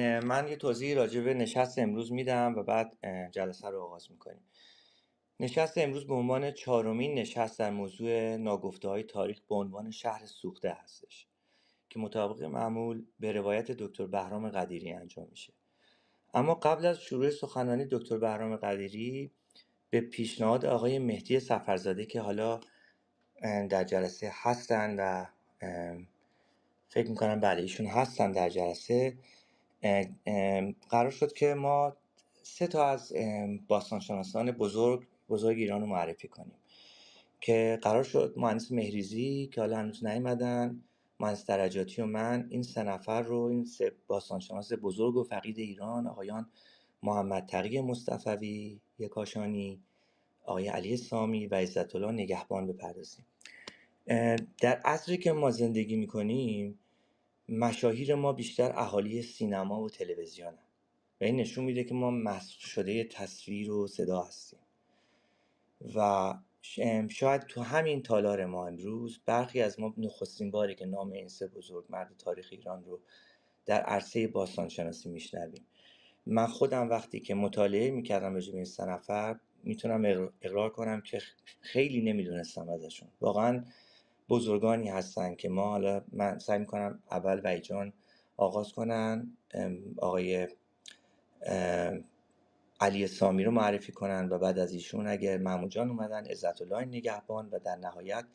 من یه توضیحی راجع به نشست امروز میدم و بعد جلسه رو آغاز میکنیم. نشست امروز به عنوان چهارمین نشست در موضوع ناگفته‌های تاریخ به عنوان شهر سوخته هستش که مطابق معمول به روایت دکتر بهرام قدیری انجام میشه. اما قبل از شروع سخنرانی دکتر بهرام قدیری به پیشنهاد آقای مهدی سفرزاده که حالا در جلسه هستن و فکر میکنم بله ایشون هستن در جلسه، قرار شد که ما سه تا از باستانشناسان بزرگ ایران رو معرفی کنیم که قرار شد مهندس مهریزی که حالا هنوز نیومدن، مهندس درجاتی و من، این سه نفر رو، این سه باستانشناس بزرگ و فقید ایران، آقایان محمد تقی مصطفوی یکاشانی، آقای علی سامی و عزت الله نگهبان بپردازیم. در عصری که ما زندگی میکنیم مشاهیر ما بیشتر اهالی سینما و تلویزیونن و این نشون میده که ما مسخ شده تصویر و صدا هستیم و شاید تو همین تالار ما امروز برخی از ما نخستین باره که نام این سه بزرگ مرد تاریخ ایران رو در عرصه باستانشناسی میشنویم. من خودم وقتی که مطالعه میکردم راجع به این سه نفر میتونم اقرار کنم که خیلی نمیدونستم ازشون. واقعا بزرگانی هستن که ما، حالا من سعی میکنم اول وحید جان آغاز کنن، آقای علی سامی رو معرفی کنن و بعد از ایشون اگر محمود جان اومدن عزت الله نگهبان و در نهایت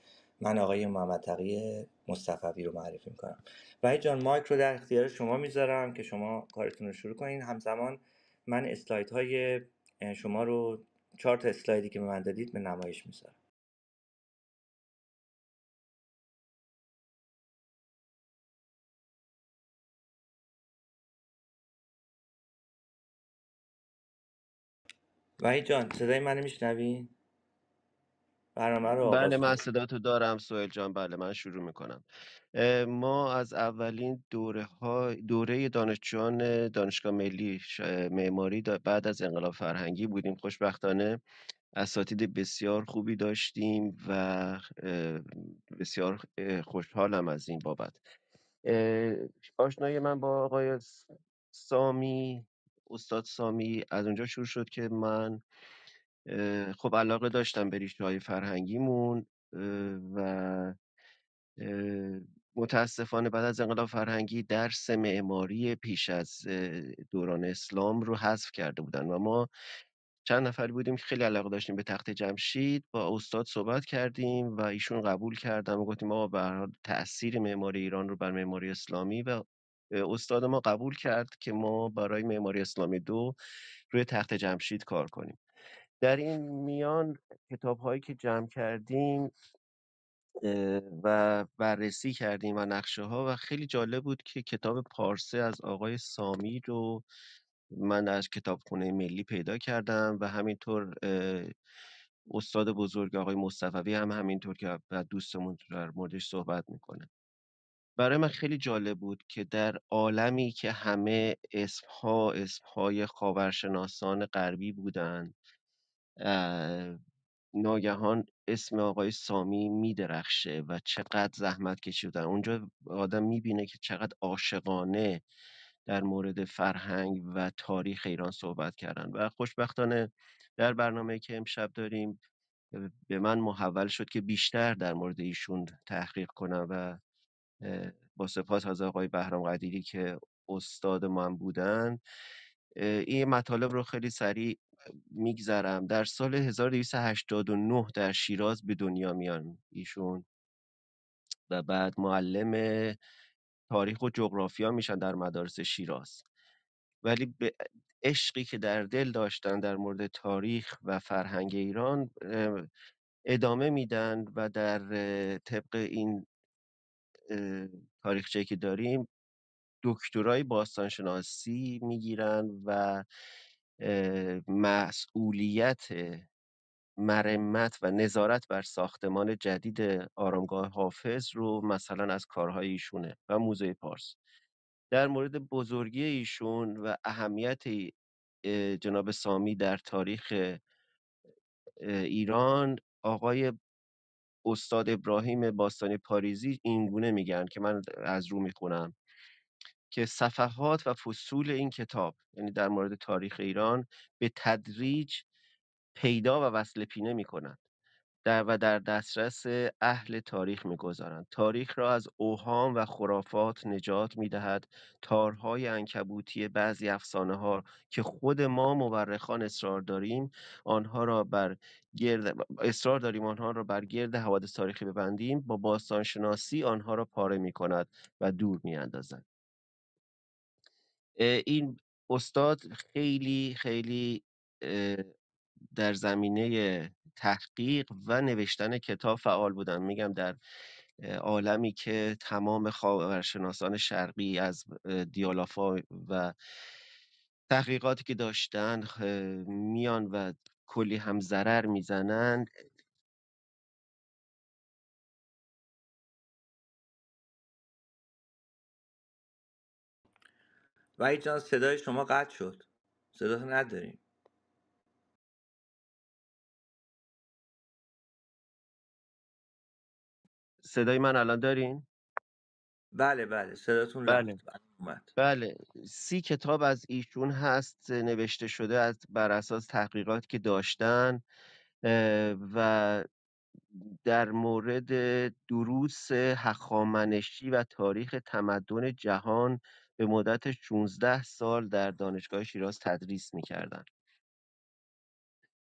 من آقای محمد تقی مصطفوی رو معرفی میکنم. وحید جان مایک رو در اختیار شما میذارم که شما کارتون رو شروع کنین. همزمان من اسلاید های شما رو، 4 اسلایدی که به من دادید، به نمایش میذارم. وحید جان صدای منو میشنوین؟ برنامه رو بله آغاز من کنید. صداتو دارم سهیل جان. بله من شروع میکنم. ما از اولین دوره دانشجویان دانشگاه ملی معماری بعد از انقلاب فرهنگی بودیم. خوشبختانه اساتید بسیار خوبی داشتیم و بسیار خوشحالم از این بابت. اه، آشنایی من با آقای سامی، استاد سامی، از اونجا شروع شد که من خب علاقه داشتم به ریشه‌های فرهنگیمون و متاسفانه بعد از انقلاب فرهنگی درس معماری پیش از دوران اسلام رو حذف کرده بودن و ما چند نفر بودیم که خیلی علاقه داشتیم به تخت جمشید. با استاد صحبت کردیم و ایشون قبول کردن و گفتیم آقا به هر حال تأثیر معماری ایران رو بر معماری اسلامی، و استاد ما قبول کرد که ما برای معماری اسلامی 2 روی تخت جمشید کار کنیم. در این میان کتاب‌هایی که جمع کردیم و بررسی کردیم و نقشه‌ها، و خیلی جالب بود که کتاب پارسه از آقای سامی رو من از کتابخونه ملی پیدا کردم و همینطور استاد بزرگ آقای مصطفوی هم همینطور که بعد دوستمون در موردش صحبت میکنه. برای من خیلی جالب بود که در عالمی که همه اسمهای خاورشناسان غربی بودن، ناگهان اسم آقای سامی میدرخشه و چقدر زحمت کشیدن اونجا. آدم میبینه که چقدر عاشقانه در مورد فرهنگ و تاریخ ایران صحبت کردن و خوشبختانه در برنامه‌ای که امشب داریم به من محول شد که بیشتر در مورد ایشون تحقیق کنم و با سپاس از آقای بهرام قدیری که استاد من بودن این مطالب رو خیلی سریع میگذرم. در سال 1289 در شیراز به دنیا میان ایشون و بعد معلم تاریخ و جغرافیا میشن در مدارس شیراز، ولی به عشقی که در دل داشتن در مورد تاریخ و فرهنگ ایران ادامه میدن و در طبق این تاریخچه‌ای که داریم دکترای باستانشناسی میگیرن و مسئولیت مرمت و نظارت بر ساختمان جدید آرامگاه حافظ رو مثلا از کارهای ایشونه و موزه پارس. در مورد بزرگی ایشون و اهمیت جناب سامی در تاریخ ایران، آقای استاد ابراهیم باستانی پاریزی اینگونه میگن که من از رو میخونم: که صفحات و فصول این کتاب، یعنی در مورد تاریخ ایران، به تدریج پیدا و وصل پینه می‌کند در دسترس اهل تاریخ می‌گذارند. تاریخ را از اوهام و خرافات نجات می‌دهد. تارهای عنکبوتی بعضی افسانه‌ها که خود ما مورخان اصرار داریم آنها را بر گرد حوادث تاریخی ببندیم، با باستانشناسی آنها را پاره می‌کند و دور می‌اندازد. این استاد خیلی خیلی اه، در زمینه تحقیق و نوشتن کتاب فعال بودن. میگم در عالمی که تمام خاورشناسان شرقی از دیالافا و تحقیقاتی که داشتن میان و کلی هم ضرر میزنند. وحید جان صدای شما قطع شد، صداتو نداریم. صدای من الان دارین؟ بله بله صداتون بله. رفت، بله اومد. بله، 30 کتاب از ایشون هست نوشته شده بر اساس تحقیقاتی که داشتن و در مورد دروس هخامنشی و تاریخ تمدن جهان به مدت 16 سال در دانشگاه شیراز تدریس می‌کردند.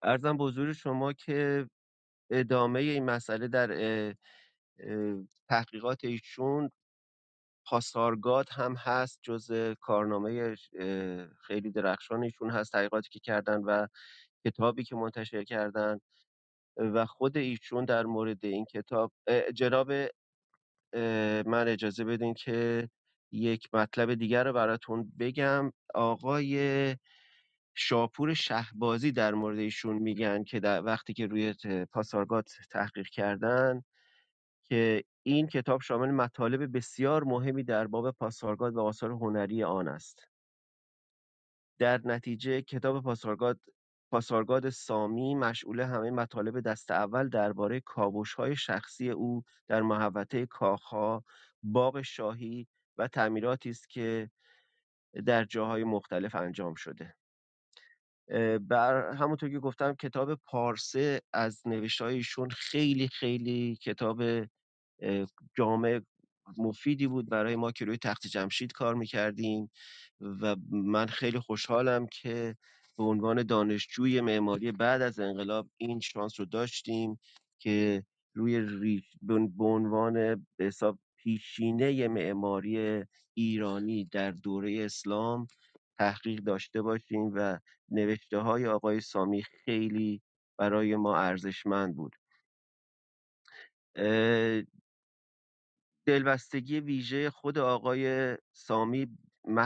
عرضم به حضور شما که ادامه این مسئله در تحقیقات ایشون پاسارگاد هم هست، جزء کارنامه خیلی درخشان ایشون هست، تحقیقاتی که کردن و کتابی که منتشر کردن. و خود ایشون در مورد این کتاب جناب من اجازه بدین که یک مطلب دیگر رو براتون بگم. آقای شاپور شهبازی در مورد ایشون میگن که در وقتی که روی پاسارگاد تحقیق کردن که این کتاب شامل مطالب بسیار مهمی در باب پاسارگاد و آثار هنری آن است. در نتیجه کتاب پاسارگاد سامی مشمول همه مطالب دست اول درباره کاوش‌های شخصی او در محوطه کاخ‌ها، باغ شاهی و تعمیراتی است که در جاهای مختلف انجام شده. همونطور که گفتم کتاب پارسه از نوشته‌های ایشون خیلی خیلی کتاب جامع مفیدی بود برای ما که روی تخت جمشید کار میکردیم و من خیلی خوشحالم که به عنوان دانشجوی معماری بعد از انقلاب این شانس رو داشتیم که به عنوان به حساب پیشینه معماری ایرانی در دوره اسلام تحقیق داشته باشیم و نوشته های آقای سامی خیلی برای ما ارزشمند بود. دلبستگی ویژه خود آقای سامی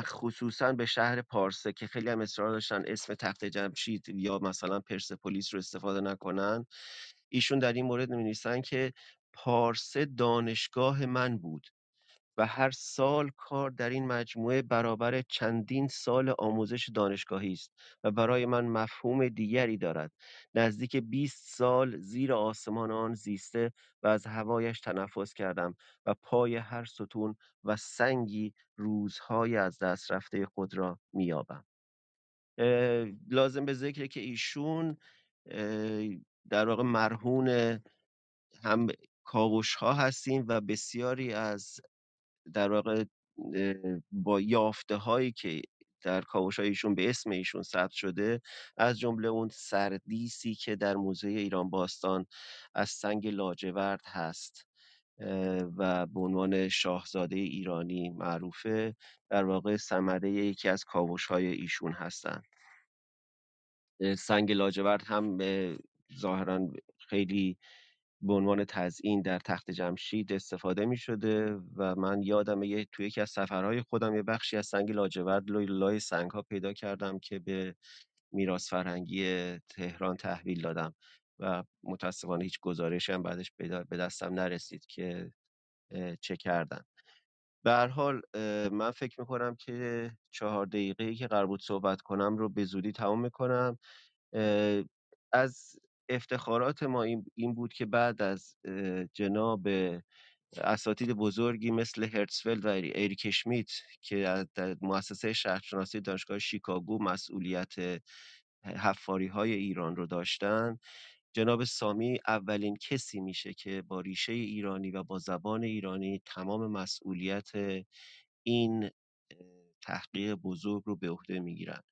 خصوصا به شهر پارسه که خیلی هم اصرار داشتن اسم تخت جمشید یا مثلا پرسپولیس رو استفاده نکنن. ایشون در این مورد می‌نویسن که پارسه دانشگاه من بود و هر سال کار در این مجموعه برابر چندین سال آموزش دانشگاهی است و برای من مفهوم دیگری دارد. نزدیک 20 سال زیر آسمان آن زیسته و از هوایش تنفس کردم و پای هر ستون و سنگی روزهای از دست رفته خود را می‌یابم. لازم به ذکره که ایشون در واقع مرهون هم کاوش‌ها هستیم و بسیاری از در واقع با یافته‌هایی که در کاوش‌های ایشون به اسم ایشون ثبت شده، از جمله اون سردیسی که در موزه ایران باستان از سنگ لاجورد هست و به عنوان شاهزاده ایرانی معروفه، در واقع ثمره یکی از کاوش‌های ایشون هستند. سنگ لاجورد هم ظاهرا خیلی به عنوان تزیین در تخت جمشید استفاده می شده و من یادم توی یکی از سفرهای خودم یه بخشی از سنگ لاجورد لای سنگ ها پیدا کردم که به میراث فرهنگی تهران تحویل دادم و متاسفانه هیچ گزارشی هم بعدش به دستم نرسید که چه کردن. به هر حال من فکر میکنم که 4 دقیقه‌ای که قرار بود صحبت کنم رو به زودی تمام میکنم. از افتخارات ما این بود که بعد از جناب اساتید بزرگی مثل هرتزفلد و اریک اشمیت که در مؤسسه شهرشناسی دانشگاه شیکاگو مسئولیت حفاری‌های ایران رو داشتن، جناب سامی اولین کسی میشه که با ریشه ایرانی و با زبان ایرانی تمام مسئولیت این تحقیق بزرگ رو به عهده میگیرن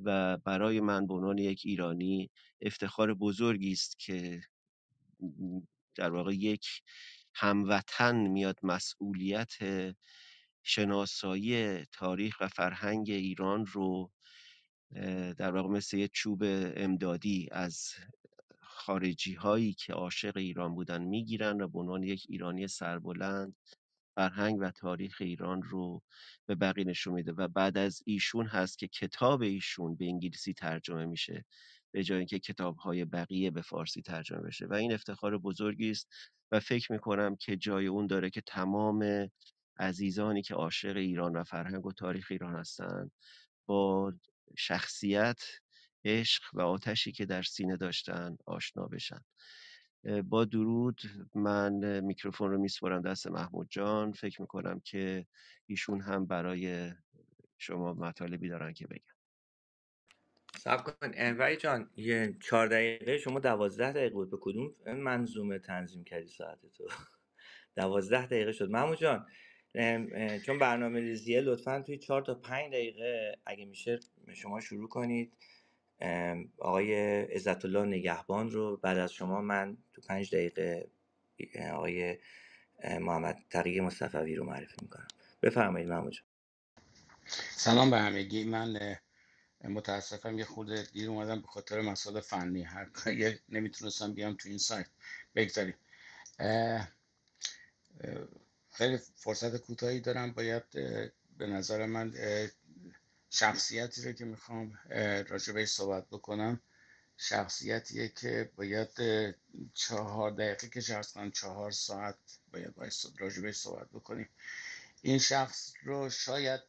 و برای من به عنوان یک ایرانی افتخار بزرگی است که در واقع یک هموطن میاد مسئولیت شناسایی تاریخ و فرهنگ ایران رو در واقع مثل یک چوب امدادی از خارجی هایی که عاشق ایران بودن میگیرن و به عنوان یک ایرانی سربلند فرهنگ و تاریخ ایران رو به بقیه نشون میده و بعد از ایشون هست که کتاب ایشون به انگلیسی ترجمه میشه به جای اینکه کتاب‌های بقیه به فارسی ترجمه بشه و این افتخار بزرگی است و فکر میکنم که جای اون داره که تمام عزیزانی که عاشق ایران و فرهنگ و تاریخ ایران هستند با شخصیت، عشق و آتشی که در سینه داشتن آشنا بشن. با درود من میکروفون رو میسپارم دست محمود جان. فکر میکنم که ایشون هم برای شما مطالبی دارن که بگن. صبر کن وحید جان، یه 4 دقیقه، شما 12 دقیقه بود، به کدوم منظومه تنظیم کردی ساعت تو؟ 12 دقیقه شد. محمود جان، چون برنامه ریزیه، لطفا توی 4 تا 5 دقیقه اگه میشه شما شروع کنید. آقای عزت الله نگهبان رو بعد از شما، من تو 5 دقیقه آقای محمد تقی مصطفی رو معرفی میکنم. بفرمایید محمود جان. سلام به همگی. من متاسفم یه خورده دیر اومدم به خاطر مسائل فنی. نمیتونستم بیام تو این سایت. بگذاریم. خیلی فرصت کوتاهی دارم. باید به نظر من شخصیتی رو که میخوام راجع بهش صحبت بکنم شخصیتیه که باید 4 دقیقه که شخص کنم 4 ساعت باید راجع بهش صحبت بکنیم. این شخص رو شاید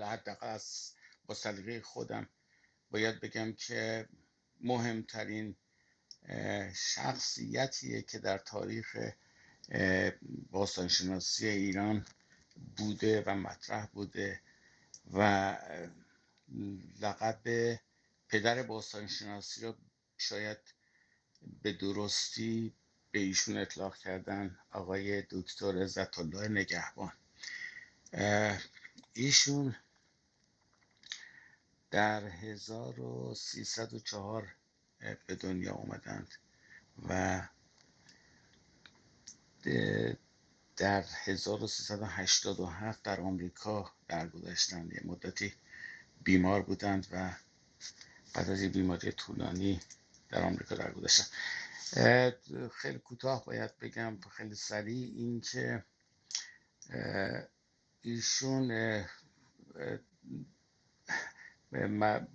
حداقل از با سلیقه خودم باید بگم که مهمترین شخصیتیه که در تاریخ باستانشناسی ایران بوده و مطرح بوده و لقب پدر باستانشناسی رو شاید به درستی به ایشون اطلاق کردن، آقای دکتر عزت الله نگهبان. ایشون در 1304 به دنیا اومدند و در 1387 در آمریکا درگذشتند. یه مدتی بیمار بودند و بعد از یه بیماری طولانی در آمریکا درگذشتند. خیلی کوتاه باید بگم، خیلی سریع، این که ایشون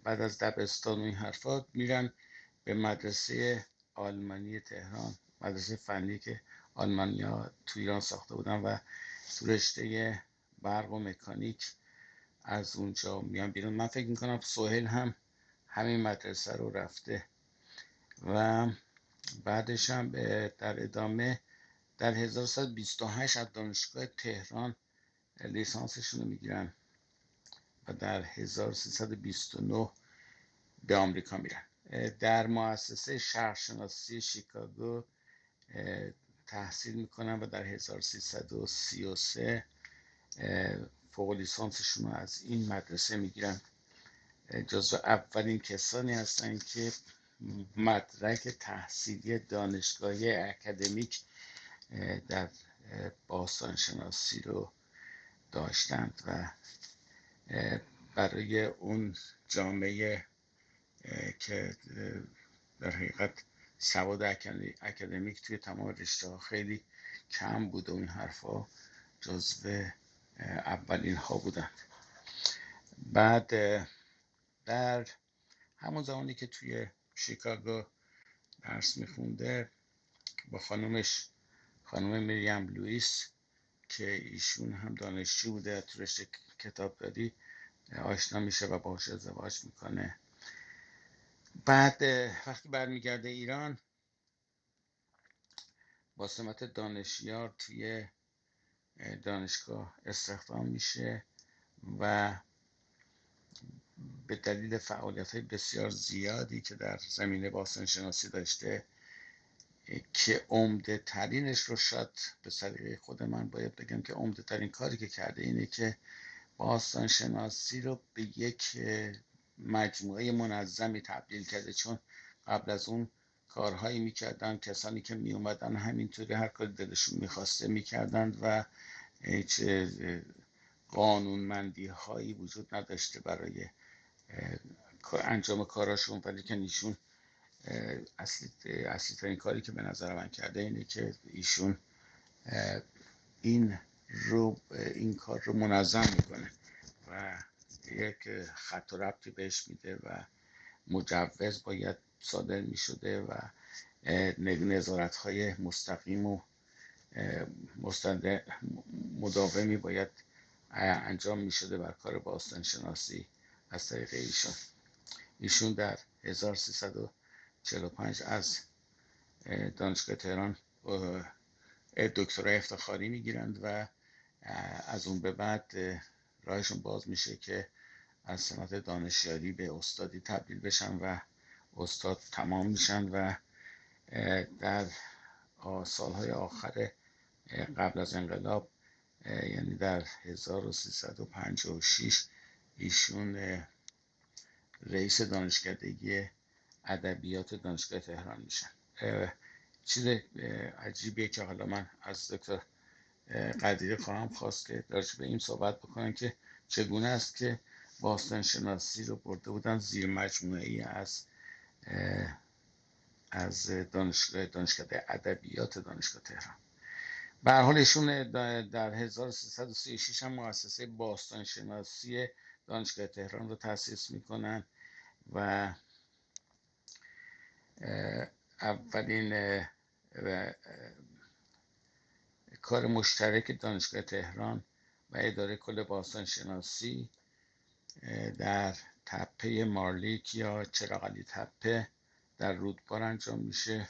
بعد از دبستان و این حرفات میرن به مدرسه آلمانی تهران، مدرسه فنی که آلمانیا تو ایران ساخته بودن و تو رشته برق و مکانیک از اونجا میان بیرون. من فکر میکنم سهیل هم همین مدرسه رو رفته و بعدش هم در ادامه در 1128 از دانشگاه تهران لیسانسشون رو میگیرن و در 1329 به آمریکا میرن. در مؤسسه شهرشناسی شیکاگو تحصیل میکنن و در 1333 فوق لیسانسشون رو از این مدرسه میگیرن. جزو اولین کسانی هستن که مدرک تحصیلی دانشگاهی اکادمیک در باستانشناسی رو داشتند و برای اون جامعه که در حقیقت سواد اکادمیک توی تمام رشته ها خیلی کم بود و این حرفا، جزو اولین ها بودند. بعد در همون زمانی که توی شیکاگو درس میخونده با خانومش، خانم مریم لوئیس که ایشون هم دانشجو بوده تو رشته کتابداری، آشنا میشه و باهاش ازدواج میکنه. بعد وقتی برمیگرده ایران با سمت دانشیار توی دانشگاه استخدام میشه و به دلیل فعالیت‌های بسیار زیادی که در زمینه باستانشناسی داشته که عمده ترینش رو شاید به سلیقه خود من باید بگم که عمده ترین کاری که کرده اینه که باستانشناسی رو به یک مجموعه منظمی تبدیل کرده، چون قبل از اون کارهایی میکردن کسانی که میومدن همینطوری هر کاری دلشون میخواسته میکردند و هیچ قانونمندی هایی وجود نداشته برای انجام کاراشون، ولی که ایشون اصلی ترین کاری که به نظر من کرده اینه که ایشون این کار رو منظم میکنه و یک خط و ربطی بهش میده و مجوز باید صادر میشده و نظارت های مستقیم و مداومی باید انجام میشده بر کار باستانشناسی از طریق ایشون در 1345 از دانشگاه تهران دکترای افتخاری میگیرند و از اون به بعد راهشون باز میشه که از سمت دانشیاری به استادی تبدیل بشن و استاد تمام میشن و در سالهای آخر قبل از انقلاب یعنی در 1356 ایشون رئیس دانشکدگی ادبیات دانشگاه تهران میشن. چیز عجیبیه که حالا من از دکتر قدیری خواهم خواست که راجع به این صحبت بکنن که چگونه است که باستانشناسی رو برده بودن زیر مجموعه ای از دانشکده ادبیات دانشگاه تهران. به هر حال ایشون در 1336 هم مؤسسه باستانشناسی دانشگاه تهران رو تأسیس میکنن و اولین کار مشترک دانشگاه تهران و اداره کل باستانشناسی در تپه مارلیک یا چراغ‌علی تپه در رودبار انجام میشه.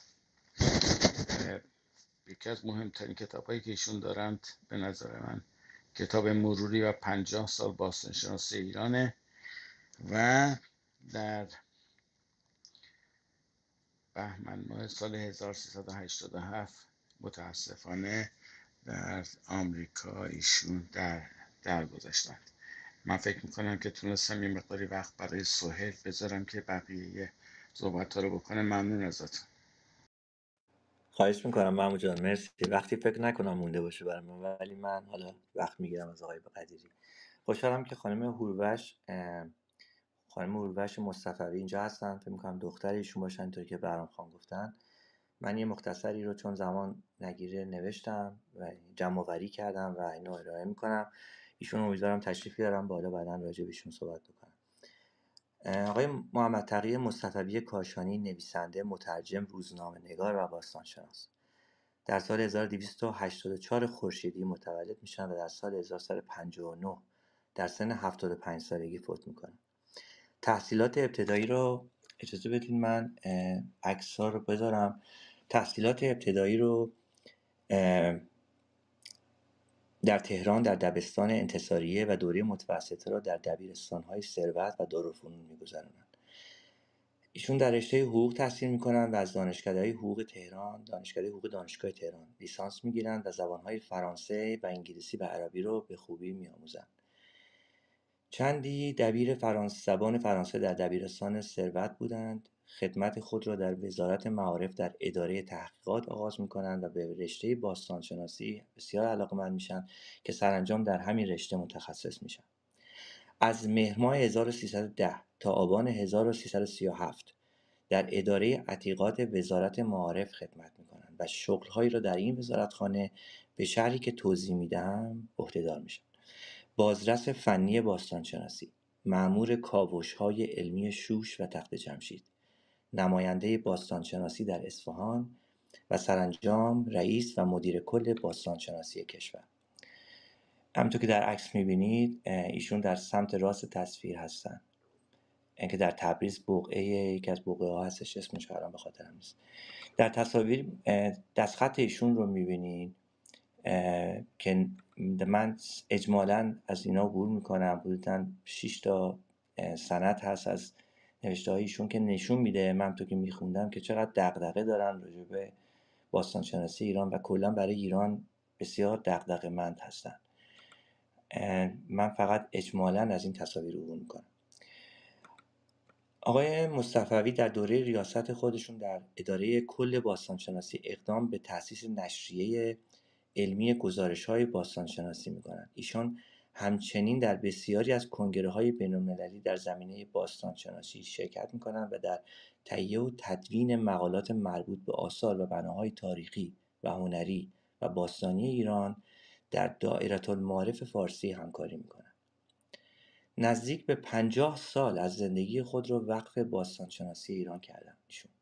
یکی از مهمترین کتاب‌هایی که ایشون دارند به نظر من کتاب مروری و 50 سال باستانشناسی ایرانه و در بهمن ماه سال 1387 متاسفانه در آمریکا ایشون درگذشتند. من فکر میکنم که تونستم یه مقداری وقت برای سهیل بذارم که بقیه صحبت ها رو بکنه. ممنون ازتون. خواهش میکنم محمود جان، مرسی. وقتی فکر نکنم مونده باشه برای من، ولی من حالا وقت میگیرم از آقای قدیری. خوشحالم که خانم هوروش مصطفوی اینجا هستن. فکر میکنم دختر ایشون باشن اینطوری که برام خان گفتن. من یه مختصری رو چون زمان نگیره نوشتم و جمع آوری کردم و اینو ارائه میکنم. ایشون امیدوارم تشریف بیارم بالا، بعداً راجع بهشون صحبت بکنم. آقای محمد تقی مصطفوی کاشانی، نویسنده، مترجم، روزنامه‌نگار و باستانشناس، در سال 1284 خورشیدی متولد میشن و در سال 1359 در سن 75 سالگی فوت میکنن. تحصیلات ابتدایی رو اجازه بدین من عکس‌ها رو بذارم. تحصیلات ابتدایی رو در تهران در دبستان انتصاریه و دوره متوسطه را در دبیرستان‌های ثروت و دارالفنون می‌گذرانند. ایشون در رشته حقوق تحصیل می‌کنند و از دانشکده‌های حقوق تهران، دانشکده حقوق دانشگاه تهران لیسانس می‌گیرند و زبان‌های فرانسه و انگلیسی و عربی رو به خوبی می‌آموزند. چندی زبان فرانسه در دبیرستان ثروت بودند. خدمت خود را در وزارت معارف در اداره تحقیقات آغاز می‌کنند و به رشته باستانشناسی بسیار علاقه‌مند میشن که سرانجام در همین رشته متخصص میشن. از مهر ماه 1310 تا آبان 1337 در اداره عتیقات وزارت معارف خدمت می‌کنند و شغل‌هایی را در این وزارتخانه به شرحی که توضیح می‌دهم عهده‌دار میشن. بازرس فنی باستانشناسی، مأمور کاوش‌های علمی شوش و تخت جمشید، نماینده باستانشناسی در اصفهان و سرانجام رئیس و مدیر کل باستانشناسی کشور. همونطور که در عکس می‌بینید ایشون در سمت راست تصویر هستن. که در تبریز بقعه یکی از بقعه ها هستش، اسمش الان به خاطرم نیست. در تصاویر دستخط ایشون رو میبینین که من اجمالا از اینا عبور میکنم. حدوداً 6 تا سند هست از نوشته های ایشون که نشون میده، من تو که میخوندم، که چقدر دغدغه دارن راجع به باستانشناسی ایران و کلا برای ایران بسیار دغدغه‌مند هستن. من فقط اجمالا از این تصاویر عبور میکنم. آقای مصطفوی در دوره ریاست خودشون در اداره کل باستانشناسی اقدام به تأسیس نشریه علمی گزارش‌های باستانشناسی می‌کنند. ایشان همچنین در بسیاری از کنگره‌های بین‌المللی در زمینه باستانشناسی شرکت می‌کنند و در تهیه و تدوین مقالات مربوط به آثار و بناهای تاریخی و هنری و باستانی ایران در دایره‌المعارف فارسی همکاری می‌کنند. نزدیک به 50 سال از زندگی خود را وقف باستانشناسی ایران کردند ایشون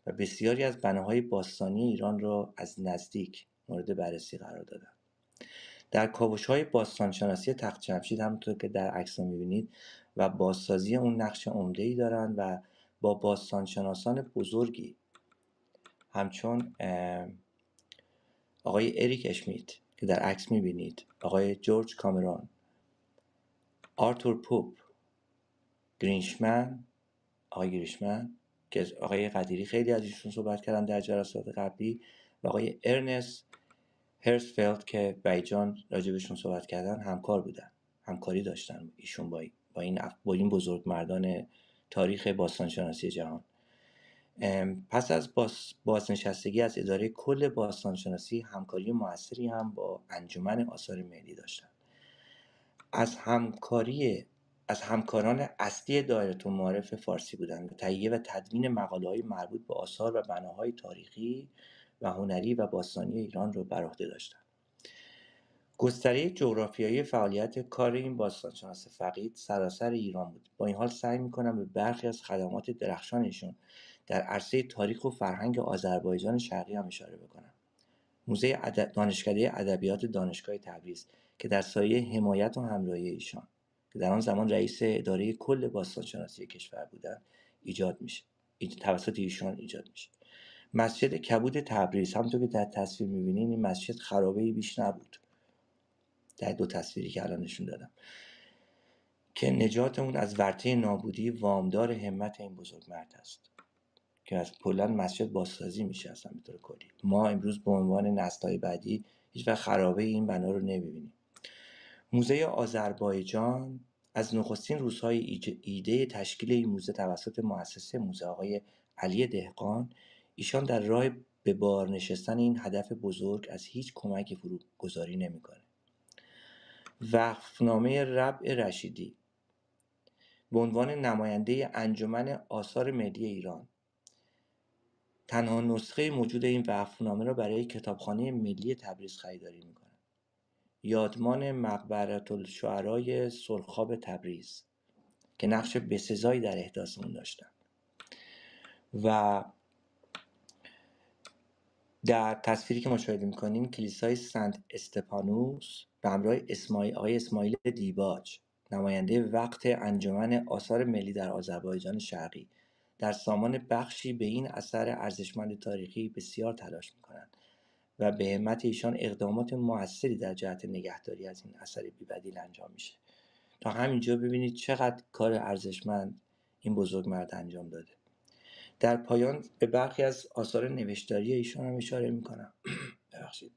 و بسیاری از بناهای باستانی ایران را از نزدیک مورد بررسی قرار دادند. در کاوش‌های باستانشناسی تخت جمشید همونطور که در عکس می‌بینید و بازسازی اون نقش عمده‌ای دارند و با باستانشناسان بزرگی همچون آقای اریک اشمیت که در عکس می‌بینید، آقای جورج کامرون، آرتور پوپ، آقای گریشمن که آقای قدیری خیلی از ایشون صحبت کردن در جلسات قبلی و آقای ارنست هرسفلد که بیجان راجبشون صحبت کردن همکاری داشتن ایشون با این بزرگمردان تاریخ باستانشناسی جهان. پس از بازنشستگی از اداره کل باستانشناسی همکاری موثری هم با انجمن آثار ملی داشتن. از همکاران اصلی دایره‌المعارف فارسی بودند و تهیه و تدوین مقاله‌های مربوط به آثار و بناهای تاریخی و هنری و باستانی ایران را بر عهده داشتند. گستره جغرافیایی فعالیت کار این باستانشناس فقید سراسر ایران بود. با این حال سعی می‌کنم به برخی از خدمات درخشان ایشون در عرصه تاریخ و فرهنگ آذربایجان شرقی هم اشاره بکنم. موزه دانشکده ادبیات دانشگاه تبریز که در سایه حمایت و همراهی ایشان که در آن زمان رئیس اداره کل باستانشناسی کشور بودند توسط ایشان ایجاد میشه. مسجد کبود تبریز همونطور که در تصویر می‌بینید، این مسجد خرابه‌ای بیش نبود. در 2 تصویری که الان نشون دادم که نجات اون از ورطه نابودی وامدار همت این بزرگمرد است که از کلا مسجد بازسازی میشه اصلا به طور کلی. ما امروز به عنوان نسل‌های بعدی هیچ وقت خرابه این بنا رو نمی‌بینیم. موزه آذربایجان از نخستین روزهای ایده تشکیل این موزه توسط مؤسسه موزه آقای علی دهقان، ایشان در راه به بار نشستن این هدف بزرگ از هیچ کمکی فروگذاری نمی‌کنه. وقفنامه ربع رشیدی به عنوان نماینده انجمن آثار ملی ایران تنها نسخه موجود این وقفنامه را برای کتابخانه ملی تبریز خریداری می‌کند. یادمان مقبرةالشعرای سرخاب تبریز که نقش بسزایی در احداث اون داشتند و در تصویری که مشاهده می‌کنیم کلیسای سنت استپانوس به همراه آقای اسماعیل دیباج، نماینده وقت انجمن آثار ملی در آذربایجان شرقی، در سامان بخشی به این اثر ارزشمند تاریخی بسیار تلاش می‌کنند و به همت ایشان اقدامات موثری در جهت نگهداری از این اثر بی‌بدیل انجام میشه. تا همینجا ببینید چقدر کار ارزشمند این بزرگمرد انجام داده. در پایان به برخی از آثار نوشتاری ایشان هم اشاره می‌کنم. ببخشید.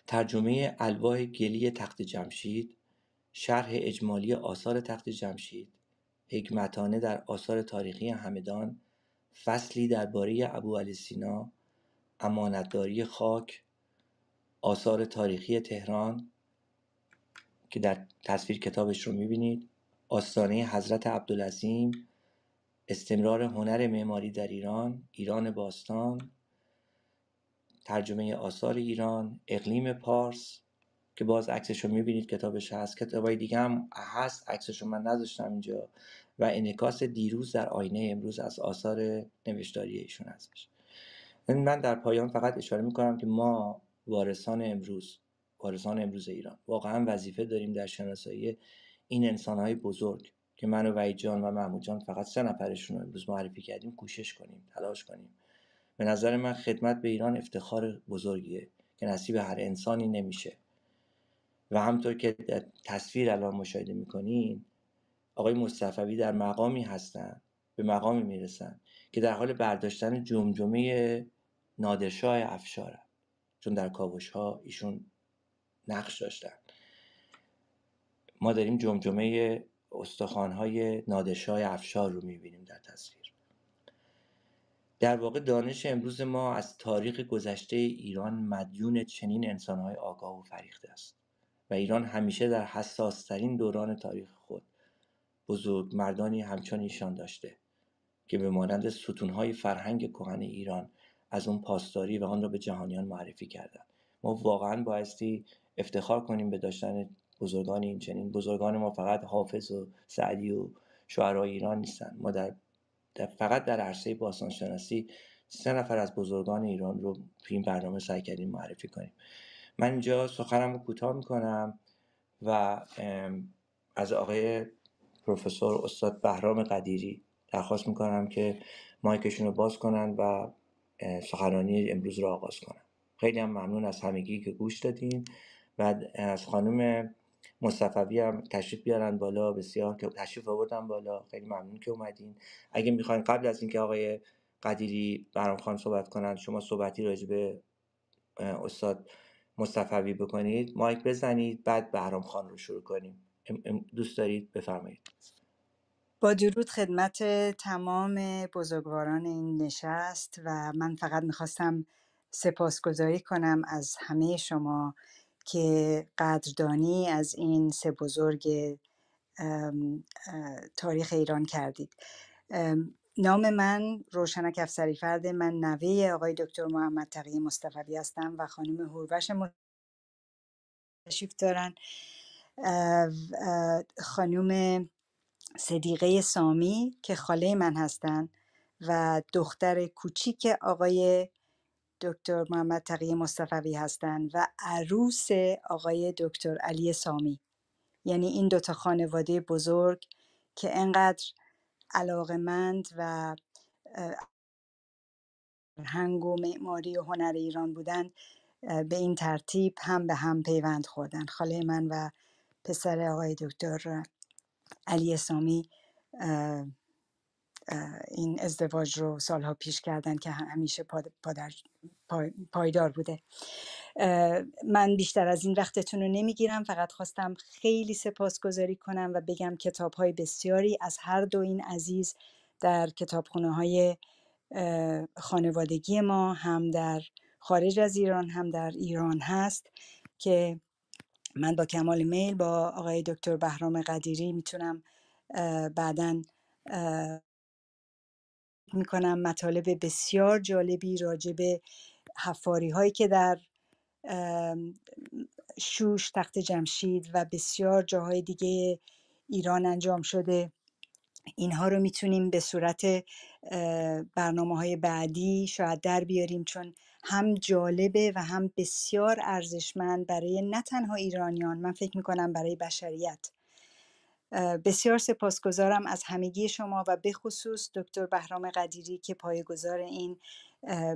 ترجمه الواح گلی تخت جمشید، شرح اجمالی آثار تخت جمشید، حکمتانه در آثار تاریخی همدان، فصلی درباره ابوعلی سینا، امانتداری خاک، آثار تاریخی تهران که در تصویر کتابش رو می‌بینید، آستانه حضرت عبدالعظیم، استمرار هنر معماری در ایران باستان، ترجمه آثار ایران، اقلیم پارس که باز عکسشو میبینید کتابش هست، کتابای دیگه هم هست عکسشو من نذاشتم اینجا، و انعکاس دیروز در آینه امروز از آثار نوشتاری ایشون هستش. من در پایان فقط اشاره میکنم که ما وارثان امروز ایران واقعا وظیفه داریم در شناسایی این انسانهای بزرگ که من و وحید جان و محمود جان فقط 3 نفرشون رو امروز معرفی کردیم کوشش کنیم، تلاش کنیم. به نظر من خدمت به ایران افتخار بزرگیه که نصیب هر انسانی نمیشه و همطور که در تصویر الان مشاهده میکنین آقای مصطفوی در مقامی هستن، به مقامی میرسن که در حال برداشتن جمجمه نادرشاه افشارن، چون در کاوش‌ها ایشون نقش داشتن. ما داریم جمجمه استخوان‌های نادرشاه افشار رو میبینیم در تصویر. در واقع دانش امروز ما از تاریخ گذشته ایران مدیون چنین انسان‌های آگاه و فریخته است و ایران همیشه در حساس‌ترین دوران تاریخ خود بزرگ مردانی همچون ایشان داشته که به مانند ستون‌های فرهنگ کهن ایران از اون پاسداری و آن را به جهانیان معرفی کردند. ما واقعا بایستی افتخار کنیم به داشتن بزرگان این چنین. بزرگان ما فقط حافظ و سعدی و شعرای ایران نیستن. ما فقط در عرصه باستانشناسی 3 نفر از بزرگان ایران رو تو این برنامه سعی کردیم معرفی کنیم. من اینجا سخنم رو کوتاه میکنم و از آقای پروفسور استاد بهرام قدیری درخواست میکنم که مایکشون رو باز کنن و سخنرانی امروز رو آغاز کنن. خیلی هم ممنون از همگی که گوش دادین و از خانم مصطفوی هم تشریف بیارن بالا، بسیار که تشریف آوردن بالا، خیلی ممنون که اومدین. اگه میخواین قبل از اینکه آقای قدیری بهرام خان صحبت کنن شما صحبتی راجع به استاد مصطفوی بکنید مایک بزنید، بعد بهرام خان رو شروع کنیم. دوست دارید بفرمایید. با درود خدمت تمام بزرگواران این نشست و من فقط میخواستم سپاسگزاری کنم از همه شما که قدردانی از این 3 بزرگ تاریخ ایران کردید. نام من روشنک افسری فرد، من نوه آقای دکتر محمد تقی مصطفوی هستم و خانم هوروش تشریف دارن، خانم صدیقه سامی که خاله من هستن و دختر کوچیک آقای دکتر محمد تقی مصطفوی هستن و عروس آقای دکتر علی سامی. یعنی این 2 تا خانواده بزرگ که انقدر علاقمند و فرهنگ و معماری و هنر ایران بودن به این ترتیب هم به هم پیوند خوردن. خاله من و پسر آقای دکتر علی سامی این ازدواج رو سالها پیش کردن که همیشه پایدار بوده. من بیشتر از این وقتتون رو نمیگیرم، فقط خواستم خیلی سپاسگزاری کنم و بگم کتاب‌های بسیاری از هر دو این عزیز در کتابخانه‌های خانوادگی ما هم در خارج از ایران هم در ایران هست که من با کمال میل با آقای دکتر بهرام قدیری میتونم بعداً میکنم مطالب بسیار جالبی راجع به حفاری هایی که در شوش، تخت جمشید و بسیار جاهای دیگه ایران انجام شده. اینها رو میتونیم به صورت برنامه‌های بعدی شاید در بیاریم، چون هم جالبه و هم بسیار ارزشمند برای نه تنها ایرانیان، من فکر میکنم برای بشریت. بسیار سپاسگزارم از همگی شما و به خصوص دکتر بهرام قدیری که پایه‌گذار این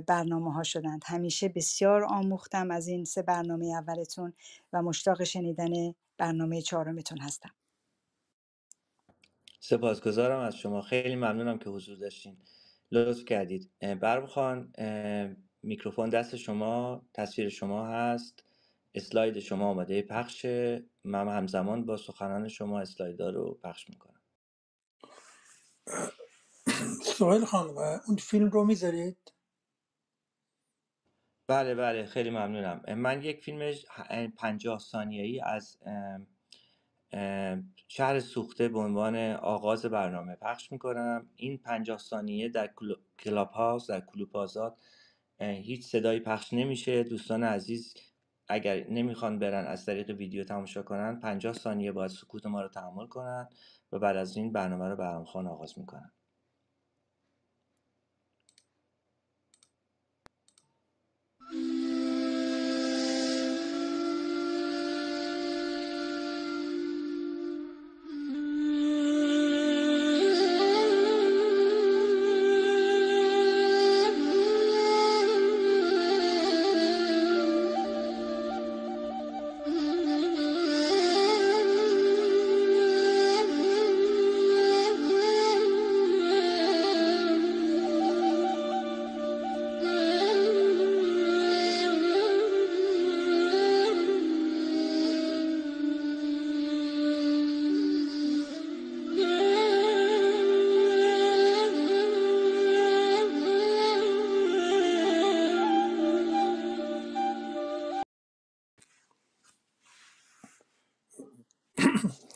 برنامه ها شدند. همیشه بسیار آموختم از این 3 برنامه اولتون و مشتاق شنیدن برنامه 4متون هستم. سپاسگزارم از شما، خیلی ممنونم که حضور داشتین، لطف کردید. بهرام خان میکروفون دست شما، تصویر شما هست، اسلاید شما آماده پخشه. من همزمان با سخنان شما اسلایدها رو پخش میکنم. سوال خانم اون فیلم رو میذارید؟ بله بله، خیلی ممنونم. من یک فیلم 50 ثانیه‌ای از شهر سوخته به عنوان آغاز برنامه پخش میکنم. این 50 ثانیه در کلاب هاوس، در کلوب آزاد هیچ صدایی پخش نمیشه. دوستان عزیز اگر نمیخوان برن از طریق ویدیو تماشا کنن 50 ثانیه باید سکوت ما رو تحمل کنن و بعد از این برنامه رو بهرام خان آغاز میکنن.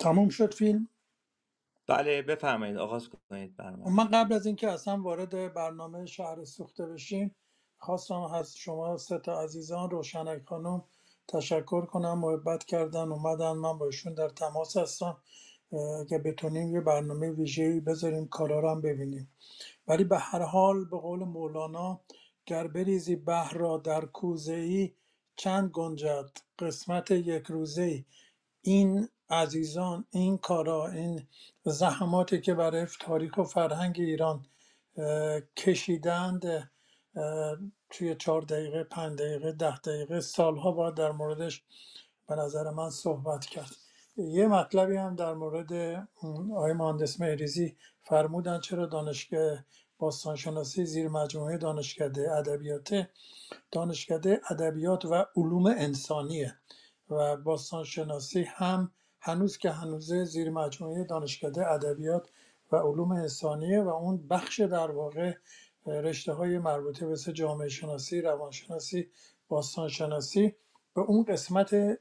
تموم شد فیلم. بله بفرمایید آغاز کنید برنامه. من قبل از اینکه اصلا وارد برنامه شهر سوخته بشیم خواستم از شما سه تا عزیزان، روشنک خانم تشکر کنم، محبت کردن اومدن، من با ایشون در تماس هستم که بتونیم یه برنامه ویژه‌ای بذاریم کارا رو هم ببینیم. ولی به هر حال به قول مولانا، گر بریزی بحر را در کوزه ای چند گنجد قسمت یک روزه ای. این عزیزان، این کارا، این زحماتی که برای تاریخ و فرهنگ ایران کشیدند، توی 4 دقیقه، 5 دقیقه، 10 دقیقه، سالها باید در موردش به نظر من صحبت کرد. یه مطلبی هم در مورد آقای مهندس مهریزی فرمودن، چرا دانشگاه باستانشناسی زیر مجموعه دانشکده ادبیات و علوم انسانیه و باستانشناسی هم هنوز که هنوزه زیر مجموعه دانشکده ادبیات و علوم انسانیه و اون بخش در واقع رشته های مربوطه مثل جامعه شناسی، روانشناسی، باستانشناسی به اون قسمت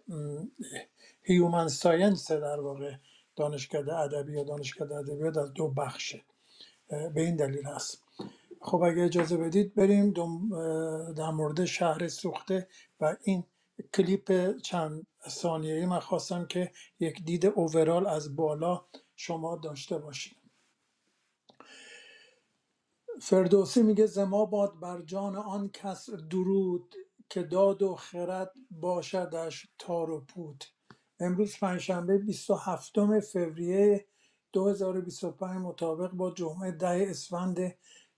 هیومن ساینس در واقع دانشکده ادبیات از 2 بخشه. به این دلیل هست. خب اگه اجازه بدید بریم در مورد شهر سوخته و این کلیپ چند ثانیه‌ای من خواستم که یک دید اوورال از بالا شما داشته باشید. فردوسی میگه زما باد بر جان آن کس درود که داد و خرد باشدش تار و پود. امروز پنجشنبه 27 فوریه 2025 مطابق با جمعه 10 اسفند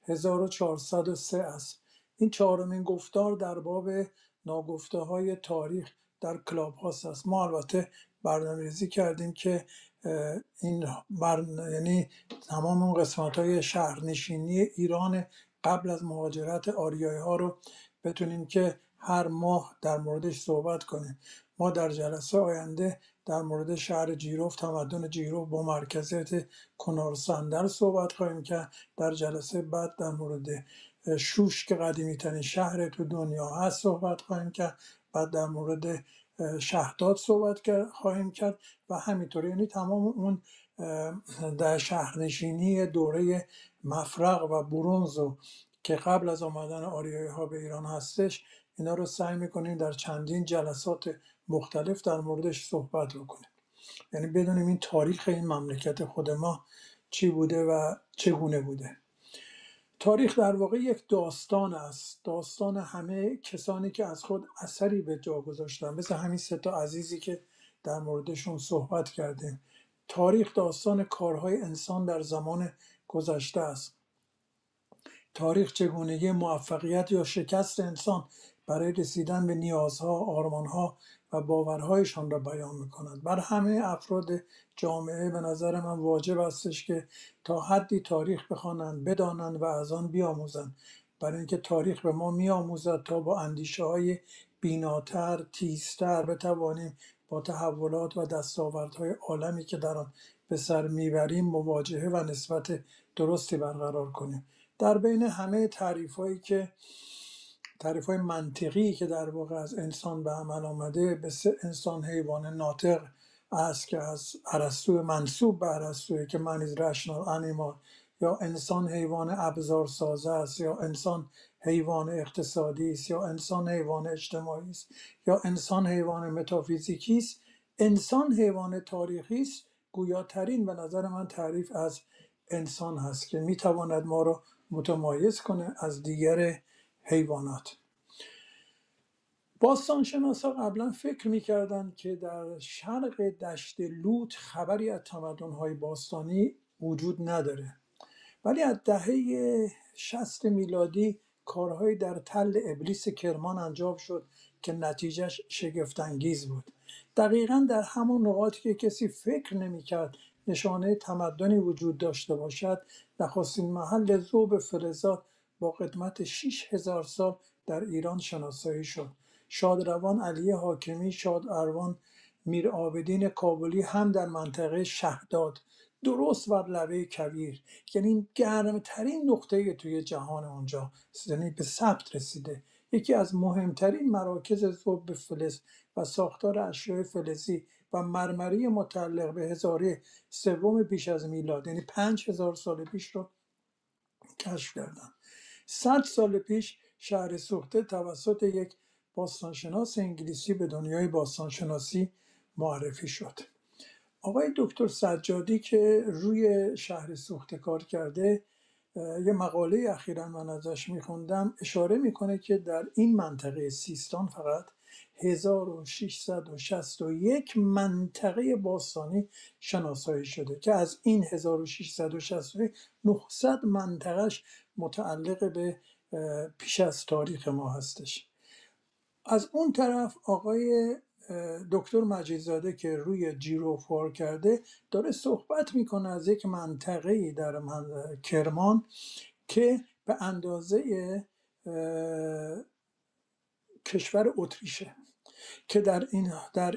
1403 است. این 4مین گفتار در باب ناگفته های تاریخ در کلاب هاست است. ما البته برنامه‌ریزی کردیم که این یعنی تمام اون قسمت های شهرنشینی ایران قبل از مهاجرت آریایی ها رو بتونیم که هر ماه در موردش صحبت کنیم. ما در جلسه آینده در مورد شهر جیروف، تمدن جیروف با مرکزیت کنار سندر صحبت خواهیم کرد. در جلسه بعد در مورد شوش که قدیمی ترین شهر تو دنیا هست صحبت خواهیم کرد. بعد در مورد شهداد صحبت خواهیم کرد و همینطوری، یعنی تمام اون در شهرنشینی دوره مفرق و برونز که قبل از آمدن آریایی ها به ایران هستش، اینا رو سعی میکنیم در چندین جلسات مختلف در موردش صحبت بکنیم. یعنی بدونیم این تاریخ این مملکت خود ما چی بوده و چگونه بوده. تاریخ در واقع یک داستان است، داستان همه کسانی که از خود اثری به جا گذاشتن، مثل همین سه تا عزیزی که در موردشون صحبت کردیم. تاریخ داستان کارهای انسان در زمان گذشته است. تاریخ چگونگی موفقیت یا شکست انسان برای رسیدن به نیازها، آرمانها و باورهایشان را بیان می‌کند. بر همه افراد جامعه به نظر من واجب استش که تا حدی تاریخ بخوانند، بدانند و از آن بیاموزند، برای اینکه تاریخ به ما میآموزد تا با اندیشه‌های بیناتر، تیزتر بتوانیم با تحولات و دستاوردهای عالمی که در آن به سر میبریم مواجهه و نسبت درستی برقرار کنیم. در بین همه تعریف‌های منطقی که در واقع از انسان به عمل آمده، به انسان حیوان ناطق است که از ارسطو منسوب به ارسطو که من is rational animal، یا انسان حیوان ابزار سازه است، یا انسان حیوان اقتصادی است، یا انسان حیوان اجتماعی است، یا انسان حیوان متافیزیکی است، انسان حیوان تاریخی است. گویاترین به نظر من تعریف از انسان هست که میتواند ما را متمایز کنه از دیگر حیوانات. باستانشناسا قبلا فکر میکردند که در شرق دشت لوط خبری از تمدن‌های باستانی وجود نداره، ولی از دهه 60 میلادی کارهایی در تل ابلیس کرمان انجام شد که نتیجهش شگفت‌انگیز بود. دقیقاً در همون نقاطی که کسی فکر نمی‌کرد نشانه تمدنی وجود داشته باشد، نخستین محل ذوب فلزات با قدمت 6000 سال در ایران شناسایی شد. شادروان علی حاکمی، شادروان میرعابدین کابلی هم در منطقه شهداد، درست بر لبه کویر، یعنی گرمترین نقطه توی جهان اونجا، یعنی به ثبت رسیده، یکی از مهمترین مراکز ذوب فلز و ساختار اشیاء فلزی و مرمری متعلق به هزاره سوم پیش از میلاد، یعنی 5000 سال پیش رو کشف کردند. 100 سال پیش شهر سوخته توسط یک باستانشناس انگلیسی به دنیای باستانشناسی معرفی شد. آقای دکتر سجادی که روی شهر سوخته کار کرده، یه مقاله اخیراً من ازش میخوندم، اشاره میکنه که در این منطقه سیستان فقط 1661 منطقه باستانی شناسایی شده که از این 1661 900 منطقهش متعلق به پیش از تاریخ ما هستش. از اون طرف آقای دکتر مجیدزاده که روی جیروفوار کرده داره صحبت میکنه از یک منطقه‌ای در کرمان که به اندازه کشور اتریشه که در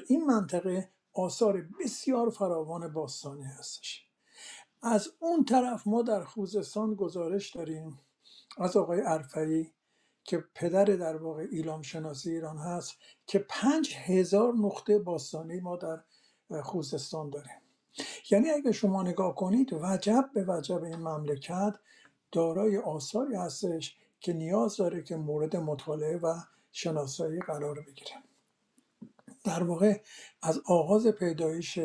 این منطقه آثار بسیار فراوان باستانی هستش. از اون طرف ما در خوزستان گزارش داریم از آقای عرفئی که پدر در واقع ایلام شناسی ایران هست که 5000 نقطه باستانی ما در خوزستان داریم. یعنی اگه شما نگاه کنید وجب به وجب این مملکت دارای آثاری هستش که نیاز داره که مورد مطالعه و شناسایی قرار بگیره. در واقع از آغاز پیدایش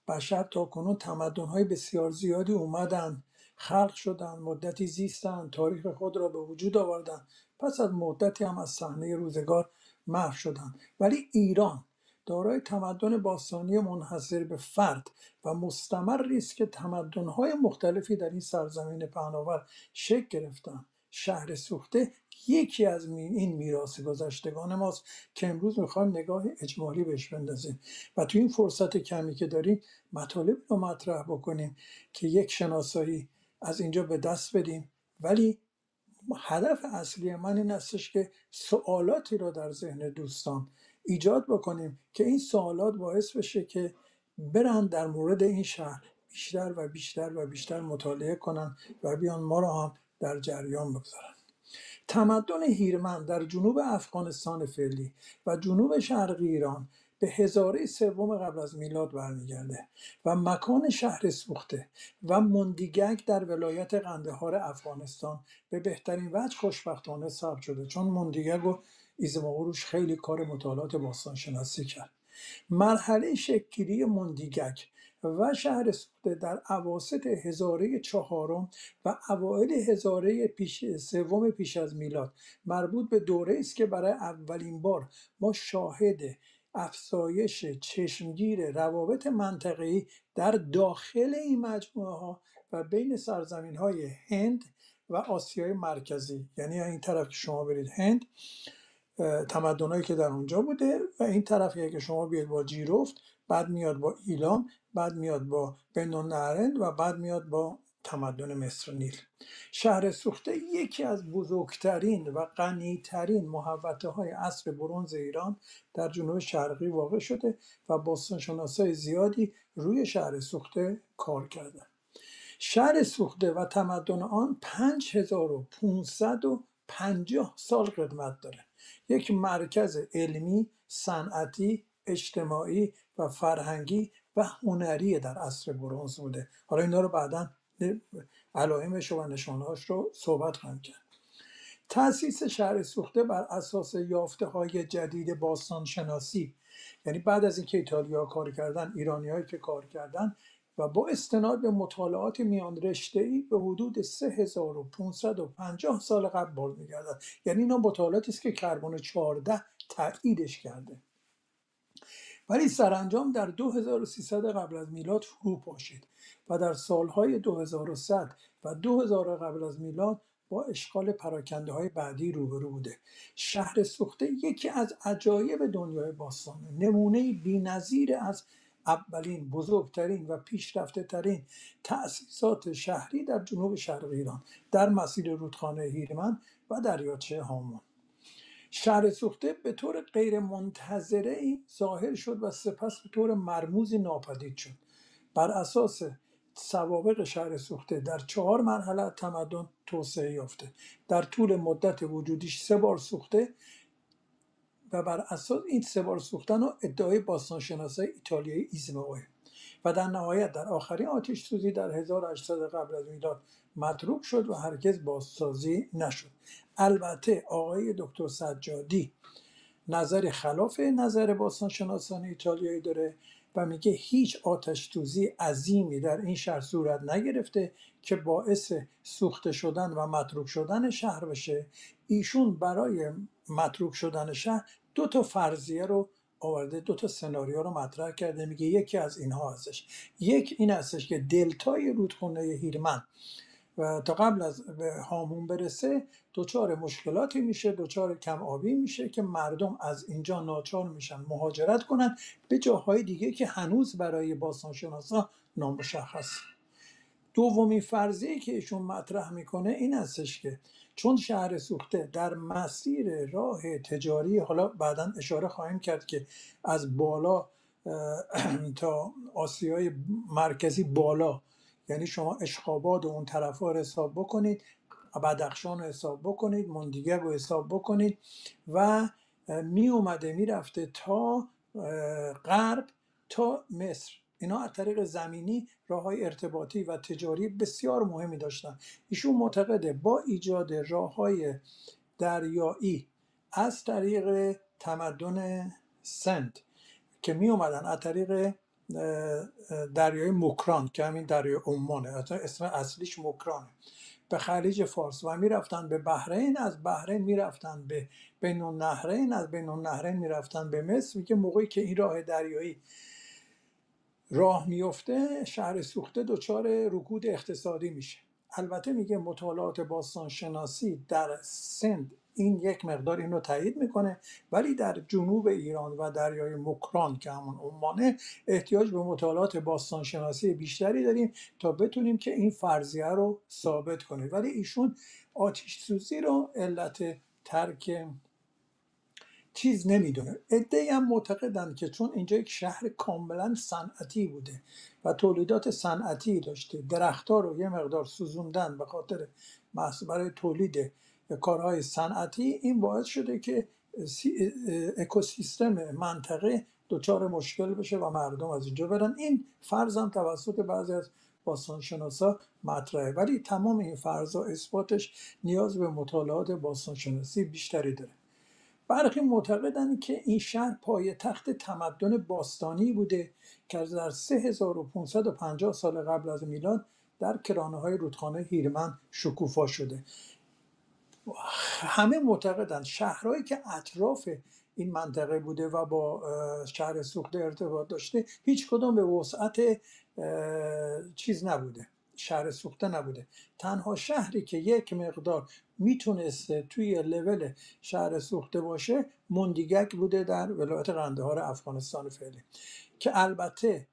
بشر تا کنون تمدن‌های بسیار زیادی اومدن، خلق شدن، مدتی زیستن، تاریخ خود را به وجود آوردن، پس از مدتی هم از صحنه روزگار محو شدن. ولی ایران دارای تمدن باستانی منحصر به فرد و مستمری است که تمدن‌های مختلفی در این سرزمین پهناور شکل گرفتن. شهر سوخته یکی از این میراث گذشتگان ماست که امروز میخوایم نگاه اجمالی بهش بندازیم و تو این فرصت کمی که داریم مطالب رو مطرح بکنیم که یک شناسایی از اینجا به دست بدیم. ولی هدف اصلی من این استش که سوالاتی رو در ذهن دوستان ایجاد بکنیم که این سوالات باعث بشه که برن در مورد این شهر بیشتر و بیشتر و بیشتر مطالعه کنن و بیان ما رو هم در جریان بگذارن. تمدن هیرمند در جنوب افغانستان فعلی و جنوب شرقی ایران به هزاره سوم قبل از میلاد برمیگرده و مکان شهر سوخته و مندیگک در ولایت قندهار افغانستان به بهترین وجه خوشبختانه ثبت شده، چون مندیگک و ایزماوروش خیلی کار مطالعات باستانشناسی کرد. مرحله شکل‌گیری مندیگک و شهر سوخته در اواسط هزاره چهارم و اوایل هزاره سوم پیش از میلاد مربوط به دوره است که برای اولین بار ما شاهد افزایش چشمگیر روابط منطقه‌ای در داخل این مجموعه ها و بین سرزمین های هند و آسیای مرکزی، یعنی این طرف که شما برید هند، تمدنایی که در اونجا بوده و این طرفی که شما بیاد با جیرفت، بعد میاد با ایلام، بعد میاد با بنونهرند و بعد میاد با تمدن مصر نیل. شهر سوخته یکی از بزرگترین و غنیترین محوطه های عصر برنز ایران در جنوب شرقی واقع شده و باستانشناسای زیادی روی شهر سوخته کار کردند. شهر سوخته و تمدن آن 5550 سال قدمت داره. یک مرکز علمی، صنعتی، اجتماعی و فرهنگی و هنری در عصر برنز بوده. حالا اینا رو بعداً علائمش و نشانهاش رو صحبت خواهیم کرد. تأسیس شهر سوخته بر اساس یافته‌های جدید باستانشناسی، یعنی بعد از اینکه ایتالیا کار کردن، ایرانی‌هایی که کار کردن و با استناد به مطالعات میان رشته‌ای به حدود 3550 سال قبل باز می‌گردد. یعنی اینا مطالعاتی است که کربن 14 تاییدش کرده. ولی سرانجام در 2300 قبل از میلاد فرو پاشید و در سالهای 2100 و 2000 قبل از میلاد با اشغال پراکنده های بعدی روبرو بوده. شهر سوخته یکی از عجایب دنیای باستانه، نمونه بی‌نظیر از اولین، بزرگترین و پیشرفته ترین تأسیسات شهری در جنوب شرق ایران در مسیر رودخانه هیرمند و دریاچه هامون. شهر سوخته به طور غیر منتظره‌ای ظاهر شد و سپس به طور مرموزی ناپدید شد. بر اساس سوابق شهر سوخته در 4 مرحله تمدن توسعه یافته. در طول مدت وجودیش 3 بار سوخته و بر اساس این 3 بار سوختن و ادعای باستانشناسای ایتالیایی ایزمئو و در نهایت در آخرین آتش سوزی در 1800 قبل از میلاد متروک شد و هرگز بازسازی نشد. البته آقای دکتر سجادی نظر خلاف نظر باستانشناسان ایتالیایی داره و میگه هیچ آتش سوزی عظیمی در این شهر صورت نگرفته که باعث سوخته شدن و متروک شدن شهر بشه. ایشون برای متروک شدن شهر 2 تا فرضیه رو آورده، 2 تا سناریو رو مطرح کرده. میگه یکی از اینها هستش، یک این هستش که دلتای رودخونه هیرمند و تا قبل از به هامون برسه دچار مشکلاتی میشه، دچار کم آبی میشه که مردم از اینجا ناچار میشن مهاجرت کنن به جاهای دیگه که هنوز برای باستانشناسا نامشخص. دومین فرضیه‌ای که ایشون مطرح میکنه این هستش که چون شهر سوخته در مسیر راه تجاری، حالا بعدا اشاره خواهیم کرد که از بالا تا آسیای مرکزی بالا، یعنی شما اشخاباد و اون طرف ها رو حساب بکنید، بدخشان رو حساب بکنید، مندیگه رو حساب بکنید و می اومده می رفته تا غرب تا مصر. اینا از طریق زمینی راه‌های ارتباطی و تجاری بسیار مهمی داشتن. ایشون معتقده با ایجاد راه‌های دریایی از طریق تمدن سند که می اومدن از طریق دریای مکران که همین دریای عمانه، اسم اصلیش مکرانه، به خلیج فارس و میرفتن به بحرین، از بحرین میرفتن به بین النهرین، از بین النهرین میرفتن به مصر. میگه موقعی که این راه دریایی راه میفته شهر سوخته دچار رکود اقتصادی میشه. البته میگه مطالعات باستان شناسی در سند این یک مقدار اینو تایید میکنه، ولی در جنوب ایران و دریای مکران که همون عمانه احتیاج به مطالعات باستان شناسی بیشتری داریم تا بتونیم که این فرضیه رو ثابت کنیم. ولی ایشون آتش سوزی رو علت ترک چیز نمیدونه. عده‌ای هم معتقدن که چون اینجا یک شهر کاملا صنعتی بوده و تولیدات صنعتی داشته، درخت‌ها رو یه مقدار سوزوندن به خاطر برای تولید کارهای صنعتی، این باعث شده که اکوسیستم منطقه دچار مشکل بشه و مردم از اینجا برن. این فرض هم توسط بعضی از باستانشناسا مطرحه، ولی تمام این فرض‌ها اثباتش نیاز به مطالعات باستانشناسی بیشتری داره. برخی معتقدند که این شهر پایتخت تمدن باستانی بوده که در 3550 سال قبل از میلاد در کرانه‌های رودخانه هیرمند شکوفا شده. همه معتقدند شهرهایی که اطراف این منطقه بوده و با شهر سوخته ارتباط داشته هیچ کدام به وسعت چیز نبوده، شهر سوخته نبوده. تنها شهری که یک مقدار میتونسته توی لول شهر سوخته باشه مندیگک بوده در ولایت قندهار افغانستان فعلی، که البته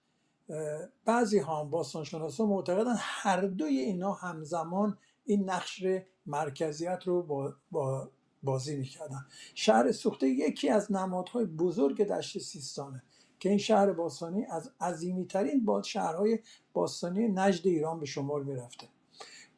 بعضی ها هم باستانشناسا معتقدن هر دوی اینا همزمان این نقش مرکزیت رو بازی میکردن. شهر سوخته یکی از نمادهای بزرگ دشت سیستانه که این شهر باستانی از عظیمی‌ترین شهرهای باستانی نجد ایران به شمار میرفته.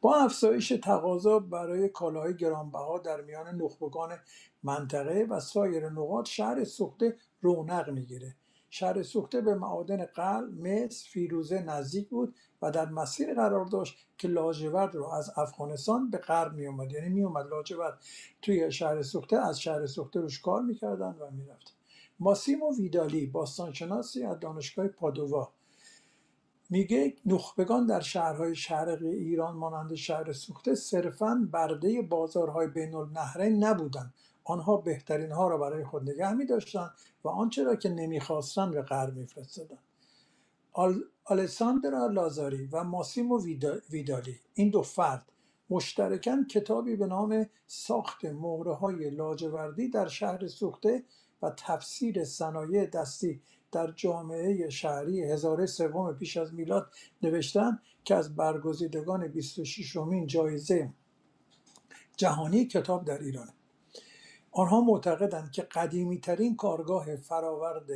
با افزایش تقاضا برای کالاهای گرانبها در میان نخبگان منطقه و سایر نقاط، شهر سوخته رونق میگیره. شهر سوخته به معادن قلب، مس، فیروزه نزدیک بود و در مسیر قرار داشت که لاجورد رو از افغانستان به غرب می اومد، یعنی می اومد لاجورد توی شهر سوخته، از شهر سوخته روش کار میکردن و میرفت. ماسیمو ویدالی باستانشناسی از دانشگاه پادووا میگه نخبگان در شهرهای شرقی ایران مانند شهر سوخته صرفاً برده بازارهای بین النهرین نبودند. آنها بهترین ها را برای خود نگه می داشتند و آنچه را که نمیخواستند به غرب میفرستادند. آلساندرا لازاری و ماسیمو ویدالی، این 2 فرد مشترکاً کتابی به نام ساخت مهره‌های لاجوردی در شهر سوخته و تفسیر صنایع دستی در جامعه شهری 1003 پیش از میلاد نوشتند که از برگزیدگان 26مین جایزه جهانی کتاب در ایران. آنها معتقدند که قدیمی‌ترین کارگاه فراورد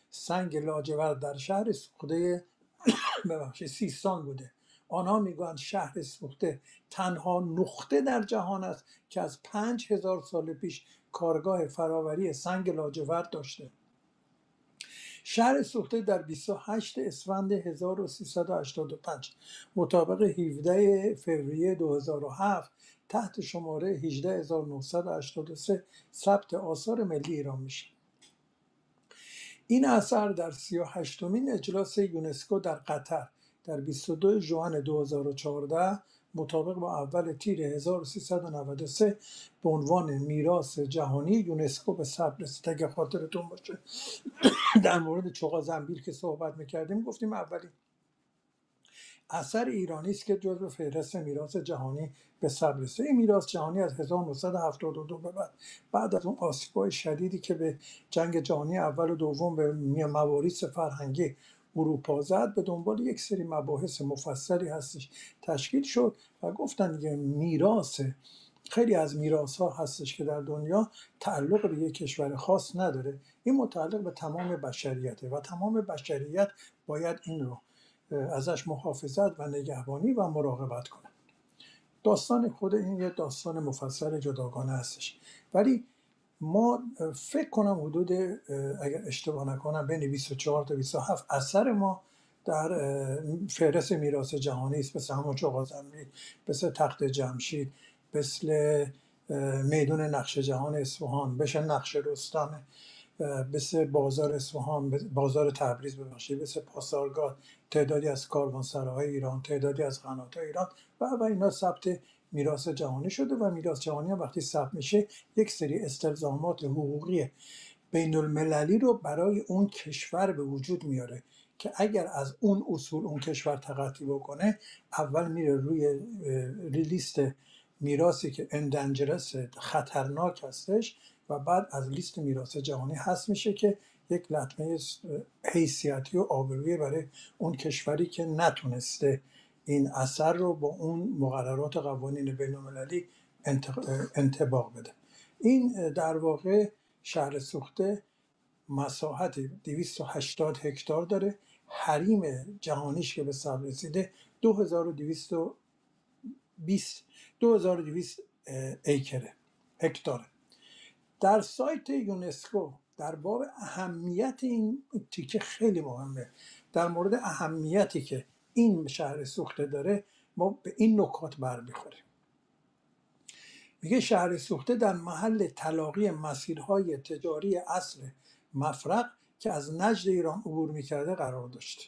سنگ لاجورد در شهر سوخته سیستان بوده. آنها میگویند شهر سوخته تنها نقطه در جهان است که از 5000 سال پیش کارگاه فراوری سنگ لاجورد داشته. شهر سوخته در 28 اسفند 1385 مطابق 17 فوریه 2007 تحت شماره 18983 ثبت آثار ملی ایران میشه. این اثر در 38مین اجلاس یونسکو در قطر در 22 ژوئن 2014 مطابق با اول تیر 1393 به عنوان میراث جهانی یونسکو به ثبت رسید. اگه خاطرتون باشه در مورد چوغا زنبیل که صحبت میکردیم گفتیم اولین اثر ایرانی است که جزو فهرست میراث جهانی به ثبت رسید. این میراث جهانی از 1972 به بعد از اون آسیب‌های شدیدی که به جنگ جهانی اول و دوم به مواریث فرهنگی اروپا زد به دنبال یک سری مباحث مفصلی هستش تشکیل شد و گفتن دیگه میراث خیلی از میراث‌ها هستش که در دنیا تعلق به یک کشور خاص نداره، این متعلق به تمام بشریته و تمام بشریت باید این رو ازش محافظت و نگهبانی و مراقبت کنه. داستان خود این یه داستان مفصل جداگانه هستش، ولی ما فکر کنم حدود اگر اشتباه نکنم بین 24 تا 27 اثر ما در فهرست میراث جهانی است، مثل همون چوغا زنبیل، مثل تخت جمشید، مثل میدون نقش جهان اصفهان، بشه نقش رستم، مثل بازار اصفهان، بازار تبریز ببخشید، مثل پاسارگاد، تعدادی از کاروانسراهای ایران، تعدادی از قنات‌های ایران و اینا ثبت میراث جهانی شده و میراث جهانی هم وقتی ثبت میشه یک سری استلزامات حقوقی بین المللی رو برای اون کشور به وجود میاره که اگر از اون اصول اون کشور تخطی بکنه اول میره روی لیست میراثی که اندنجرس خطرناک هستش و بعد از لیست میراث جهانی حذف میشه که یک لطمه حیثیتی و آبرویی برای اون کشوری که نتونسته این اثر رو با اون مقررات و قوانین بین المللی انطباق بده. این در واقع شهر سوخته مساحت 280 هکتار داره، حریم جهانیش که به ثبت رسیده 2200 هکتاره. در سایت یونسکو در باب اهمیت این تیکه خیلی مهمه، در مورد اهمیتی که این شهر سوخته داره ما به این نکات برمیخوریم. میگه شهر سوخته در محل تلاقی مسیرهای تجاری اصل مفرق که از نجد ایران عبور میکرده قرار داشته.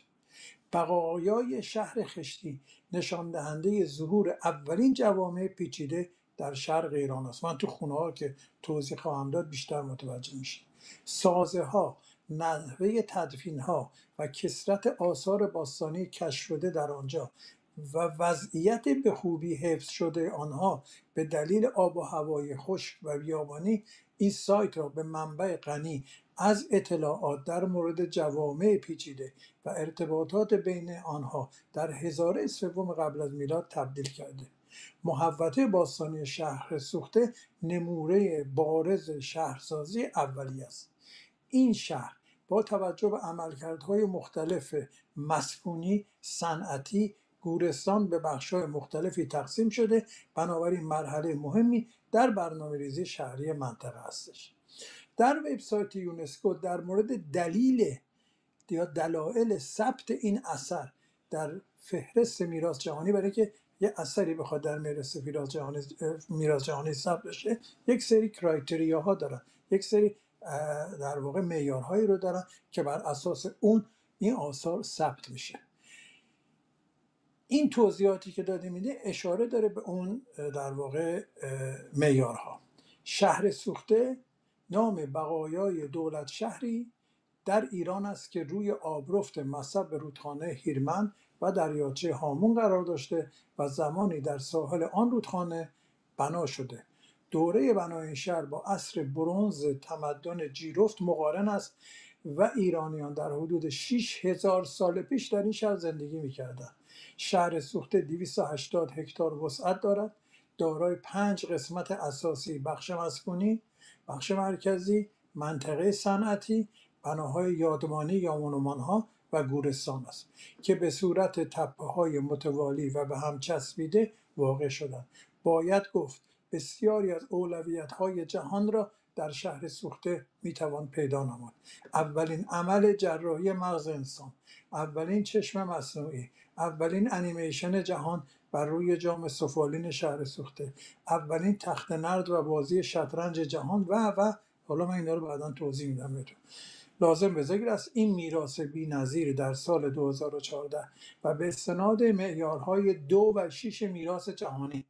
بقایای شهر خشتی نشان دهنده ظهور اولین جوامع پیچیده در شرق ایران است. من تو خونه ها که توضیح خواهم داد بیشتر متوجه میشید. سازه ها، نحوه تدفین ها و کثرت آثار باستانی کشف شده در آنجا و وضعیت به خوبی حفظ شده آنها به دلیل آب و هوای خشک و بیابانی این سایت را به منبع غنی از اطلاعات در مورد جوامع پیچیده و ارتباطات بین آنها در هزاره سوم قبل از میلاد تبدیل کرده. محوطه باستانی شهر سوخته نمونه بارز شهرسازی اولیه است. این شهر با توجه به عملکردهای مختلف مسکونی، صنعتی، گورستان به بخش‌های مختلفی تقسیم شده، بنابراین مرحله مهمی در برنامه‌ریزی شهری منطقه هستش. در وبسایت یونسکو در مورد دلیل یا دلایل ثبت این اثر در فهرست میراث جهانی، برای که یه اثری بخواد در فهرست میراث جهانی ثبت بشه یک سری کرایتریاها دارن، یک سری در واقع معیارهایی رو دارن که بر اساس اون این آثار ثبت میشه. این توضیحاتی که داده میده اشاره داره به اون در واقع معیارها. شهر سوخته نام بقایای دولت شهری در ایران است که روی آبرفت مصب رودخانه هیرمند و دریاچه هامون قرار داشته و زمانی در ساحل آن رودخانه بنا شده. دوره بنای این شهر با عصر برنز تمدن جیرفت مقارن است و ایرانیان در حدود 6000 سال پیش در این شهر زندگی می‌کردند. شهر سوخته 280 هکتار وسعت دارد، دارای 5 قسمت اساسی: بخش مسکونی، بخش مرکزی، منطقه صنعتی، بناهای یادمانی یا مونومان‌ها و گورستان است که به صورت تپه‌های متوالی و به هم چسبیده واقع شدند. باید گفت بسیاری از اولویت‌های جهان را در شهر سوخته میتوان پیدا نمود. اولین عمل جراحی مغز انسان، اولین چشم مصنوعی، اولین انیمیشن جهان بر روی جام سفالین شهر سوخته، اولین تخت نرد و بازی شطرنج جهان و حالا من اینا رو بعدا توضیح میدم بهتون. لازم به ذکر است این میراث بی‌نظیر در سال 2014 و به استناد معیارهای 2 و 6 میراث جهانی،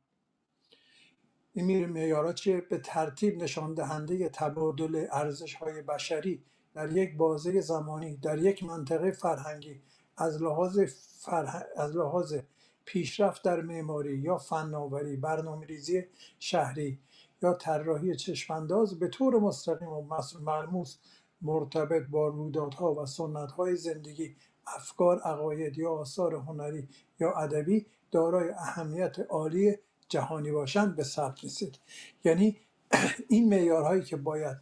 این معیارات چیه؟ به ترتیب نشان دهنده تبادل ارزش‌های بشری در یک بازه زمانی در یک منطقه فرهنگی از لحاظ پیشرفت در معماری یا فناوری، برنامه‌ریزی شهری یا طراحی چشمانداز به طور مستقیم و ملموس مرتبط با رویدادها و سنت‌های زندگی، افکار، عقاید یا آثار هنری یا ادبی دارای اهمیت عالی جهانی باشند به ثبت رسید. یعنی این معیارهایی که باید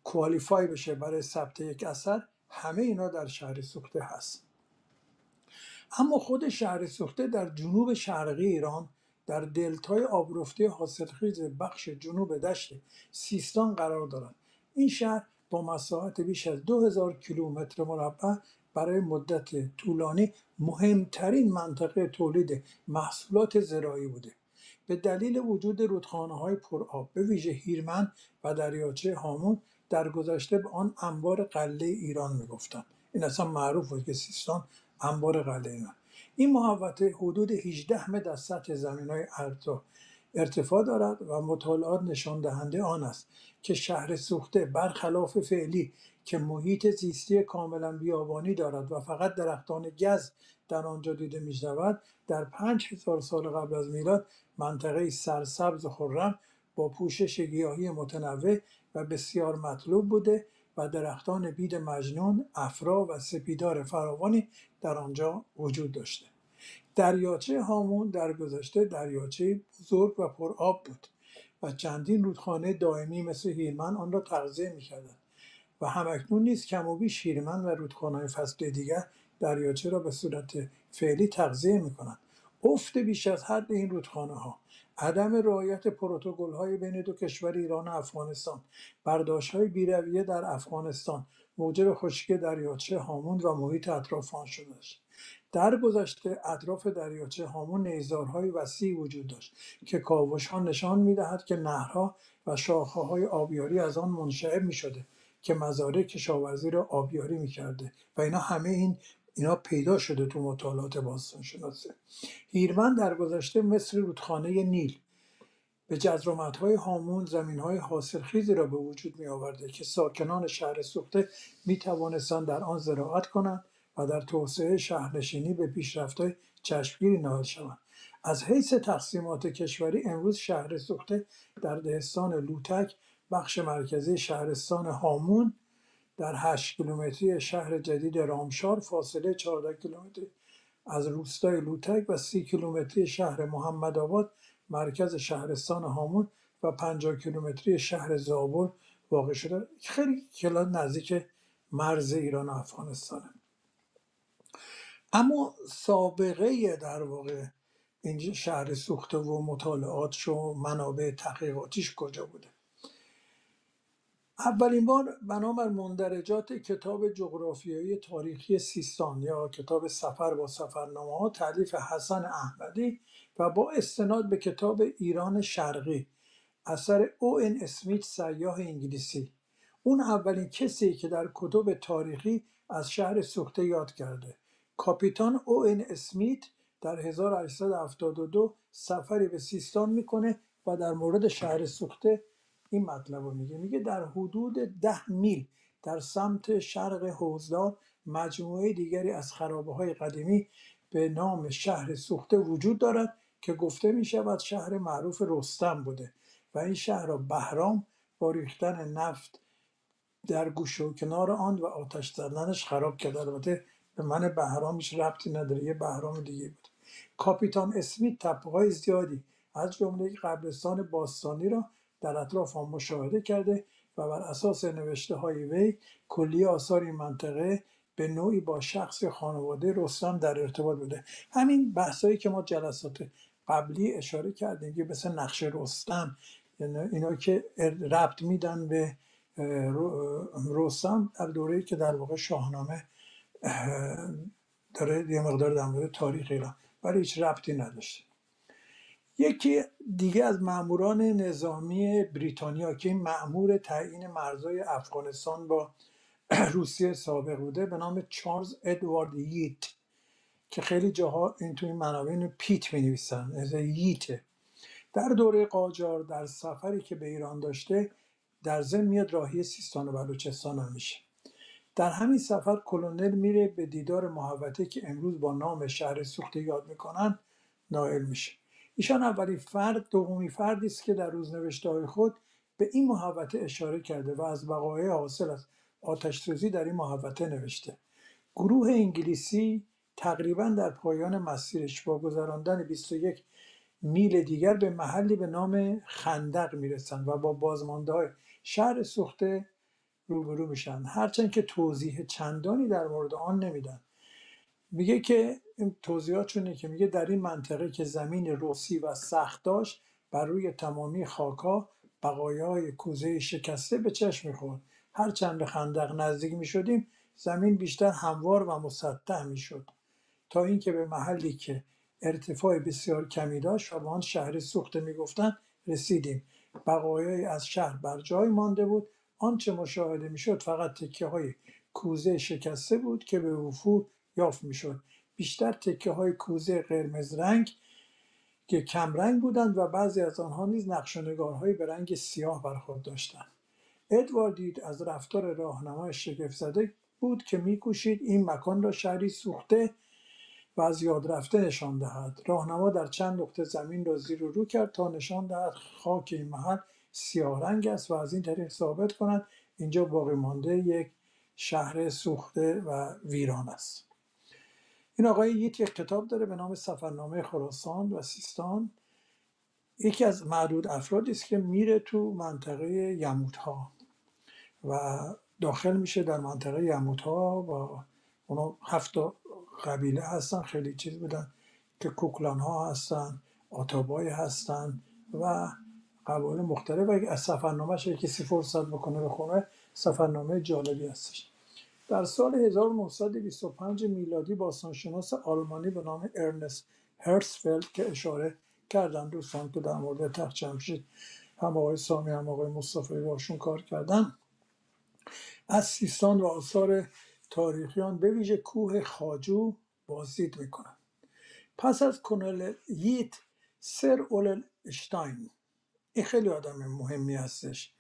کوالیفای بشه برای ثبت یک اثر، همه اینا در شهر سوخته هست. اما خود شهر سوخته در جنوب شرقی ایران در دلتای آبرفته حاصلخیز بخش جنوب دشت سیستان قرار دارد. این شهر با مساحت بیش از 2000 کیلومتر مربع برای مدت طولانی مهمترین منطقه تولید محصولات زراعی بوده. به دلیل وجود رودخانه‌های پرآب به ویژه هیرمند و دریاچه هامون در گذشته به آن انبار قله ایران میگفتند. این اصلا معروف بود که سیستان انبار قله ایران. این محوطه حدود 18 متر از سطح زمین‌های ارتفاع دارد و مطالعات نشان دهنده آن است که شهر سوخته برخلاف فعلی که محیط زیستی کاملا بیابانی دارد و فقط درختان گز در آنجا دیده می‌شود، در 5000 سال قبل از میلاد منطقه سرسبز و خرم با پوشش گیاهی متنوع و بسیار مطلوب بوده و درختان بید مجنون، افرا و سپیدار فراوانی در آنجا وجود داشته. دریاچه هامون در گذشته دریاچه بزرگ و پرآب بود و چندین رودخانه دائمی مثل هیرمند آن را تغذیه می‌کردند و همکنون نیز کم و بیش هیرمند و رودخانه‌های فصلی دیگر دریاچه را به صورت فعلی تغذیه می‌کنند. افت بیش از حد این رودخانه‌ها، عدم رعایت پروتکل‌های بین دو کشور ایران و افغانستان، برداشت‌های بی‌رویه در افغانستان موجب خشکی دریاچه هامون و محیط اطراف آن شده است. در گذشته اطراف دریاچه هامون نیزارهای وسیعی وجود داشت که کاوش‌ها نشان می‌دهد که نهرها و شاخه‌های آبیاری از آن منشعب می‌شده که مزارع کشاورزی را آبیاری می‌کرده و اینا پیدا شده تو مطالعات باستانشناسی. هیرمند در گذشته مثل رودخانه نیل به جزرومت‌های هامون زمین‌های حاصلخیزی را به وجود می‌آورده که ساکنان شهر سوخته می‌توانستند در آن زراعت کنند و در توسعه شهرنشینی به پیشرفت‌های چشمگیری نائل شوند. از حیث تقسیمات کشوری امروز شهر سوخته در دهستان لوتک، بخش مرکزی شهرستان هامون، در 8 کیلومتری شهر جدید رامشار، فاصله 14 کیلومتری از روستای لوتک و 30 کیلومتری شهر محمدآباد مرکز شهرستان هامون و 50 کیلومتری شهر زابل واقع شده. خیلی کلا نزدیک مرز ایران و افغانستانه. اما سابقه در واقع این شهر سوخته و مطالعاتش و منابع تحقیقاتیش کجا بوده؟ اولین بار بنابر مندرجات کتاب جغرافیایی تاریخی سیستان یا کتاب سفر با سفرنامه‌ها تالیف حسن احمدی و با استناد به کتاب ایران شرقی اثر او.ان. اسمیت سیاح انگلیسی، اون اولین کسی که در کتب تاریخی از شهر سوخته یاد کرده. کاپیتان او.ان. اسمیت در 1872 سفری به سیستان میکنه و در مورد شهر سوخته این مطلب رو میگه در حدود 10 میل در سمت شرق حوضدار مجموعه دیگری از خرابه‌های قدیمی به نام شهر سوخته وجود دارد که گفته می شود شهر معروف رستم بوده و این شهر را بهرام با ریختن نفت در گوشه و کنار آن و آتش زدنش خراب کرد. البته به من بهرامش ربطی نداره، یه بهرام دیگه بود. کاپیتان اسمیت تپه‌های زیادی از جمله قبرستان باستانی را در اطراف آن مشاهده کرده و بر اساس نوشته‌های وی کلیه آثار این منطقه به نوعی با شخص خانواده رستم در ارتباط بوده. همین بحثایی که ما جلسات قبلی اشاره کردیم که مثل نقش رستم یعنی اینا که ربط میدن به رستم در دوره‌ای که در واقع شاهنامه داره یه مقدار در مورد تاریخ ایران، ولی هیچ ربطی نداشته. یکی دیگه از ماموران نظامی بریتانیا که این مأمور تعیین مرزهای افغانستان با روسیه سابق بوده به نام چارلز ادوارد ییت، که خیلی جاها این توی منابع اینو پیت می نویسن از ییته، در دوره قاجار در سفری که به ایران داشته در ضمن میاد راهی سیستان و بلوچستان هم میشه. در همین سفر کلونل میره به دیدار محوطه که امروز با نام شهر سوخته یاد میکنن نائل میشه. ایشان دومی فردی است که در روزنوشته‌های خود به این محوطه اشاره کرده و از وقایع حاصل از آتش‌سوزی در این محوطه نوشته. گروه انگلیسی تقریبا در پایان مسیرش با گذراندن 21 میل دیگر به محلی به نام خندق میرسند و با بازمانده‌های شهر سوخته روبرو میشن، هرچند که توضیح چندانی در مورد آن نمیدن. میگه که این توضیحاتشونه که میگه در این منطقه که زمین رسی و سخت داشت بر روی تمامی خاکا بقایای کوزه شکسته به چشم میخورد. هرچند به خندق نزدیک میشدیم زمین بیشتر هموار و مسطح میشد تا اینکه به محلی که ارتفاع بسیار کمی داشت و به آن شهر سوخته میگفتند رسیدیم. بقایای از شهر بر جای مانده بود. آنچه مشاهده میشد فقط تکه های کوزه شکسته بود که به وفور یافت میشد. بیشتر تکه های کوزه قرمز رنگ که کم رنگ بودند و بعضی از آنها نیز نقش و نگارهایی به رنگ سیاه بر خود داشتند. ادوارد دید از رفتار راهنمای شگفت زده بود که میکوشید این مکان را شهری سوخته و از یاد رفته نشان دهد. راهنما در چند نقطه زمین را زیر و رو کرد تا نشان دهد خاک این محل سیاه رنگ است و از این طریق ثابت کند اینجا باقی مانده یک شهر سوخته و ویران است. این آقای یک کتاب داره به نام سفرنامه خراسان و سیستان. یکی از معدود افرادی است که میره تو منطقه یموت‌ها و داخل میشه در منطقه یموت‌ها و اونا 7 قبیله هستن، خیلی چیز بودن که کوکلان ها هستن، آتابای هستن و قبایل مختلف. و از سفرنامه‌اش کسی فرصت بکنه بخونه، سفرنامه جالبی هستش. در سال 1925 میلادی باستانشناس آلمانی به نام ارنست هرتزفلد که اشاره کردن دوستان که در مورد تخت جمشید هم آقای سامی هم آقای مصطفی باشون کار کردن، از سیستان و آثار تاریخی آن به ویژه کوه خواجو بازدید میکنن. پس از کلونل ییت سر اولل اشتاین، این خیلی آدم مهمی هستش.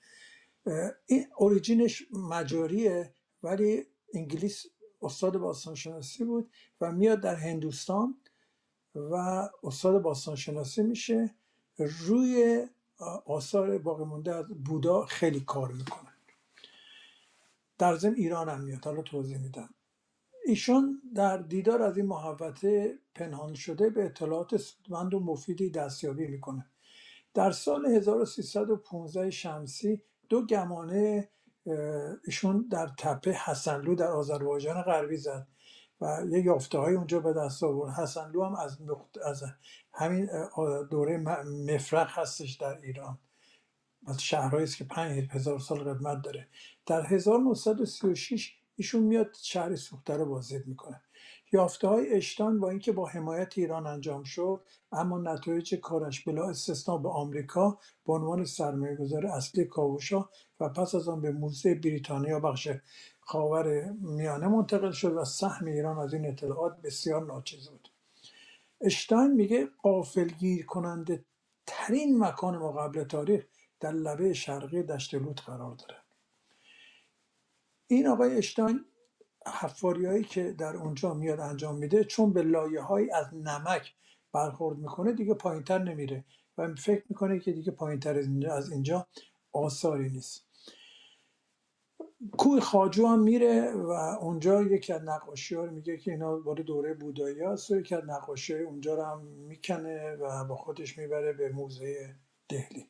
این اوریجینش مجاریه ولی انگلیس استاد باستانشناسی بود و میاد در هندوستان و استاد باستانشناسی میشه، روی آثار باقی مونده از بودا خیلی کار میکنه. در ضمن ایران هم میاد، حالا توضیح میدم. ایشون در دیدار از این محوطه پنهان شده به اطلاعات سودمند و مفیدی دستیابی میکنه. در سال 1315 شمسی 2 گمانه ایشون در تپه حسنلو در آذربایجان غربی زد و یه یافته های اونجا به دست آورد. حسنلو هم از همین دوره مفرق هستش در ایران، از شهرهایی است که 5000 سال قدمت داره. در 1936 ایشون میاد شهر سوخته رو بازدید میکنه. یافته های اشتان با اینکه با حمایت ایران انجام شد اما نتایج کارش بلا استثنا به آمریکا به عنوان سرمایه‌گذار اصلی کاوش‌ها و پس از آن به موزه بریتانیا بخش خاور میانه منتقل شد و سهم ایران از این اطلاعات بسیار ناچیز بود. اشتاین میگه غافلگیر کننده ترین مکان ما قبل تاریخ در لبه شرقی دشت لوط قرار داره. این آقای اشتاین حفاریایی که در اونجا میاد انجام میده چون به لایه‌های از نمک برخورد میکنه دیگه پایینتر نمیره و فکر میکنه که دیگه پایینتر از اینجا آثاری نیست. کوه خواجو هم میره و اونجا یکی از نقاشی‌ها رو میگه که اینا وارد دوره بودایی هست و یکی از نقاشی‌های اونجا رو هم میکنه و با خودش میبره به موزه دهلی.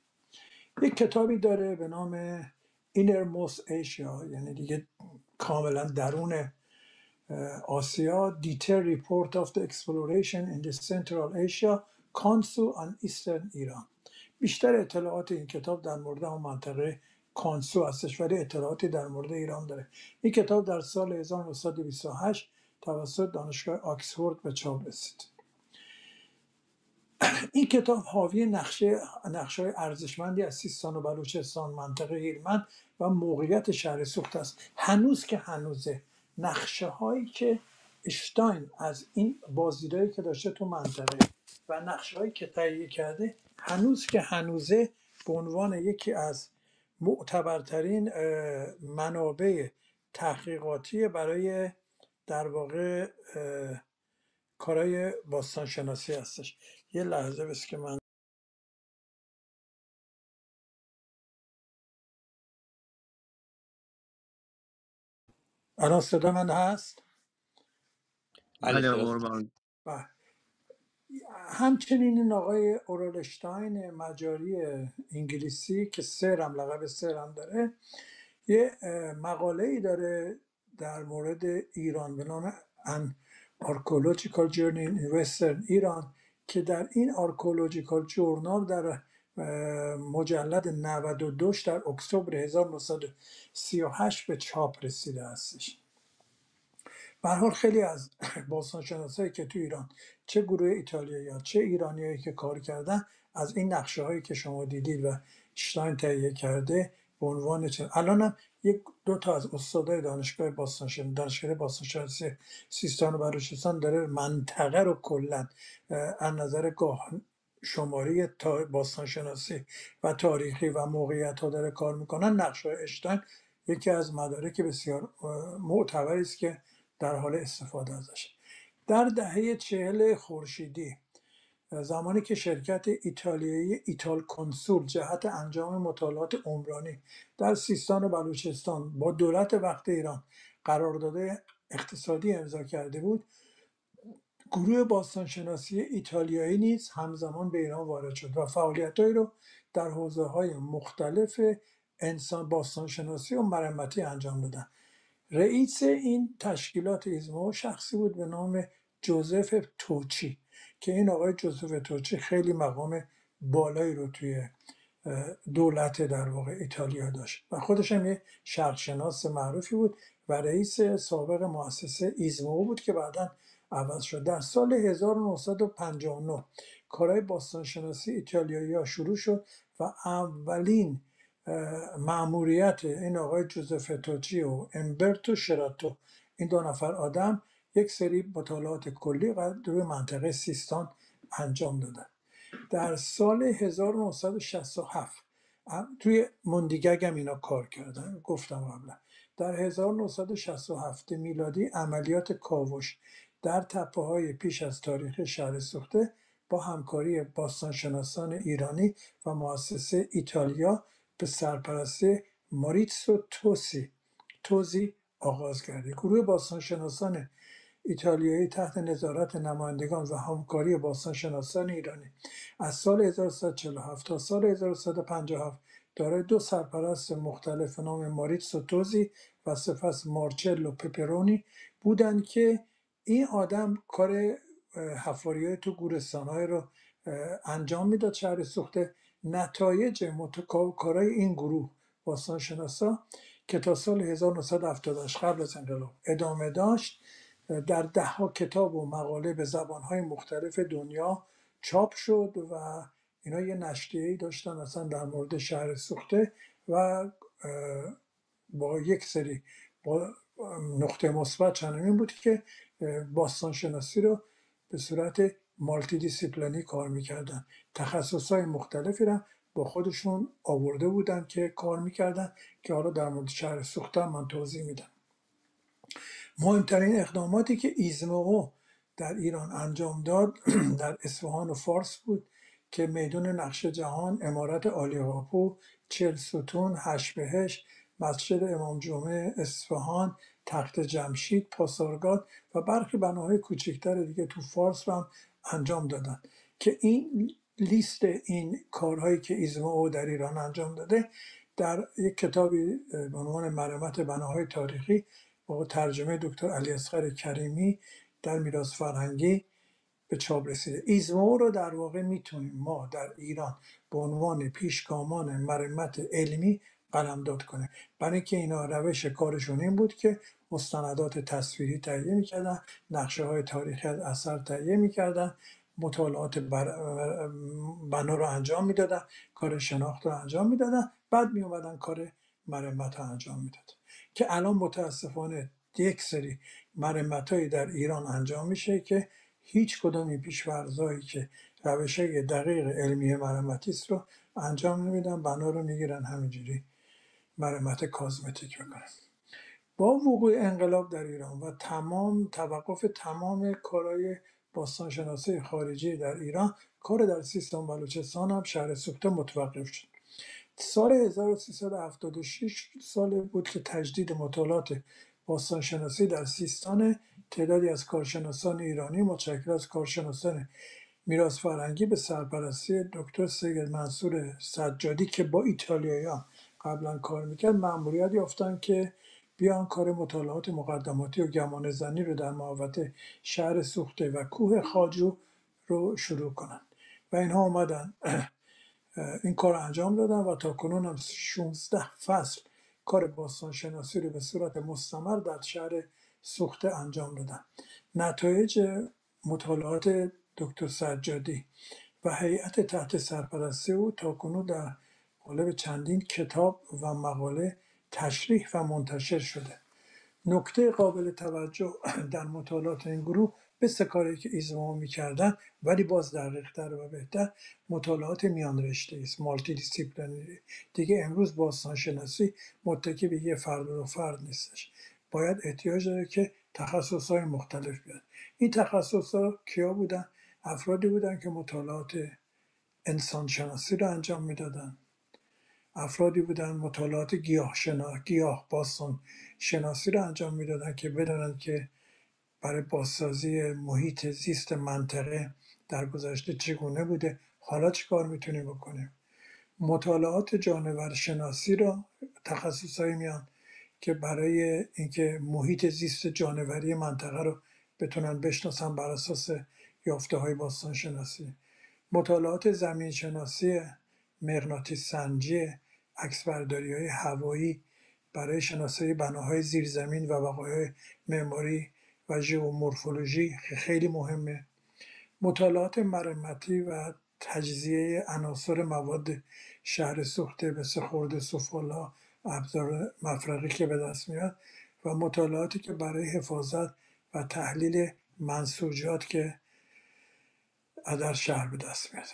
یک کتابی داره به نام Innermost Asia، یعنی دیگه کاملا درون آسیا، Detailed Report of the Exploration in the Central Asia, Kansu and Eastern Iran. بیشتر اطلاعات این کتاب در مورد هم منطقه کانسو هستش، ولی اطلاعاتی در مورد ایران داره. این کتاب در سال 1928 توسط دانشگاه آکسفورد به چاپ رسید. این کتاب حاوی نقشه‌های ارزشمندی از سیستان و بلوچستان، منطقه هیلمند و موقعیت شهر سوخت است. هنوز که هنوزه نقشه هایی که اشتاین از این بازدیدایی که داشته تو منطقه و نقشه هایی که تهیه کرده، هنوز که هنوزه به عنوان یکی از معتبرترین منابع تحقیقاتی برای در واقع کارهای باستانشناسی هستش. یه لحظه بس که من الان صدا من هست. بله بله صداتون هست. قربان. و همچنین این آقای اورولشتاین مجاری انگلیسی که لقب سرم داره، یه مقاله ای داره در مورد ایران به نام An Archaeological Journey in Western ایران که در این آرکولوژیکال جورنال در مجلد 92 در اکتبر 1938 به چاپ رسیده هستش. به هر حال خیلی از باستانشناسایی که تو ایران، چه گروه ایتالیایی چه ایرانیایی که کار کردن، از این نقشه هایی که شما دیدید و شتاین تهیه کرده به عنوان الانم یک دو تا از استادای دانشگاه باستانشناسی سیستان و بلوچستان داره منطقه رو کلا از نظر شماری باستانشناسی و تاریخی و موقعیت ها داره کار میکنن. نقشه اشتاین یکی از مدارک بسیار معتبری است که در حال استفاده ازش. در دهه 40 خورشیدی، زمانی که شرکت ایتالیایی ایتال کنسول جهت انجام مطالعات عمرانی در سیستان و بلوچستان با دولت وقت ایران قرارداد اقتصادی امضا کرده بود، گروه باستانشناسی ایتالیایی نیز همزمان به ایران وارد شد و فعالیت‌هایی رو در حوزه‌های مختلف انسان باستانشناسی و مرمتی انجام دادند. رئیس این تشکیلات ایزمو شخصی بود به نام جوزف توچی که این آقای جوزف توچی خیلی مقام بالایی رو توی دولت در واقع ایتالیا داشت و خودش هم یه شرقشناس معروفی بود و رئیس سابق مؤسسه ایزمو بود که بعدا عوض شد. در سال 1959 کارهای باستانشناسی ایتالیایی ها شروع شد و اولین مأموریت این آقای جوزف توچی و امبرتو شراتو، این دو نفر آدم، یک سری مطالعات کلی روی منطقه سیستان انجام دادن. در سال 1967 توی موندیگگ هم اینا کار کردن، گفتم قبلا. در 1967 میلادی عملیات کاوش در تپه های پیش از تاریخ شهر سوخته با همکاری باستانشناسان ایرانی و مؤسسه ایتالیا به سرپرستی ماریتسو توزی آغاز کرده. گروه باستانشناسان ایتالیایی تحت نظارت نمایندگان و همکاری باستانشناسان ایرانی از سال 1347 تا سال 1357 دارای دو سرپرست مختلف نام ماریتسو توزی و سپس مارچلو پپرونی بودند که این آدم کار حفاریای تو گورستان‌های رو انجام میداد شهر سوخته. نتایج کارهای این گروه باستانشناسا که تا سال 1978 قبل از انقلاب ادامه داشت، در دهها کتاب و مقاله به زبانهای مختلف دنیا چاپ شد و اینا یه نشریه‌ای داشتن اصلا در مورد شهر سوخته و با یک سری با نقطه مثبت چنین بود که باستانشناسی رو به صورت مالتی دیسیپلینی کار میکردن، تخصصهای مختلفی رو با خودشون آورده بودن که کار میکردن که حالا در مورد شهر سوخته من توضیح میدم. مهمترین اقداماتی که ایزمو در ایران انجام داد در اصفهان و فارس بود که میدون نقش جهان، عمارت عالیقاپو، 40 ستون، 8 بهشت، مسجد امام جمعه اصفهان، تخت جمشید، پاسارگاد و برخی بناهای کوچکتر دیگه تو فارس رو هم انجام دادن که این لیست این کارهایی که ایزمو در ایران انجام داده در یک کتابی به عنوان مرمت بناهای تاریخی با ترجمه دکتر علی اصغر کریمی در میراث فرهنگی به چاپ رسیده. ایزمو رو در واقع میتونیم ما در ایران به عنوان پیشگامان مرمت علمی قلمداد کنیم، برای اینکه اینا روش کارشون این بود که مستندات تصویری تهیه میکردن، نقشه های تاریخی از اثر تهیه میکردن، مطالعات بنا رو انجام میدادن، کار شناخت رو انجام میدادن، بعد میومدن کار مرمت رو انجام میدادن. که الان متاسفانه یک سری مرمتایی در ایران انجام میشه که هیچ کدوم این پیشورزایی که روشهای دقیق علمی مرمتی است رو انجام نمیدن، بنا رو میگیرن همینجوری مرمت کازمتیک میکنن. با وقوع انقلاب در ایران و توقف تمام کارهای باستانشناسی خارجی در ایران، کار در سیستان بلوچستان هم شهر سوخته متوقف شد. سال 1376 سال بود که تجدید مطالعات باستانشناسی در سیستان تعدادی از کارشناسان ایرانی متشکل از کارشناسان میراث فرهنگی به سرپرستی دکتر سید منصور سجادی که با ایتالیایی‌ها قبلا کار میکرد مأموریت یافتن که بیان کار مطالعات مقدماتی و گمان زنی رو در محوطه شهر سوخته و کوه خواجو رو شروع کنند و اینها آمدن این کار رو انجام دادن و تا کنون هم 16 فصل کار باستانشناسی رو به صورت مستمر در شهر سوخته انجام دادن. نتایج مطالعات دکتر سجادی و هیئت تحت سرپرستی او تا کنون در قالب چندین کتاب و مقاله تشریح و منتشر شده. نکته قابل توجه در مطالعات این گروه مثل کاری که ایزمو میکردن ولی باز دقیق‌تر و بهتر، مطالعات میان رشته است، مالتی دیسیپلینری. دیگه امروز باستانشناسی متکی به یه فرد و فرد نیستش، باید احتیاج داره که تخصصهای مختلف بیاد. این تخصصها کیا بودن؟ افرادی بودن که مطالعات انسانشناسی رو انجام میدادن، افرادی بودن مطالعات گیاه باستان شناسی رو انجام میدادن که بدونن که برای بازسازی محیط زیست منطقه در گذشته چگونه بوده، حالا چه کار میتونیم بکنیم. مطالعات جانور شناسی رو تخصصایی میان که برای اینکه محیط زیست جانوری منطقه رو بتونن بشناسن بر اساس یافته های باستان شناسی. مطالعات زمین شناسی مغناطیس سنجی، عکسبرداری های هوایی برای شناسایی بناهای زیرزمین و بقایای معماری و ژئومورفولوژی خیلی مهمه. مطالعات مرمتی و تجزیه عناصر مواد شهر سوخته مثل خرده سفالا، ابزار مفرغی که به دست میاد و مطالعاتی که برای حفاظت و تحلیل منسوجات که در شهر به دست میاد.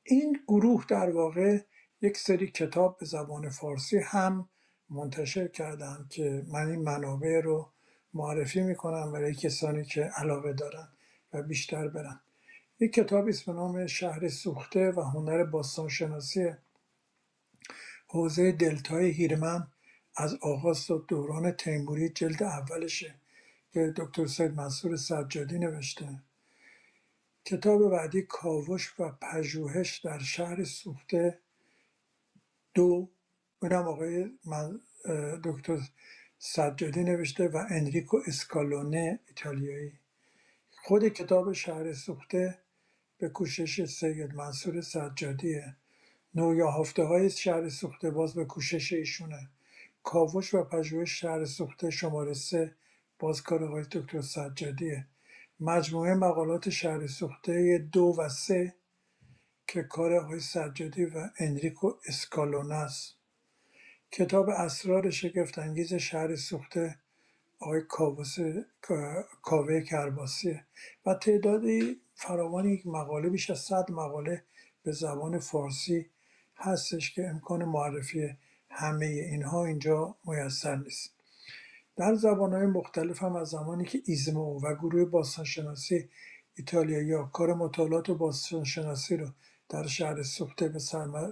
این گروه در واقع یک سری کتاب به زبان فارسی هم منتشر کردن که من این منابع رو معرفی میکنم برای کسانی که علاقه دارن و بیشتر برن. یک کتابی است به نام شهر سوخته و هنر باستانشناسی حوزه دلتای هیرمن از آغاز تا دوران تیموری، جلد اولشه که دکتر سید منصور سجادی نوشته. کتاب بعدی کاوش و پژوهش در شهر سوخته 2، اونم آقای دکتر سجادی نوشته و انریکو اسکالونه ایتالیایی. خود کتاب شهر سوخته به کوشش سید منصور سجادیه. نویاهفته های شهر سوخته باز به کوشش ایشونه. کاوش و پژوهش شهر سوخته شماره 3 باز کار آقای دکتر سجادیه. مجموعه مقالات شهر سوخته 2 و 3 که کار آقای سجادی و انریکو اسکالونه است. کتاب اسرار شگفت‌انگیز شهر سوخته آقای کاوه کرباسیه و تعدادی فراوانی مقاله، بیش از 100 مقاله به زبان فارسی هستش که امکان معرفی همه اینها اینجا میسر نیست. در زبان‌های مختلف هم از زمانی که ایزمو و گروه باستانشناسی ایتالیایی کار مطالعات باستانشناسی رو در شهر سوخته به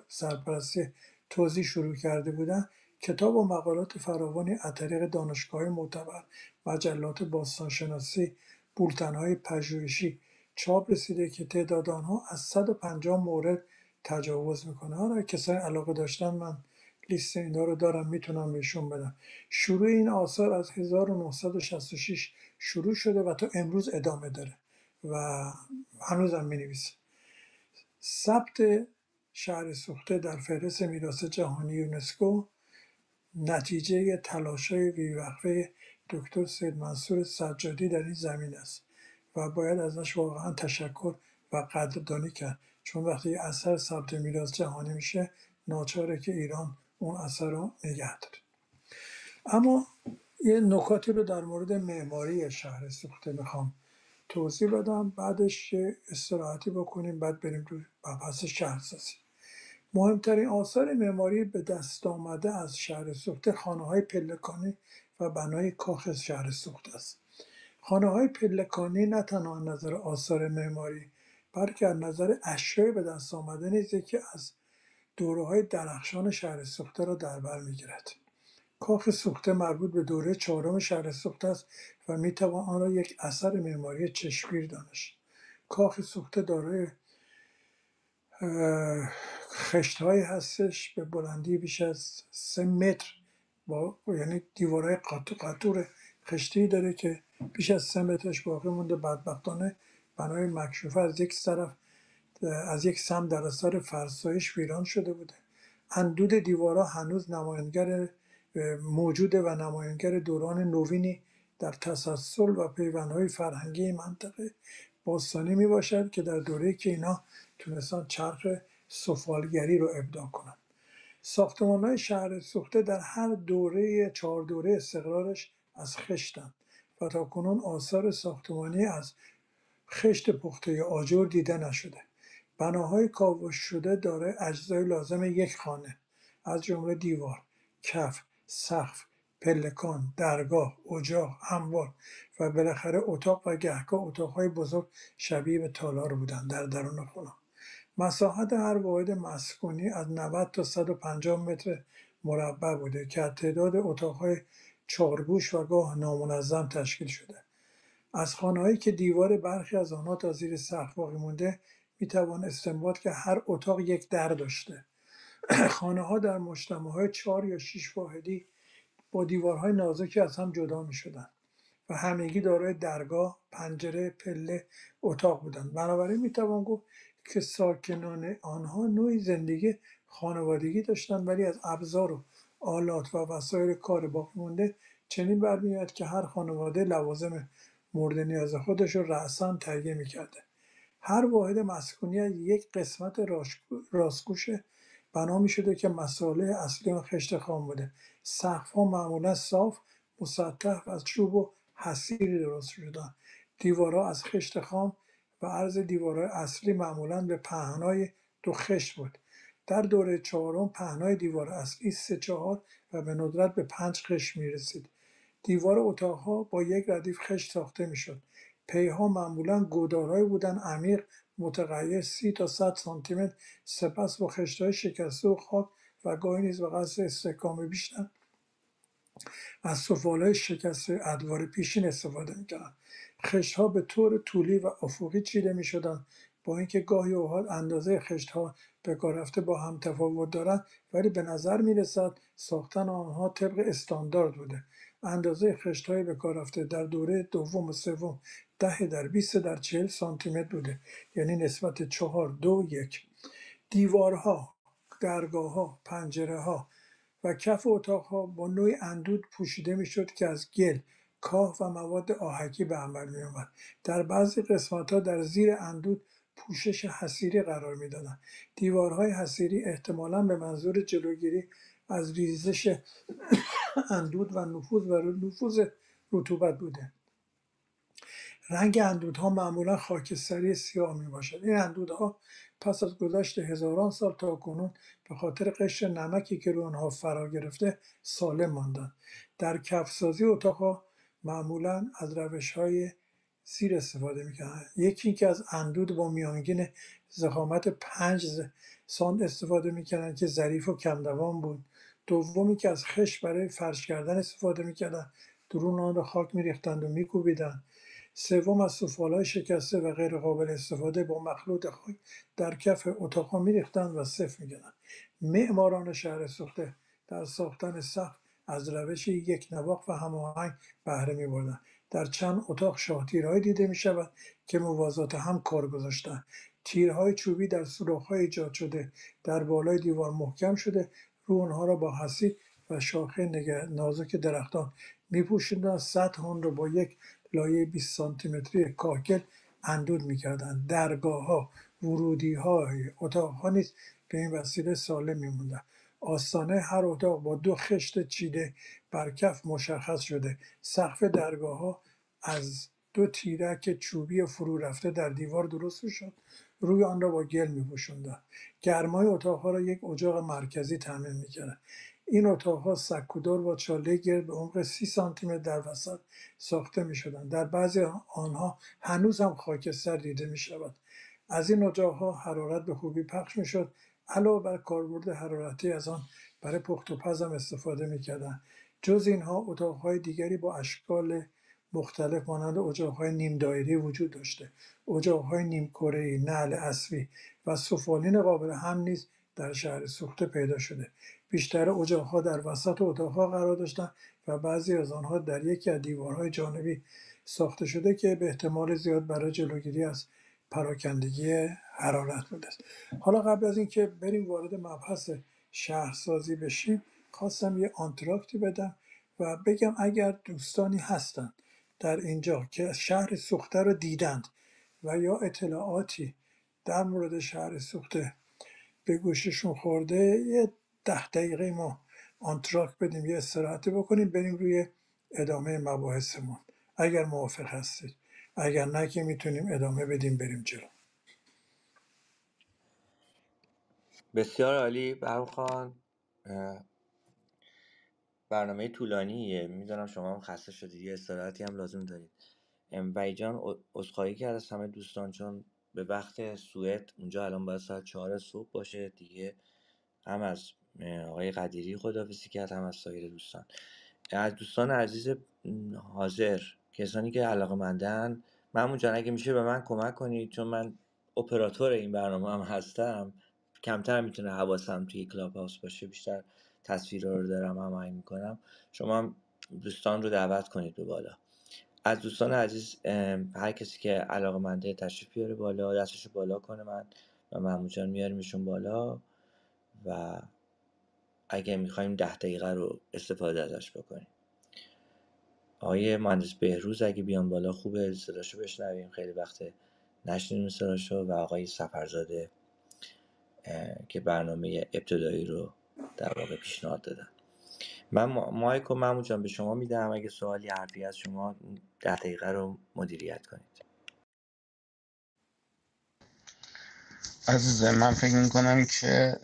سرپرستی توزیع شروع کرده بودند، کتاب و مقالات فراوانی از طریق دانشگاه‌های معتبر، مجلات باستانشناسی، بولتن‌های پژوهشی چاپ رسیده که تعداد آنها از 150 مورد تجاوز میکنه. حالا کسایی علاقه داشتن من لیست اینا رو دارم میتونم بهشون بدم. شروع این آثار از 1966 شروع شده و تا امروز ادامه داره و هنوزم می نویسه. ثبت شهر سوخته در فهرست میراث جهانی یونسکو نتیجه تلاش‌های بی‌وقفه دکتر سید منصور سجادی در این زمین است و باید ازش واقعا تشکر و قدردانی کرد، چون وقتی یه اثر ثبت میراث جهانی میشه ناچاره که ایران اون اثر رو نگه داره. اما یه نکاتی رو در مورد معماری شهر سوخته میخوام توضیح بدم، بعدش یه استراحتی بکنیم، بعد بریم روی مبحث شهرسازی. مهمترین آثار معماری به دست آمده از شهر سوخته خانه‌های پلکانی و بنای کاخ شهر سوخته است. خانه‌های پلکانی نه تنها از نظر آثار معماری بلکه از نظر اشیاء به دست آمده نیز یکی از دوره‌های درخشان شهر سوخته را در بر می‌گیرد. کاخ سوخته مربوط به دوره چهارم شهر سوخته است و میتوان آن را یک اثر معماری چشمگیر دانست. کاخ سوخته دارای خشت‌هایی هستش به بلندی بیش از 3 متر، یعنی دیوارهای قطور خشتی داره که بیش از 3 مترش باقی مونده. بدبختانه بنای مکشوفه از یک سمت در اثر فرسایش ویران شده بوده. اندود دیوارها هنوز موجوده و نمایانگر دوران نوینی در تسلسل و پیوندهای فرهنگی منطقه باستانی می باشد که در دوره‌ای که اینا تونستن چرخ سفالگری رو ابداع کنند. ساختمان‌های شهر سوخته در هر دوره 4 دوره استقرارش از خشتند و تاکنون آثار ساختمانی از خشت پخته آجر دیده نشده. بناهای کاوش شده دارای اجزای لازم یک خانه از جمله دیوار، کف، سقف، پلکان، درگاه، اجاق، انبار و بالاخره اتاق و گهگاه اتاقهای بزرگ شبیه به تالار بودند در درون خانه. مساحت هر واحد مسکونی از 90 تا 150 متر مربع بوده که از تعداد اتاقهای چارگوش و گاه نامنظم تشکیل شده. از خانه‌هایی که دیوار برخی از آنها تا زیر سقف باقی مونده میتوان استنباط که هر اتاق یک در داشته. خانه‌ها در مجتمع‌های 4 یا 6 واحدی با دیوارهای نازکی از هم جدا می‌شدند و همگی دارای درگاه، پنجره، پله، اتاق بودند. بنابراین میتوان گفت که ساکنان آنها نوعی زندگی خانوادگی داشتند، ولی از ابزار و آلات و وسایل کار باقی مونده چنین برمی‌آید که هر خانواده لوازم مورد نیاز خودش رو رأساً تهیه می‌کرده. هر واحد مسکونی از یک قسمت راستگوش بنا می‌شده که مصالح اصلی آن خشت خام بوده. سقف‌ها معمولا صاف، مسطح و از چوب و حصیری درست شدند. دیوارها از خشت خام و عرض دیوارهای اصلی معمولا به پهنای 2 خشت بود. در دوره چهارم پهنای دیوار اصلی 3-4 و به ندرت به 5 خشت می‌رسید. دیوار اتاقها با یک ردیف خشت ساخته میشد. پیها معمولا گودارهایی بودند عمیق، متغیر 30 تا 100 سانتی متر، سپس با خشت‌های شکسته و خاک و گاهی نیز به قصد استحکام بیشتر از سفالهای شکسته ادوار پیشین استفاده می‌کردند. خشت‌ها به طور طولی و افقی چیده می‌شدند، با اینکه گاهی اوقات اندازه خشت‌ها به کار رفته با هم تفاوت دارند، ولی به نظر می‌رسد ساختن آنها طبق استاندارد بوده. اندازه خشت‌های به کار رفته در دوره دوم و سوم 10 در 20 در 40 سانتی متر بوده، یعنی نسبت 4:2:1. دیوارها، درگاه‌ها، پنجره‌ها و کف اتاقها با نوعی اندود پوشیده میشد که از گل، کاه و مواد آهکی به عمل می آمد. در بعضی قسمت‌ها در زیر اندود پوشش حصیری قرار میدادند. دیوارهای حصیری احتمالاً به منظور جلوگیری از ریزش اندود و نفوذ رطوبت بوده. رنگ اندودها معمولا خاکستری سیاه می باشد. این اندودها پس از گذشت هزاران سال تا کنون به خاطر قشر نمکی که روی آنها فرا گرفته سالم ماندند. در کفسازی اتاقها معمولا از روش‌های زیر استفاده می‌کنند. یکی اینکه از اندود با میانگین ضخامت 5 سانت استفاده می‌کردند که ظریف و کمدوام بود. دومی که از خشت برای فرش کردن استفاده می‌کردند. درون آن را خاک می‌ریختند و می‌کوبیدند. سوم از سفالهای شکسته و غیر قابل استفاده با مخلوط خاک در کف اتاقها می‌ریختند و صفر می‌کردند. معماران شهر سوخته در ساختن سقف از روش یک نواخت و هماهنگ بهره می‌بردند. در چند اتاق شاه تیرهایی دیده می شود که موازات هم کار گذاشتند. تیرهای چوبی در سوراخ‌های ایجاد شده در بالای دیوار محکم شده، رو آنها را با حسی و شاخه نازک درختان می‌پوشاندند. سطح آن را با یک لایه 20 سانتیمتری کاکل اندود می‌کردند. درگاه‌ها، ورودی‌های اتاق‌ها نیز به این وسیله سالم می‌ماندند. آستانه هر اتاق با 2 خشت چیده بر کف مشخص شده. سقف درگاه‌ها از 2 تیرک چوبی فرو رفته در دیوار درست می‌شد. روی آن را با گل می‌پوشاندند. گرمای اتاق‌ها را یک اجاق مرکزی تامین می‌کردند. این اتاق‌ها سکودار با چاله گرد به عمق 30 سانتیمتر در وسط ساخته می‌شدند. در بعضی آنها هنوز هم خاکستر دیده می‌شود. از این اجاق‌ها حرارت به خوبی پخش می‌شد. علاوه بر کاربرد حرارتی از آن برای پخت و پز هم استفاده می‌کردند. جز اینها اتاق‌های دیگری با اشکال مختلف مانند اجاق‌های نیم دایره‌ای وجود داشته. اجاق‌های نیم کره‌ای، نعل اسبی و سفالین قابل حمل نیز در شهر سوخته پیدا شده. بیشتر اجاق‌ها در وسط اتاق‌ها قرار داشتند و بعضی از آنها در یکی از دیوارهای جانبی ساخته شده که به احتمال زیاد برای جلوگیری از پراکندگی حرارت بوده است. حالا قبل از اینکه بریم وارد مبحث شهرسازی بشیم، خواستم یه آنتراکتی بدم و بگم اگر دوستانی هستند در اینجا که شهر سوخته رو دیدند و یا اطلاعاتی در مورد شهر سوخته به گوششون خورده، یه 10 دقیقه ما آنتراک بدیم، یه استراحتی بکنیم، بریم روی ادامه مباحثمون اگر موافق هستید. اگر نه که میتونیم ادامه بدیم بریم جلو. بسیار عالی برام خان. برنامه طولانیه، میدونم شما هم خسته شدید، یه استراحتی هم لازم دارید. وحید جان عذرخواهی کرد از همه دوستان، چون به وقت سوئد اونجا الان باید ساعت 4 صبح باشه دیگه. هم از آقای قدیری خداحافظی کرد، هم از سایر دوستان. از دوستان عزیز حاضر، کسانی که علاقه‌مندن، ممنون جان اگه میشه به من کمک کنید، چون من اپراتور این برنامه هم هستم، کمتر میتونه حواسم توی کلاب هاوس باشه، بیشتر تصویرها رو دارم هماهنگ میکنم. شما هم دوستان رو دعوت کنید به بالا. از دوستان عزیز هر کسی که علاقه‌منده تشریف بیاره بالا، دستشو بالا کنه، من و محمود جان میاریمشون بالا و اگه میخوایم 10 دقیقه رو استفاده ازش بکنیم. آقای مهندس بهروز اگه بیان بالا خوبه، صداشو بشنویم، خیلی وقته نشنیدیم صداشو. و آقای سفرزاده که برنامه ابتدایی رو در واقع پیشنهاد دادن. من مایکو محمود جان به شما میدم، اگه سوالی حرفی از شما 10 دقیقه رو مدیریت کنید. عزیز من فکر میکنم که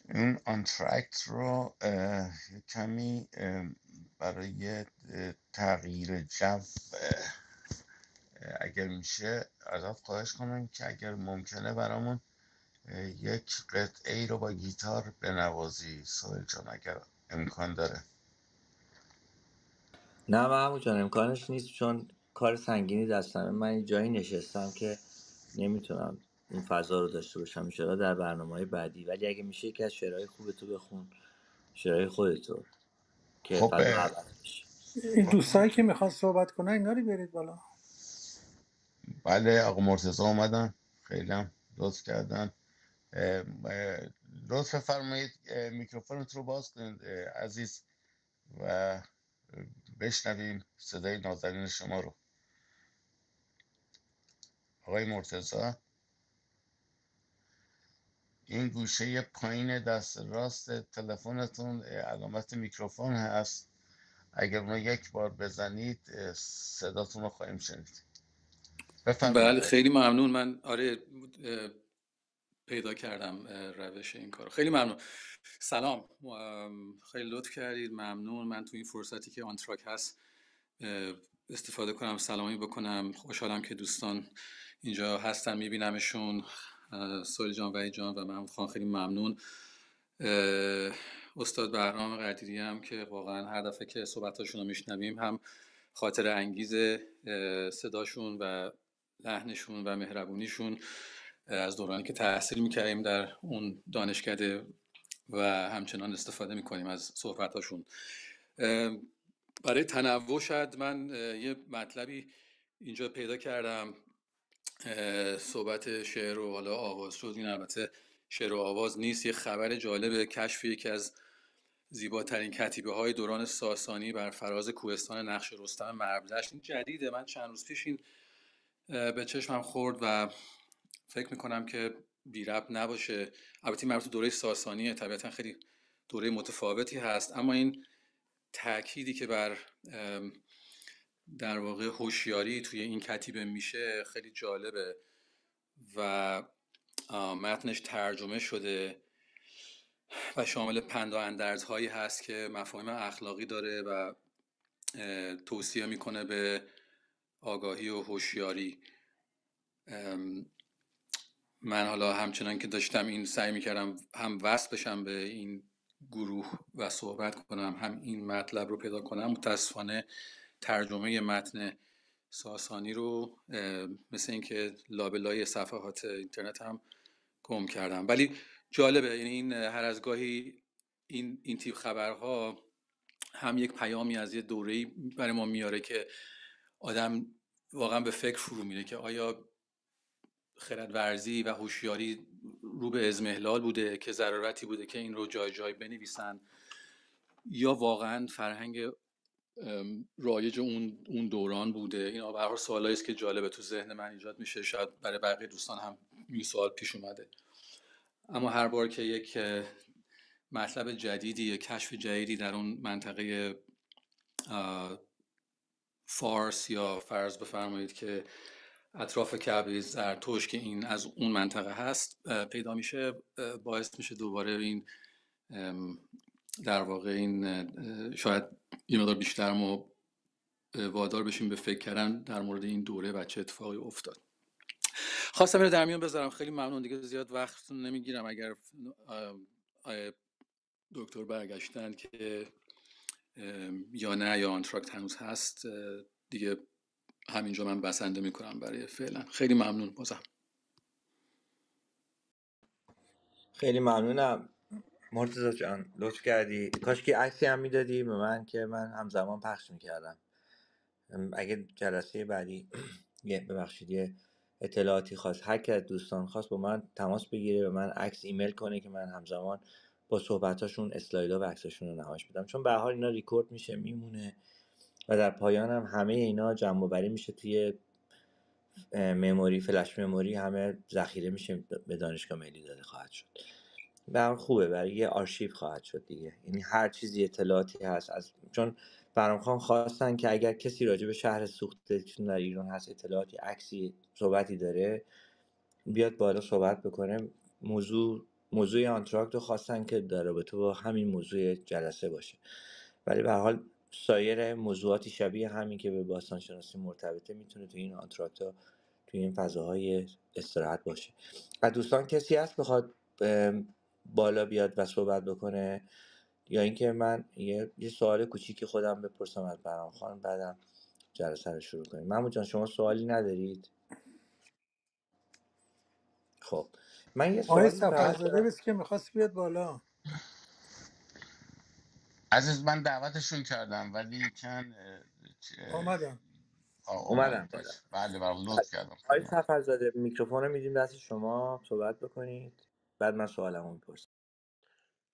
این آنترکت رو کمی برای تغییر جو اگر میشه ازت خواهش کنم که اگر ممکنه برامون یک قطعه ای رو با گیتار بنوازی سوهل جان، اگر امکان داره. نه محمود جان امکانش نیست، چون کار سنگینی دستمه. من این جایی نشستم که نمیتونم اون فضا رو داشته باشم. انشاءالله در برنامه‌های بعدی. ولی اگه میشه یکی از شعرهای خوبتو بخون، شعرهای خودتو، که خب فضا عوض بشه. این دوستایی که میخوان صحبت کنن اینا رو برید بالا. بله آقا مرتضی اومدن، خیلی هم لطف کردن. لطف فرمایید میکروفونت رو باز کنید عزیز و بشنویم صدای نازنین شما رو. آقای مرتضی، این گوشه پایین دست راست تلفنتون علامت میکروفون هست، اگر اونو یک بار بزنید صداتون رو خواهیم شنید. بله بفرمایید. خیلی ممنون. من پیدا کردم روش این کارو. خیلی ممنون. سلام، خیلی لطف کردید، ممنون. من تو این فرصتی که آنتراک هست استفاده کنم، سلامی بکنم. خوشحالم که دوستان اینجا هستن، میبینمشون. سوهل جان، وحید جان و محمود خان، خیلی ممنون. استاد بهرام قدیری هم که واقعا هر دفعه که صحبتاشون رو میشنویم هم خاطر انگیز صداشون و لحنشون و مهربونیشون از دورانی که تحصیل میکردیم در اون دانشکده و همچنان استفاده میکنیم از صحبتاشون. برای تنوع شاید من یه مطلبی اینجا پیدا کردم. صحبت شعر و حالا آواز شد، این البته شعر و آواز نیست، یه خبر جالب کشف یکی از زیباترین کتیبه های دوران ساسانی بر فراز کوهستان نقش رستم مربدشت. این جدیده، من چند روز پیش این به چشمم خورد و فکر میکنم که بی ربط نباشه. البته مربوط دوره ساسانیه، طبیعتا خیلی دوره متفاوتی هست، اما این تأکیدی که بر در واقع هوشیاری توی این کتیبه میشه خیلی جالبه و متنش ترجمه شده و شامل پند و اندرزهایی هست که مفاهیم اخلاقی داره و توصیه میکنه به آگاهی و هوشیاری. من حالا همچنان که داشتم این سعی میکردم هم وصل بشم به این گروه و صحبت کنم، هم این مطلب رو پیدا کنم، متاسفانه ترجمه متن ساسانی رو مثل اینکه لابلای صفحات اینترنت هم گم کردم. ولی جالبه، یعنی این هر از گاهی این تیپ خبرها هم یک پیامی از یه دوره‌ای برای ما میاره که آدم واقعا به فکر فرو میره که آیا خردورزی و هوشیاری رو به اضمحلال بوده که ضرورتی بوده که این رو جای جای بنویسن، یا واقعا فرهنگ رایج اون دوران بوده. این به هر حال سوالایی است که جالبه تو ذهن من ایجاد میشه، شاید برای بقیه دوستان هم این سوال پیش اومده. اما هر بار که یک مطلب جدیدی، یک کشف جدیدی در اون منطقه فارس یا فرض بفرمایید که اطراف کعبه زرتشت که این از اون منطقه هست پیدا میشه، باعث میشه دوباره این در واقع این شاید یه مقدار بیشتر ما وادار بشیم به فکر کردن در مورد این دوره و چه اتفاقی افتاد. خواستم اینو در میون بذارم. خیلی ممنون، دیگه زیاد وقت نمیگیرم. اگر دکتر برگشتن که یا نه، یا آنتراکت هنوز هست، دیگه همینجا من بسنده میکنم برای فعلا. خیلی ممنون بازم. خیلی ممنونم مرتضی جان، لطف کردی. کاش که عکسی هم میدادی به من که من همزمان پخش میکردم. اگه جلسه بعدی ببخشید یه اطلاعاتی خواست، هر کی از دوستان خواست با من تماس بگیره، به من عکس ایمیل کنه که من همزمان با صحبتاشون اسلایدها و عکساشون رو نمایش بدم، چون به هر حال اینا ریکورد میشه میمونه و در پایان هم همه اینا جمع آوری میشه توی مموری، فلش مموری، همه ذخیره میشه به دانشگاه ملی داده خواهد شد. برام خوبه، برای یه آرشیو خواهد شد دیگه. یعنی هر چیزی اطلاعاتی هست از، چون برام خان خواستن که اگر کسی راجع به شهر سوخته که در ایران هست اطلاعاتی، عکسی، صحبتی داره بیاد بالا صحبت بکنه. موضوع آنتراکت رو خواستن که در رابطه با همین موضوع جلسه باشه، ولی به هر حال سایر موضوعاتی شبیه همین که به باستانشناسی مرتبطه میتونه تو این آنتراکت ها، تو این فضاهای استراحت باشه. از دوستان کسی هست بخواد بالا بیاد و صحبت بکنه، یا اینکه من یه سوال کوچیکی خودم بپرسم از برام خان، بعدم جلسه رو شروع کنیم. محمود جان شما سوالی ندارید؟ خب من یه آقای سوالی فقط سفرزاده دارم. بس که میخواست بیاد بالا. عزیز، من دعوتشون کردم ولی آمدم. اومدم. اومدم باش، بله بله، لطف کردم، آقای خیلی ممنون. سفرزاده میکروفون رو میدیم دست شما، صحبت بکنید بعد من سوالمو میپرسم.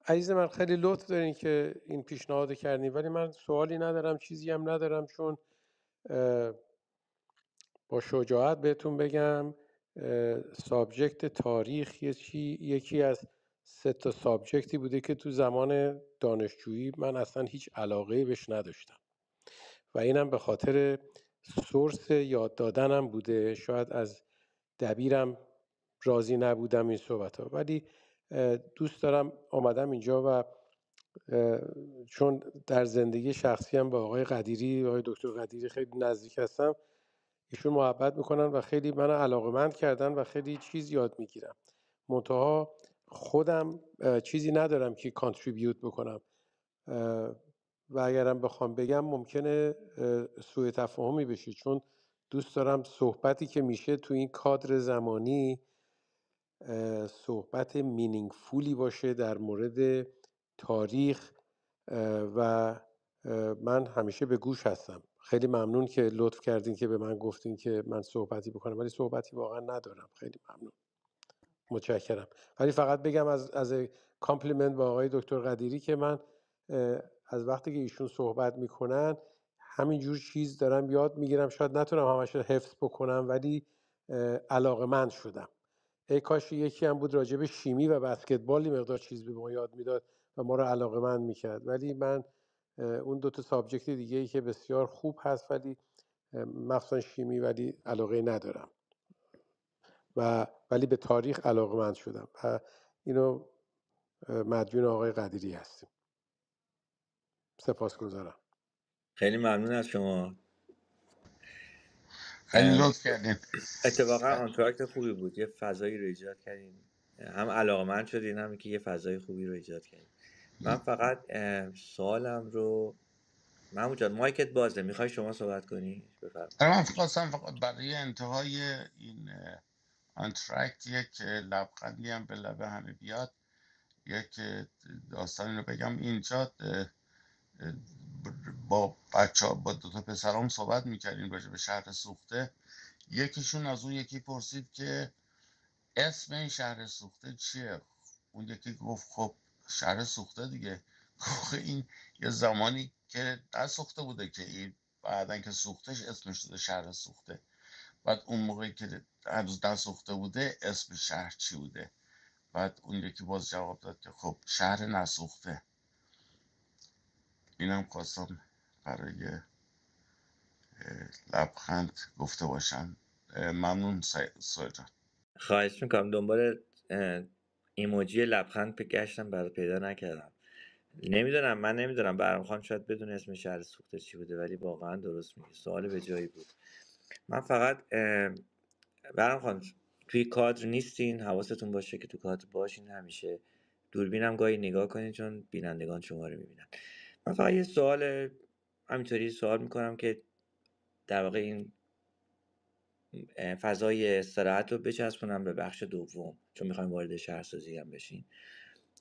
عزیز من، خیلی لطف دارین که این پیشنهاد کردین، ولی من سوالی ندارم، چیزی هم ندارم، چون با شجاعت بهتون بگم سابجکت تاریخ یکی از 3 تا سابجکتی بوده که تو زمان دانشجویی من اصلا هیچ علاقه‌ای بهش نداشتم و اینم به خاطر سورس یاد دادنم بوده. شاید از دبیرم راضی نبودم این صحبت ها، ولی دوست دارم آمدم اینجا و چون در زندگی شخصی هم با آقای دکتر قدیری خیلی نزدیک هستم، ایشون محبت میکنن و خیلی من علاقمند کردن و خیلی چیز یاد میگیرم. منتها خودم چیزی ندارم که کانتریبیوت بکنم و اگرم بخوام بگم ممکنه سوء تفاهمی بشه، چون دوست دارم صحبتی که میشه تو این کادر زمانی صحبت مینینگفولی باشه در مورد تاریخ و من همیشه به گوش هستم. خیلی ممنون که لطف کردین که به من گفتین که من صحبتی بکنم، ولی صحبتی واقعا ندارم. خیلی ممنون، متشکرم. ولی فقط بگم از کامپلیمنت با آقای دکتر قدیری که من از وقتی که ایشون صحبت میکنن همینجور چیز دارم یاد میگیرم. شاید نتونم همش رو حفظ بکنم ولی علاقه‌مند شدم. ای کاش یکی هم بود راجع به شیمی و بسکتبال یه مقدار چیز به ما یاد میداد و ما رو علاقه‌مند میکرد. ولی من اون دو تا سابجکت دیگه ای که بسیار خوب هست ولی مخصوصا شیمی ولی علاقه ندارم ولی به تاریخ علاقه‌مند شدم و اینو مدیون آقای قدیری هستیم. سپاسگزارم. خیلی ممنون از شما. خیلی لطف کردین. اتفاقا آنتراکت خوبی بود، یه فضایی رو ایجاد کردین، هم علاقمند شدین هم که یه فضای خوبی رو ایجاد کردین. من فقط سوالم رو محمود جان مایکت بازه، میخوای شما صحبت کنی؟ بفرمایید. من خواستم فقط برای انتهای این آنترکت یک لبخندی هم به لبه همه بیاد، یک داستانی رو بگم. اینجا با بچه ها، با دوتا پسرام صحبت میکردیم راجع به شهر سوخته. یکیشون از اون یکی پرسید که اسم این شهر سوخته چیه. اون یکی گفت خب شهر سوخته دیگه. گفت این یه زمانی که نسوخته بوده که این بعدن که سوختش اسمش شده شهر سوخته. بعد اون موقعی که هنوز نسوخته بوده اسم شهر چی بوده؟ بعد اون یکی باز جواب داد که خب شهر نسوخته. اینم خواستم برای لبخند گفته باشم. ممنون سوال جان. خواهش میکنم. دنبال ایموجی لبخند گشتم برای پیدا نکردم. من نمیدونم برام خان شاید بدون اسم شهر سوخته چی بوده، ولی واقعا درست میگی، سوال به جایی بود. من فقط برام خان توی کادر نیستین، حواستون باشه که تو کادر باشین، همیشه دوربینم گاهی نگاه کنین چون بینندگان شما رو میبینن. من فقط یه سوال همینطوری سوال میکنم که در واقع این فضای استراحت رو بچسبونم به بخش دوم، چون میخوایم وارد شهرسازی هم بشین.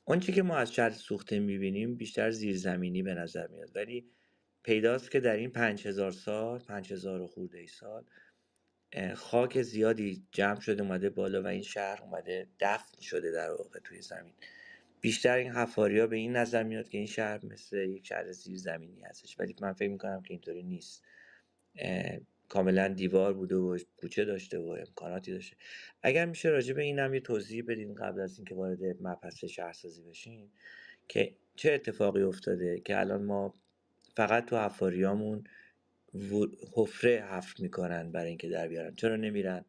اون چی که ما از شهر سوخته میبینیم بیشتر زیرزمینی به نظر میاد، ولی پیداست که در این 5000 و خورده ای سال خاک زیادی جمع شده اومده بالا و این شهر اومده دفن شده در واقع توی زمین. بیشتر این حفاریا به این نظر میاد که این شهر مثل یک شهر زیرزمینی هستش، ولی من فکر میکنم که اینطوری نیست. کاملا دیوار بوده و کوچه داشته و امکاناتی داشته. اگر میشه راجع به اینم یه توضیح بدین قبل از اینکه وارد مبحث شهرسازی بشین، که چه اتفاقی افتاده که الان ما فقط تو حفاریامون حفره حفر میکنن برای اینکه در بیارن، چرا نمیرن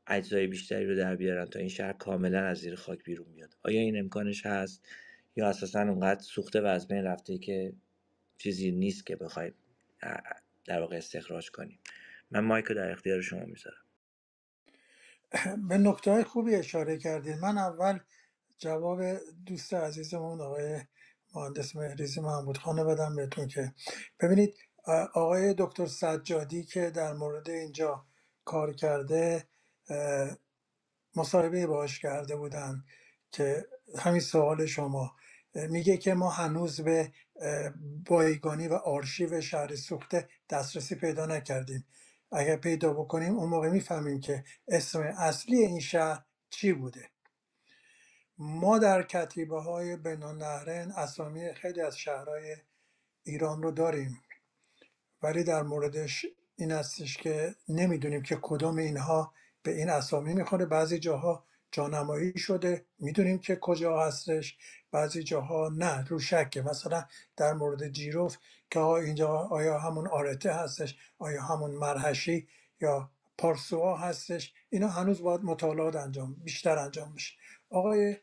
اجزای بیشتری رو در بیارن تا این شهر کاملا از زیر خاک بیرون بیاد؟ آیا این امکانش هست یا اساسا اونقدر سوخته و از بین رفته که چیزی نیست که بخواید در واقع استخراج کنیم؟ من مایک رو در اختیار شما میذارم. به نکته خوبی اشاره کردید. من اول جواب دوست عزیزمون آقای مهندس مهریزی محمود خانه بدم بهتون که ببینید آقای دکتر سجادی که در مورد اینجا کار کرده مصاحبه باهاش کرده بودن که همین سوال شما میگه که ما هنوز به بایگانی و آرشیو شهر سوخته دسترسی پیدا نکردیم. اگر پیدا بکنیم اون موقع میفهمیم که اسم اصلی این شهر چی بوده. ما در کتیبه های بین النهرین اسامی خیلی از شهرهای ایران رو داریم، ولی در موردش این هستش که نمیدونیم که کدوم اینها به این اسامی میخوره. بعضی جاها جانمایی شده میدونیم که کجا هستش، بعضی جاها نه، رو شکه. مثلا در مورد جیروف که اینجا آیا همون آرته هستش، آیا همون مرهشی یا پارسوها هستش، اینا هنوز باید مطالعات بیشتر انجام بشه. آقای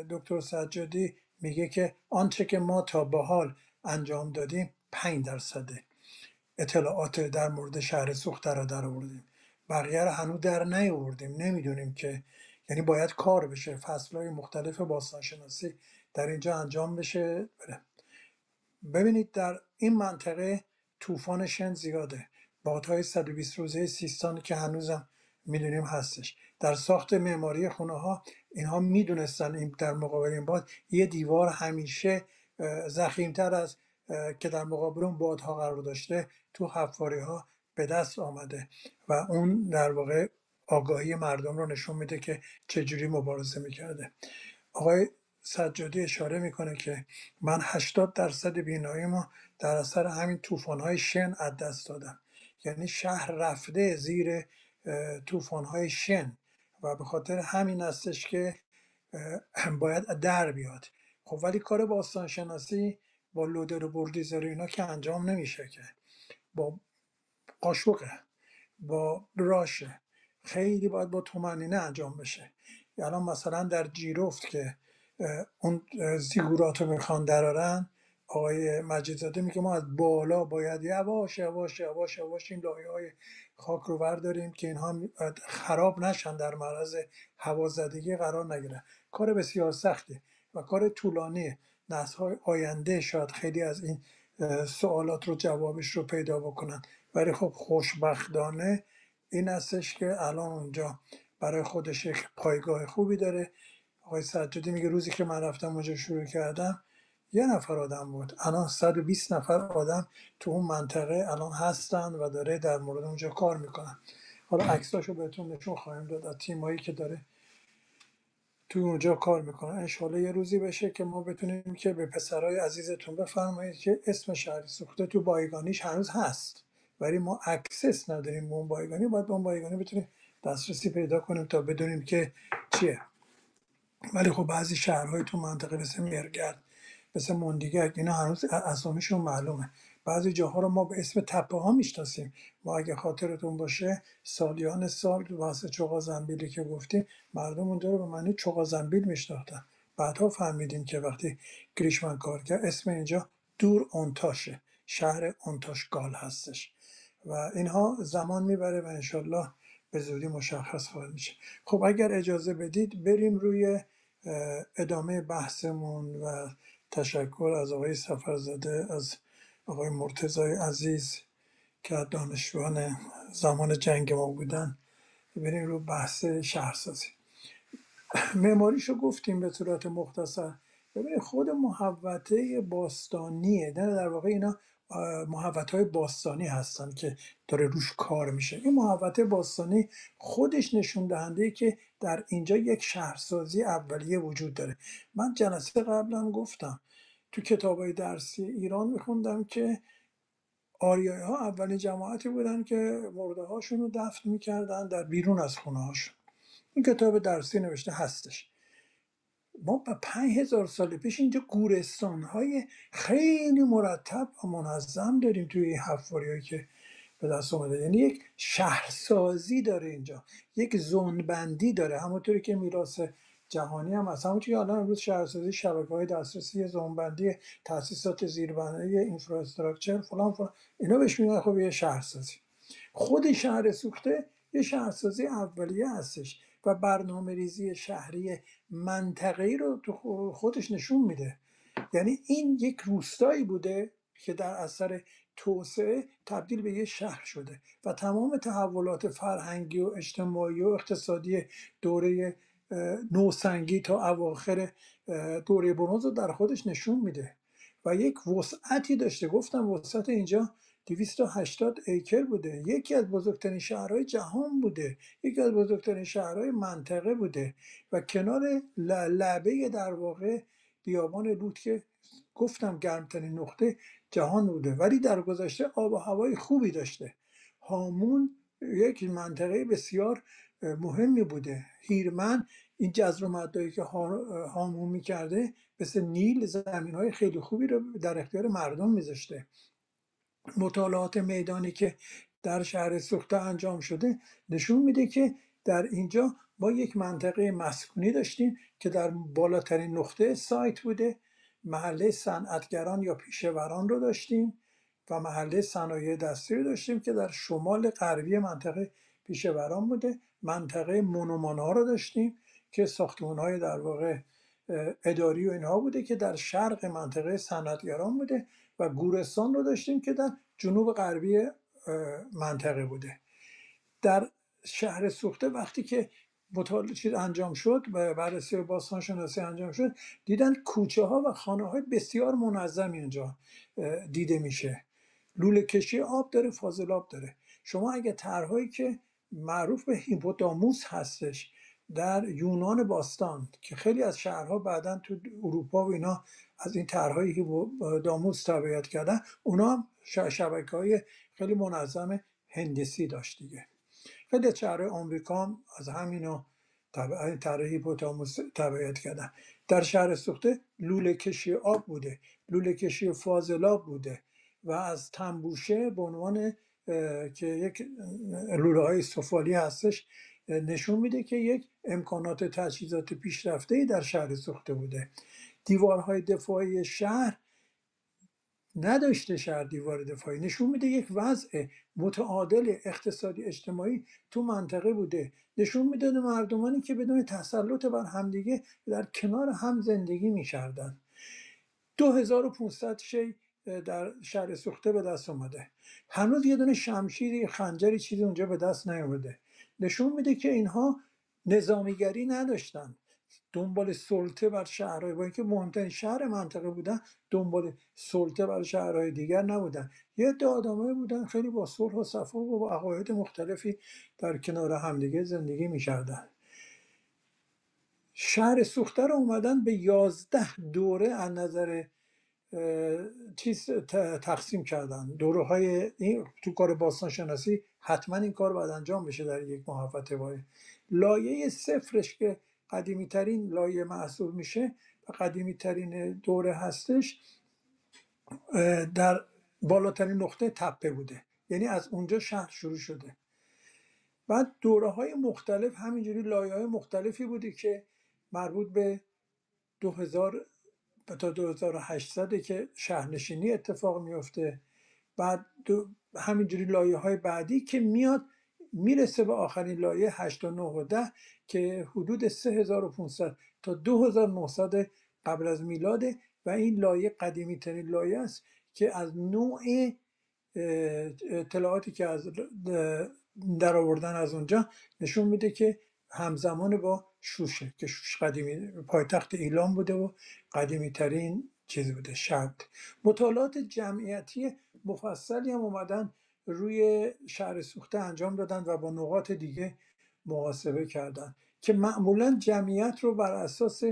دکتر سجادی میگه که آنچه که ما تا به حال انجام دادیم 5% اطلاعات در مورد شهر سوخته را در آوردیم، بقیه رو هنوز در نیاوردیم. نمیدونیم که یعنی باید کار بشه، فصلهای مختلف باستانشناسی در اینجا انجام بشه. ببینید در این منطقه طوفان شن زیاده، بادهای 120 روزه سیستان که هنوزم میدونیم هستش. در ساخت معماری خونه ها اینها میدونستن این در مقابل این باد یه دیوار همیشه ضخیمتر از که در مقابل اون بادها قرار داشته تو حفاری ها به دست آمده و اون در واقع آگاهی مردم رو نشون میده که چجوری مبارزه میکرده. آقای سجادی اشاره میکنه که من 80% بیناییمو در اثر همین طوفان‌های شن از دست دادم. یعنی شهر رفته زیر طوفان‌های شن و به خاطر همین هستش که باید در بیاد. خب ولی کار باستانشناسی با لودر و بردیزر و اینا که انجام نمیشه، که با قاشقه، با براشه، خیلی باید با تومنینه انجام بشه. الان مثلا در جیرفت که اون زیگورات رو میخوان درارن، آقای مجیدزاده میگه ما از بالا باید یواش یواش یواش یواش این لایه های خاک رو برداریم که اینها خراب نشن، در معرض هوازدگی قرار نگیرن. کار بسیار سختی و کار طولانیه. نسل‌های آینده شاید خیلی از این سوالات رو جوابش رو پیدا بکنن، ولی خب خوشبختانه این هستش که الان اونجا برای خودش یک پایگاه خوبی داره. آقای سجادی میگه روزی که من رفتم اونجا شروع کردم 1 نفر آدم بود، الان 120 نفر آدم تو اون منطقه الان هستن و داره در مورد اونجا کار میکنن. حالا عکساشو بهتون نشون خواهیم داد از تیمایی که داره تو اونجا کار میکنن. انشالله یه روزی بشه که ما بتونیم که به پسرای عزیزتون بفرمایید که اسم شهر سوخته تو بایگانیش هنوز هست، ولی ما اکسس نداریم به اون بایگانی. باید به اون بایگانی بتونیم دسترسی پیدا کنیم تا بدونیم که چیه. ولی خب بعضی شهرهای تو منطقه مثل مرگرد، مثل مندیگک، اینا هنوز اسامیشون معلومه. بعضی جاها رو ما به اسم تپه ها میشناسیم. ما اگه خاطرتون باشه سالیان سال واسه چوغا زنبیلی که گفتیم، مردم اونجا رو به معنی چوغا زنبیل میشناختن. بعدها فهمیدیم که وقتی گریشمن کار کرد اسم اینجا دور اونتاشه، شهر اونتاشگال هستش و اینها زمان میبره و انشالله به زودی مشخص خواهد میشه. خب اگر اجازه بدید بریم روی ادامه بحثمون و تشکر از آقای سفرزاده، از آقای مرتضای عزیز که دانشجویان زمان جنگ ما بودن. بریم رو بحث شهرسازی. معماریشو گفتیم به صورت مختصر. ببینید خود محوطه باستانیه، در واقع اینا محوطه های باستانی هستن که داره روش کار میشه. این محوطه باستانی خودش نشون دهنده که در اینجا یک شهرسازی اولیه وجود داره. من جلسه قبلا گفتم تو کتابای درسی ایران میخوندم که آریایی ها اولین جماعتی بودن که مرده هاشون رو دفن میکردن در بیرون از خونه هاشون. این کتاب درسی نوشته هستش. ما به 5000 سال پیش اینجا گورستان‌های خیلی مرتب و منظم داریم توی این حفاریایی که به دست اومده. یعنی یک شهرسازی داره اینجا، یک زونبندی داره، همونطوری که میراث جهانی هم هست. همونطوری که الان امروز شهرسازی شبکه‌های دسترسی، زونبندی، تاسیسات زیربنایی، اینفراستراکچر فلان فلان، اینا بهش میگن خب یه شهرسازی. خود شهر سوخته یه شهرسازی اولیه هستش و برنامه ریزی شهری منطقه‌ای رو تو خودش نشون میده. یعنی این یک روستایی بوده که در اثر توسعه تبدیل به یه شهر شده و تمام تحولات فرهنگی و اجتماعی و اقتصادی دوره نوسنگی تا اواخر دوره برنز رو در خودش نشون میده و یک وسعتی داشته. گفتم وسعت اینجا 280 ایکر بوده، یکی از بزرگترین شهرهای جهان بوده، یکی از بزرگترین شهرهای منطقه بوده و کنار لعبه در واقع بیابان لوط که گفتم گرمترین نقطه جهان بوده، ولی در گذشته آب و هوای خوبی داشته. هامون یک منطقه بسیار مهمی بوده. هیرمن این جزر و مدایی که هامون میکرده مثل نیل زمین های خیلی خوبی رو در اختیار مردم میذاشته. مطالعات میدانی که در شهر سوخته انجام شده نشون میده که در اینجا ما یک منطقه مسکونی داشتیم که در بالاترین نقطه سایت بوده، محله صنعتگران یا پیشوران رو داشتیم و محله صنایع دستی رو داشتیم که در شمال غربی منطقه پیشوران بوده. منطقه مونومان ها رو داشتیم که ساختمان های در واقع اداری و اینها بوده که در شرق منطقه صنعتگران بوده و گورستان رو داشتیم که در جنوب غربی منطقه بوده. در شهر سوخته وقتی که مطالعه چیز انجام شد و بررسی باستان شناسی انجام شد، دیدن کوچه ها و خانه های بسیار منظمی اینجا دیده میشه. لوله کشی آب داره، فاضلاب داره. شما اگه طرحهایی که معروف به هیپوتاموس هستش در یونان باستان که خیلی از شهرها بعداً تو اروپا و اینا از این طرحهای هیپوتاموس تبعیت کردن، اونا هم شبکه‌های خیلی منظم هندسی داشت دیگه. خیلی از شهرهای آمریکا هم از همینو طرح هیپوتاموس تبعیت کردن. در شهر سوخته لوله کشی آب بوده، لوله کشی فاضلاب بوده و از تنبوشه به عنوان که یک لوله های سفالی هستش نشون میده که یک امکانات تجهیزات پیشرفته‌ای در شهر سوخته بوده. دیوارهای دفاعی شهر نداشته، شهر دیوار دفاعی نشون میده یک وضع متعادل اقتصادی اجتماعی تو منطقه بوده. نشون میده مردمانی که بدون تسلط بر همدیگه در کنار هم زندگی میکردن. 2500 شی در شهر سوخته به دست اومده. هنوز یه دونه شمشیری، خنجری، چیزی اونجا به دست نیومده. نشون میده که اینها نظامیگری نداشتن، دنبال سلطه بر شهرهای، با اینکه مهمترین شهر منطقه بودن، دنبال سلطه بر شهرهای دیگر نبودن. یه عده آدمایی بودن خیلی با صلح و صفا و با عقاید مختلفی در کنار همدیگه زندگی میکردن. شهر سوخته رو اومدن به 11 دوره از نظر چیز تقسیم کردن. دوره های این تو کار باستان شناسی حتما این کار باید انجام بشه در یک محوطه. باید لایه صفرش که قدیمی ترین لایه محسوب میشه و قدیمی ترین دوره هستش در بالاترین نقطه تپه بوده، یعنی از اونجا شهر شروع شده. بعد دوره های مختلف همینجوری لایه های مختلفی بوده که مربوط به 2000 تا 2800 که شهرنشینی اتفاق میفته. بعد همینجوری لایه های بعدی که میاد میرسه به آخرین لایه 8 و 9 و 10 که حدود 3500 تا 2900 قبل از میلاده و این لایه قدیمی ترین لایه است که از نوع اطلاعاتی که از در آوردن از اونجا نشون میده که همزمان با شوشه که شوش قدیمی پایتخت ایلام بوده و قدیمی ترین چیز بوده، شهر. مطالعات جمعیتی مفصلی هم اومدن روی شهر سوخته انجام دادن و با نقاط دیگه محاسبه کردن که معمولا جمعیت رو بر اساس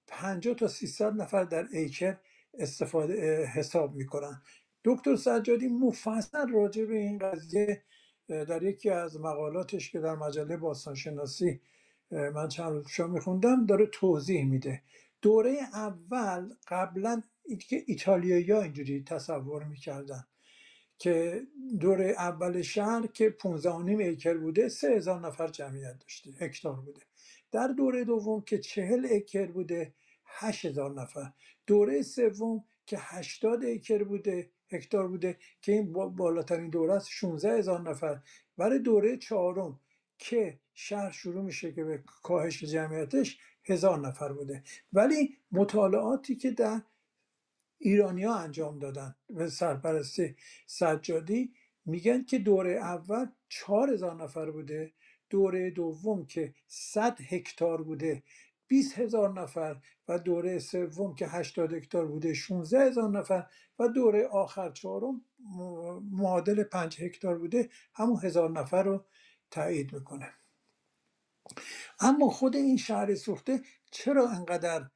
50 تا 300 نفر در ایکر استفاده حساب میکنن. دکتر سجادی مفصل راجع به این قضیه در یکی از مقالاتش که در مجله باستانشناسی من چند روز پیش میخوندم داره توضیح میده. دوره اول قبلا که ایتالیایی‌ها اینجوری تصور میکردن که دوره اول شهر که 15.5 ایکر بوده 3000 نفر جمعیت داشته، هکتار بوده. در دوره دوم که 40 ایکر بوده 8000 نفر. دوره سوم که 80 ایکر بوده، هکتار بوده که این بالاترین دوره است، 16000 نفر. برای دوره چهارم که شهر شروع میشه که به کاهش جمعیتش 1000 نفر بوده. ولی مطالعاتی که در ایرانیا انجام دادن به سرپرستی سجادی میگن که دوره اول 4000 نفر بوده، دوره دوم که 100 هکتار بوده 20,000 نفر و دوره سوم که 80 هکتار بوده 16,000 نفر و دوره آخر چهارم معادل 5 هکتار بوده همون 1000 نفر رو تایید میکنه. اما خود این شهر سوخته چرا انقدر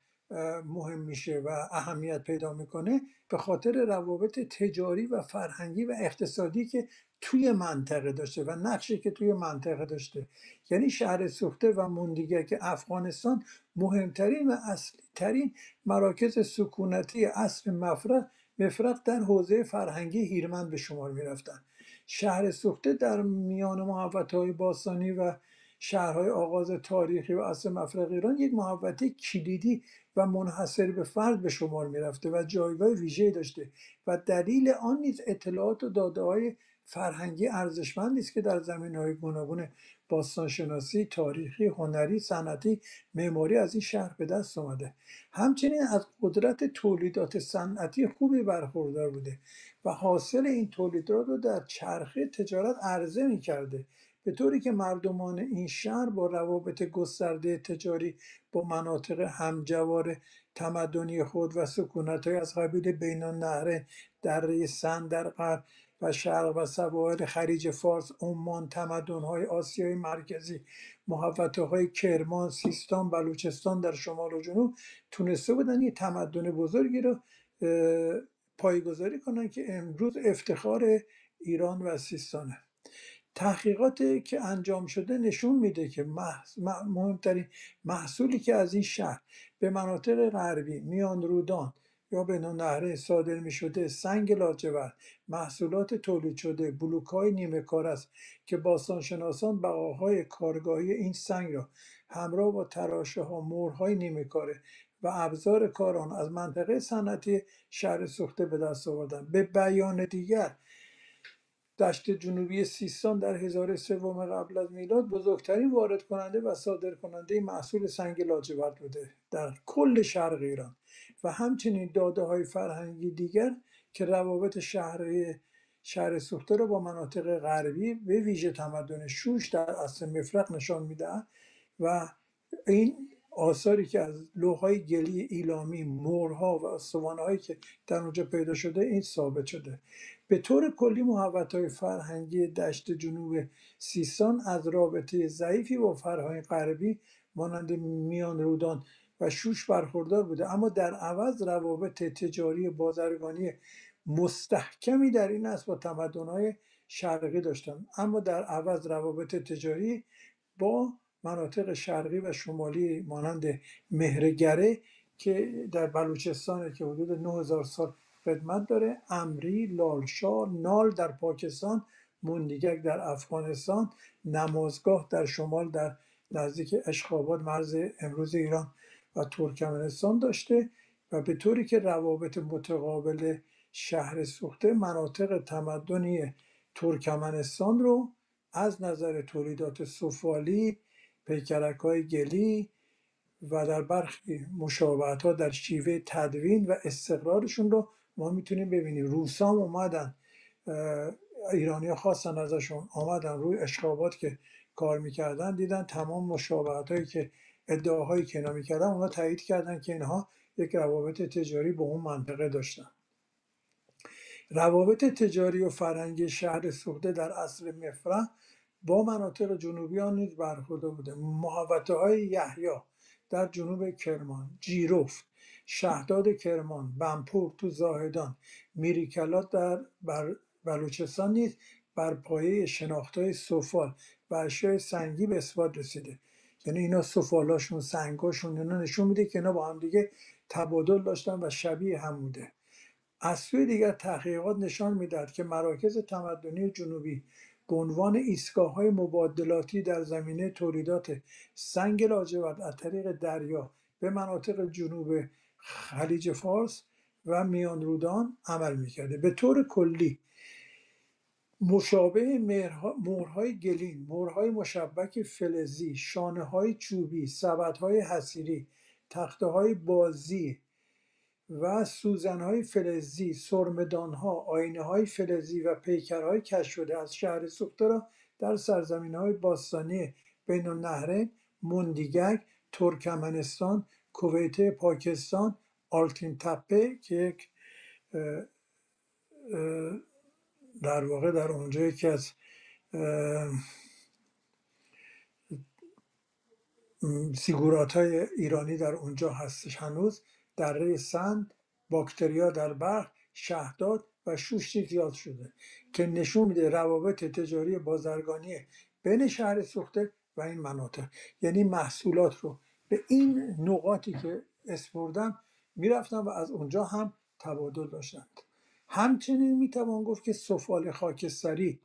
مهم میشه و اهمیت پیدا میکنه؟ به خاطر روابط تجاری و فرهنگی و اقتصادی که توی منطقه داشته و نقشی که توی منطقه داشته. یعنی شهر سوخته و موندیگک افغانستان مهمترین و اصلی ترین مراکز سکونتی عصر مفرق در حوزه فرهنگی هیرمند به شمار میرفتن. شهر سوخته در میان محوطه‌های باستانی و شهرهای آغاز تاریخی و عصر مفرق ایران یک محوطه کلیدی و منحصر به فرد به شمار می رفته و جایگاه ویژه‌ای داشته و دلیل آن نیز اطلاعات و داده‌های فرهنگی ارزشمندی است که در زمینه‌های گوناگون باستانشناسی، تاریخی، هنری، صنعتی، معماری از این شهر به دست آمده. همچنین از قدرت تولیدات صنعتی خوبی برخوردار بوده و حاصل این تولیدات رو در چرخه تجارت عرضه می‌کرده. به طوری که مردمان این شهر با روابط گسترده تجاری با مناطق همجوار تمدنی خود و سکونت‌های از قبیل بین النهرین، دره سند در غرب و شرق و سواحل خلیج فارس، عمان، تمدن‌های آسیای مرکزی، محوطه‌های کرمان، سیستان، بلوچستان در شمال و جنوب تونسته بودن یه تمدن بزرگی رو پایه‌گذاری کنن که امروز افتخار ایران و سیستانه. تحقیقاتی که انجام شده نشون میده که مهمترین محصولی که از این شهر به مناطق غربی، میان رودان یا بین النهرین صادر می شده سنگ لاجورد، محصولات تولید شده، بلوک های نیمه کار است که باستانشناسان بقاهای کارگاهی این سنگ را همراه با تراشه ها، مهرهای نیمه کاره و ابزار کاران از منطقه صنعتی شهر سوخته به دست آوردند. به بیان دیگر، دشت جنوبی سیستان در 1003 قبل از میلاد بزرگترین وارد کننده و صادر کننده محصول سنگ لاجورد بوده در کل شرق ایران و همچنین داده های فرهنگی دیگر که روابط شهر سوخته را با مناطق غربی به ویژه تمدن شوش در عصر مفرق نشان میدهند و این آثاری که از لوح‌های گلی ایلامی، مهرها و استوانه‌هایی که در اونجا پیدا شده این ثابت شده. به طور کلی محوطه‌های فرهنگی دشت جنوب سیستان از رابطه ضعیفی با فرهنگ غربی مانند میان رودان و شوش برخوردار بوده، اما در عوض روابط تجاری بازرگانی مستحکمی در این است با تمدن‌های شرقی داشتند، اما در عوض روابط تجاری با مناطق شرقی و شمالی مانند مهرگره که در بلوچستان که حدود 9000 سال قدمت داره، امری، لالشار، نال در پاکستان، مندیگک در افغانستان، نمازگاه در شمال در نزدیک اشخاباد مرز امروز ایران و ترکمنستان داشته و به طوری که روابط متقابل شهر سوخته مناطق تمدنی ترکمنستان رو از نظر تولیدات سفالی، پیکرک‌های گلی و در برخی مشابهت‌ها در شیوه تدوین و استقرارشون رو ما میتونیم ببینیم. روسام اومدن، ایرانی‌ها خواستن ازشون، آمدن روی اشخابات که کار میکردن دیدن تمام مشابهت‌هایی که ادعاهایی که اینا میکردن اونا تایید کردن که اینها یک روابط تجاری با اون منطقه داشتن. روابط تجاری و فرهنگی شهر سوخته در عصر مفرح با مناطق جنوبی آن نیز برخورده بوده. محوطه‌های یحیی در جنوب کرمان، جیرفت، شهداد کرمان، بمپور تو زاهدان، میریکلات در بلوچستان نیز بر پایه شناخت‌های سفال و اشیاء سنگی به اثبات رسیده. یعنی اینا سفالاشون، سنگاشون اینا نشون میده که اینا با هم دیگه تبادل داشتن و شبیه هم بوده. از سوی دیگر تحقیقات نشان می‌دهد که مراکز تمدنی جنوبی به عنوان ایستگاه‌های مبادلاتی در زمینه تولیدات سنگ لاجورد از طریق دریا به مناطق جنوب خلیج فارس و میان رودان عمل می‌کرده. به طور کلی مشابه مهرهای گلین، مهرهای مشبک فلزی، شانه‌های چوبی، سبدهای حصیری، تخته‌های بازی و سوزن‌های فلزی، سرمه‌دان‌ها، آینه‌های فلزی و پیکرهای کشف شده از شهر سوخته را در سرزمین‌های باستانی بین النهرین، مندیگک، ترکمنستان، کویت پاکستان، آلتین تپه که یک در واقع در اونجا یکی از سیگورات های ایرانی در اونجا هستش هنوز، دره سند، باکتریا در برق، شهداد و شوشتی زیاد شده که نشون میده روابط تجاری بازرگانی بین شهر سوخته و این مناطق، یعنی محصولات رو به این نقاطی که اسپردم میرفتن و از اونجا هم تبادل داشتند. همچنین میتوان گفت که سفال خاکستری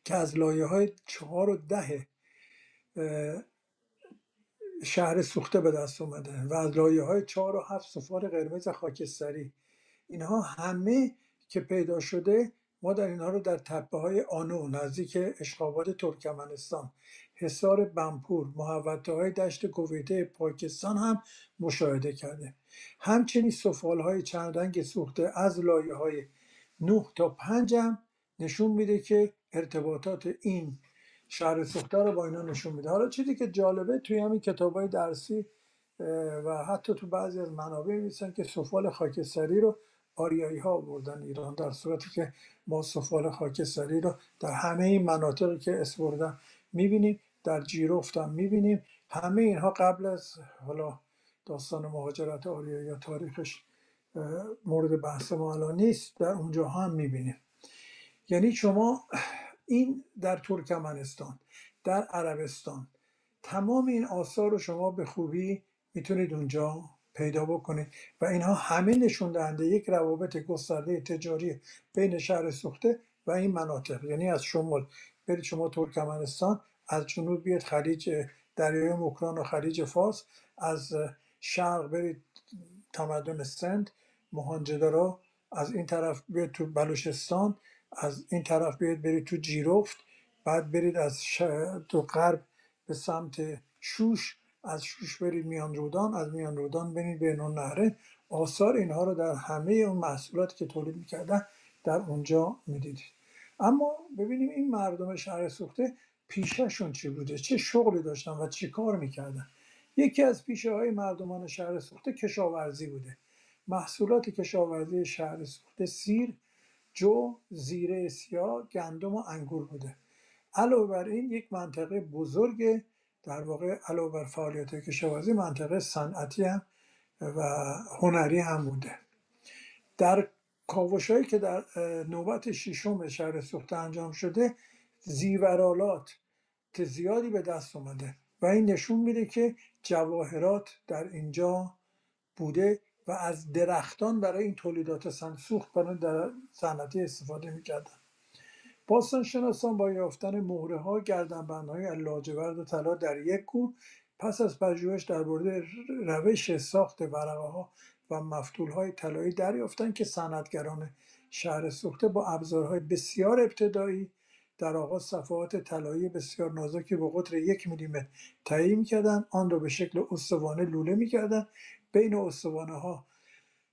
که از لایه‌های 4 و 10 شهر سوخته به دست اومده و از لایه‌های 4 و 7 سفال قرمز خاکستری، اینها همه که پیدا شده ما در اینها رو در تپه‌های آنو نزدیک اشخاباد ترکمنستان، حصار بمپور، محوطه‌های دشت کویته پاکستان هم مشاهده کرده. همچنین سفال‌های چند رنگ سوخته از لایه‌های 9 تا 5 هم نشون میده که ارتباطات این شهر سوخته رو با اینا نشون میده. حالا چیزی که جالبه توی همین کتابای درسی و حتی تو بعضی از منابع می‌نویسن که سفال خاکستری رو آریایی ها آوردن ایران، در صورتی که ما سفال خاکستری رو در همه این مناطقی که اسم بردم میبینیم، در جیرفت هم میبینیم. همه اینها قبل از حالا داستان مهاجرت آریایی یا تاریخش مورد بحث ما الان نیست، در اونجا هم میبینیم. یعنی شما این در ترکمنستان، در عربستان، تمام این آثار رو شما به خوبی میتونید اونجا پیدا بکنید و اینها همه نشون دهنده یک روابط گسترده تجاری بین شهر سوخته و این مناطق. یعنی از شمال برید شما ترکمنستان، از جنوب بیاد خلیج دریای اوکراین و خلیج فارس، از شرق برید تمدن سند، موهنجدارا، از این طرف بیاد تو بلوچستان، از این طرف بیاد برید تو جیرفت، بعد برید از تو غرب به سمت شوش، از شوش برید میان رودان، از میان رودان برید به نهره. آثار اینها رو در همه اون محصولاتی که تولید میکردن در اونجا میدیدید. اما ببینیم این مردم شهر سوخته پیشهشون چی بوده، چه شغلی داشتن و چی کار میکردن. یکی از پیشه های مردمان شهر سوخته کشاورزی بوده. محصولات کشاورزی شهر سوخته سیر، جو، زیره سیاه، گندم و انگور بوده. علاوه بر این یک منطقه بزرگ، در واقع علاوه بر فعالیت کشاورزی، منطقه صنعتی هم و هنری هم بوده. در کاوش‌هایی که در نوبت ششم شهر سوخته انجام شده، زیورالات زیادی به دست اومده و این نشون میده که جواهرات در اینجا بوده و از درختان برای این تولیدات سوخت برای در صنعتی استفاده میکردن. باستانشناسان با یافتن مهره‌ها، گردنبندهای لاجورد و طلا در یک گور، پس از پژوهش در مورد روش ساخت ورقه‌ها و مفتولهای طلایی دریافتند که صنعتگران شهر سوخته با ابزارهای بسیار ابتدایی در آغاز صفحات طلایی بسیار نازکی به قطر 1 میلیمتر تهیه می‌کردند، آن را به شکل استوانه لوله می‌کردند، بین استوانه‌ها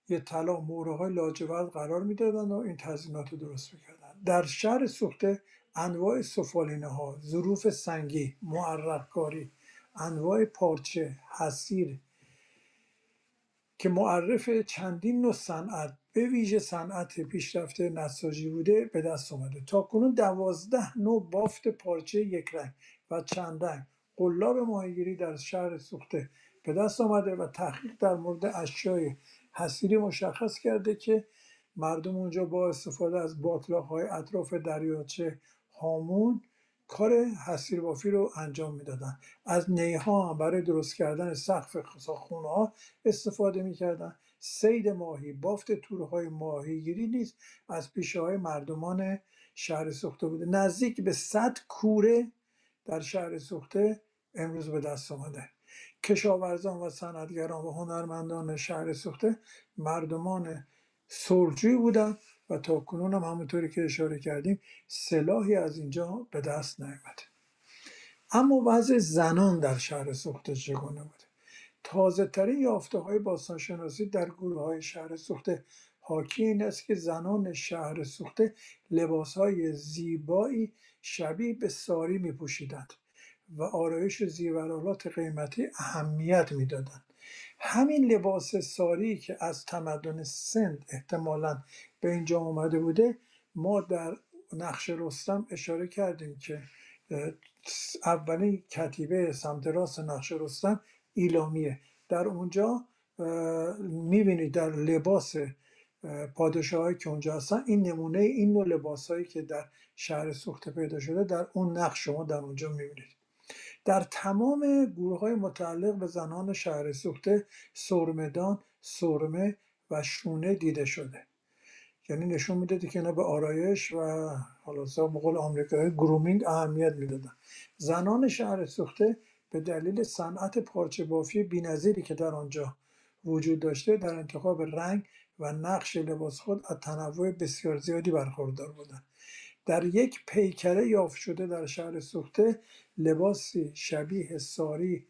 یه طلا مهره‌های لاجورد قرار میدادن و این تزیینات رو درست میکردن. در شهر سوخته انواع سفالینه‌ها، ظروف سنگی، معرق‌کاری، انواع پارچه، حصیر که معرف چندین نوع صنعت به ویژه صنعت پیشرفته نساجی بوده به دست آمده. تاکنون 12 نوع بافت پارچه یک رنگ و چند رنگ قلاب ماهیگیری در شهر سوخته به دست آمده و تحقیق در مورد اشیای حصیری مشخص کرده که مردم اونجا با استفاده از باتلاق‌های اطراف دریاچه هامون کار حصیر بافی رو انجام میدادن. از نیها هم برای درست کردن سقف خونه‌ها استفاده میکردن. صید ماهی، بافت تورهای ماهیگیری نیز از پیشه های مردمان شهر سوخته بوده. نزدیک به 100 کوره در شهر سوخته امروز به دست آمده. کشاورزان و صنعتگران و هنرمندان شهر سوخته مردمان صلحجویی بودند و تا کنون هم همونطوری که اشاره کردیم سلاحی از اینجا به دست نیامده. اما وضع زنان در شهر سوخته چگونه بوده؟ تازه ترین یافته های باستانشناسی در گروه های شهر سوخته حاکی این است که زنان شهر سوخته لباس های زیبایی شبیه به ساری می پوشیدند و آرایش زیورالات قیمتی اهمیت می دادند. همین لباس ساری که از تمدن سند احتمالاً به اینجا آمده بوده، ما در نقش رستم اشاره کردیم که اولین کتیبه سمت راست نقش رستم ایلامیه. در اونجا میبینید در لباس پادشاهایی که اونجا هستن این نمونه این نوع لباسایی که در شهر سوخته پیدا شده در اون نقش شما در اونجا میبینید. در تمام گروه های متعلق به زنان شهر سوخته سرمدان، سرمه و شونه دیده شده. یعنی نشون میدادی که اینا به آرایش و حالا به قول آمریکایی گرومینگ اهمیت میدادن. زنان شهر سوخته به دلیل صنعت پارچه بافی بی‌نظیری که در آنجا وجود داشته در انتخاب رنگ و نقش لباس خود از تنوع بسیار زیادی برخوردار بودند. در یک پیکره یافت شده در شهر سوخته لباسی شبیه ساری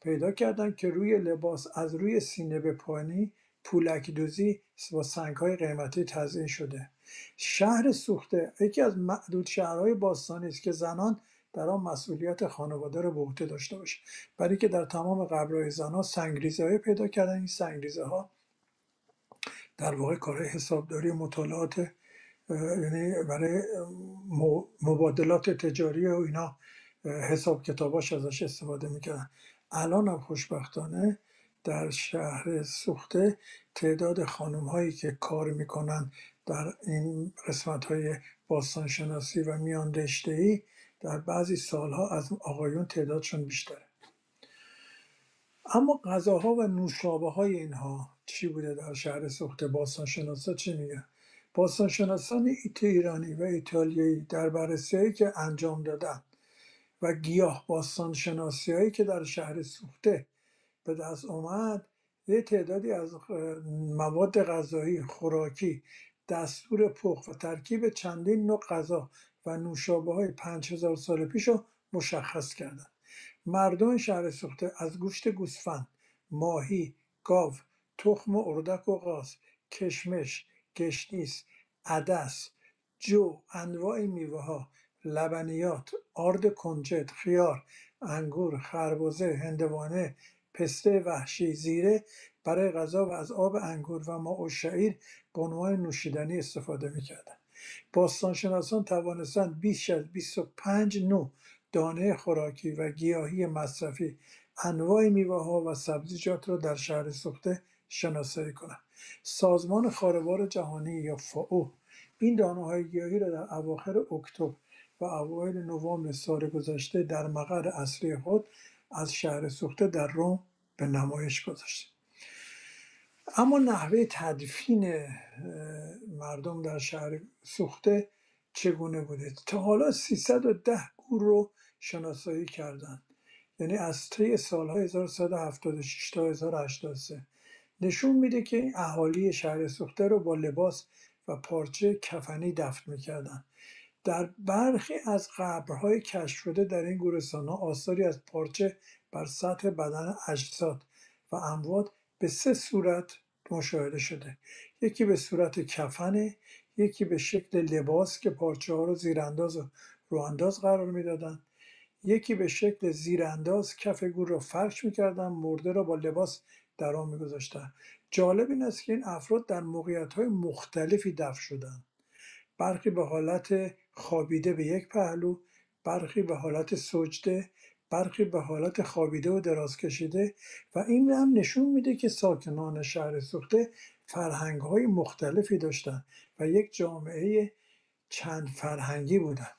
پیدا کردن که روی لباس از روی سینه به پایین پولک دوزی با سنگ‌های قیمتی تزیین شده. شهر سوخته یکی از معدود شهرهای باستانی است که زنان در آن مسئولیت خانواده را به عهده داشته باشه. برای که در تمام قبرهای زنها سنگریزه‌های پیدا کردن. این سنگریزه‌ها در واقع کارهای حسابداری مطالعات، یعنی برای مبادلات تجاری و اینا حساب کتاباش ازش استفاده میکردن. الان هم خوشبختانه در شهر سوخته تعداد خانم هایی که کار میکنن در این قسمت های باستانشناسی و میان رشته‌ای در بعضی سالها از آقایون تعدادشون بیشتره. اما غذاها و نوشابه های اینها چی بوده در شهر سوخته؟ باستانشناسا چی میگن؟ باستانشناسان ایرانی و ایتالیایی در بررسی‌هایی که انجام دادن و گیاه باستانشناسی هایی که در شهر سوخته به دست آمد، یه تعدادی از مواد غذایی خوراکی، دستور پخت و ترکیب چندین نوع غذا و نوشابه های 5000 سال پیش رو مشخص کردند. مردم شهر سوخته از گوشت گوسفند، ماهی، گاو، تخم اردک و قاز، کشمش، گشنیز، عدس، جو، انواع میوه ها، لبنیات، آرد کنجد، خیار، انگور، خربزه، هندوانه، پسته وحشی، زیره برای غذا و از آب انگور و ماء الشعیر به عنوان نوشیدنی استفاده می‌کردند. باستانشناسان توانستند بیش از 25 نوع دانه خوراکی و گیاهی مصرفی، انواع میوه‌ها و سبزیجات را در شهر سوخته شناسایی کنند. سازمان خاروار جهانی یا فائو این دانه‌های گیاهی را در اواخر اکتبر و اوایل نوامبر سال گذشته در مقر اصلی خود از شهر سوخته در روم به نمایش گذاشت. اما نحوه تدفین مردم در شهر سوخته چگونه بوده؟ تا حالا 310 گور رو شناسایی کردند، یعنی از طی سالهای 1176 تا 1083. نشون میده که این اهالی شهر سوخته رو با لباس و پارچه کفنی دفن میکردن. در برخی از قبرهای کشف شده در این گورستان‌ها آثاری از پارچه بر سطح بدن اجساد و اموات به 3 صورت مشاهده شده. یکی به صورت کفنه، یکی به شکل لباس که پارچه ها رو زیرانداز و روانداز قرار میدادن، یکی به شکل زیرانداز کف گور را فرش میکردن، مرده را با لباس در آن میگذاشتن. جالب این است که این افراد در موقعیت‌های مختلفی دفن شدند. برخی به حالت خوابیده به یک پهلو، برخی به حالت سجده، برخی به حالت خوابیده و دراز کشیده، و این هم نشون میده که ساکنان شهر سوخته فرهنگ‌های مختلفی داشتند و یک جامعه چند فرهنگی بودند.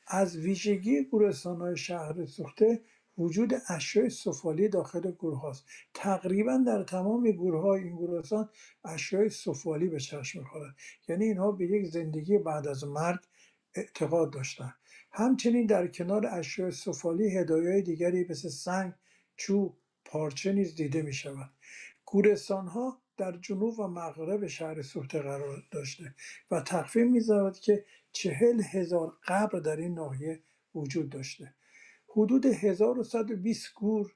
از ویژگی گورستان‌های شهر سوخته وجود اشیاء سفالی داخل گورها است. تقریبا در تمام گورهای این گورستان اشیاء سفالی به چشم می‌خورد، یعنی اینها به یک زندگی بعد از مرگ اعتقاد داشتند. همچنین در کنار اشیاء سفالی هدایای دیگری مثل سنگ، چوب، پارچه نیز دیده می‌شود. گورستان‌ها در جنوب و مغرب شهر سوخته قرار داشته و تخمین می‌زند که 40,000 قبر در این ناحیه وجود داشته. حدود 1120 گور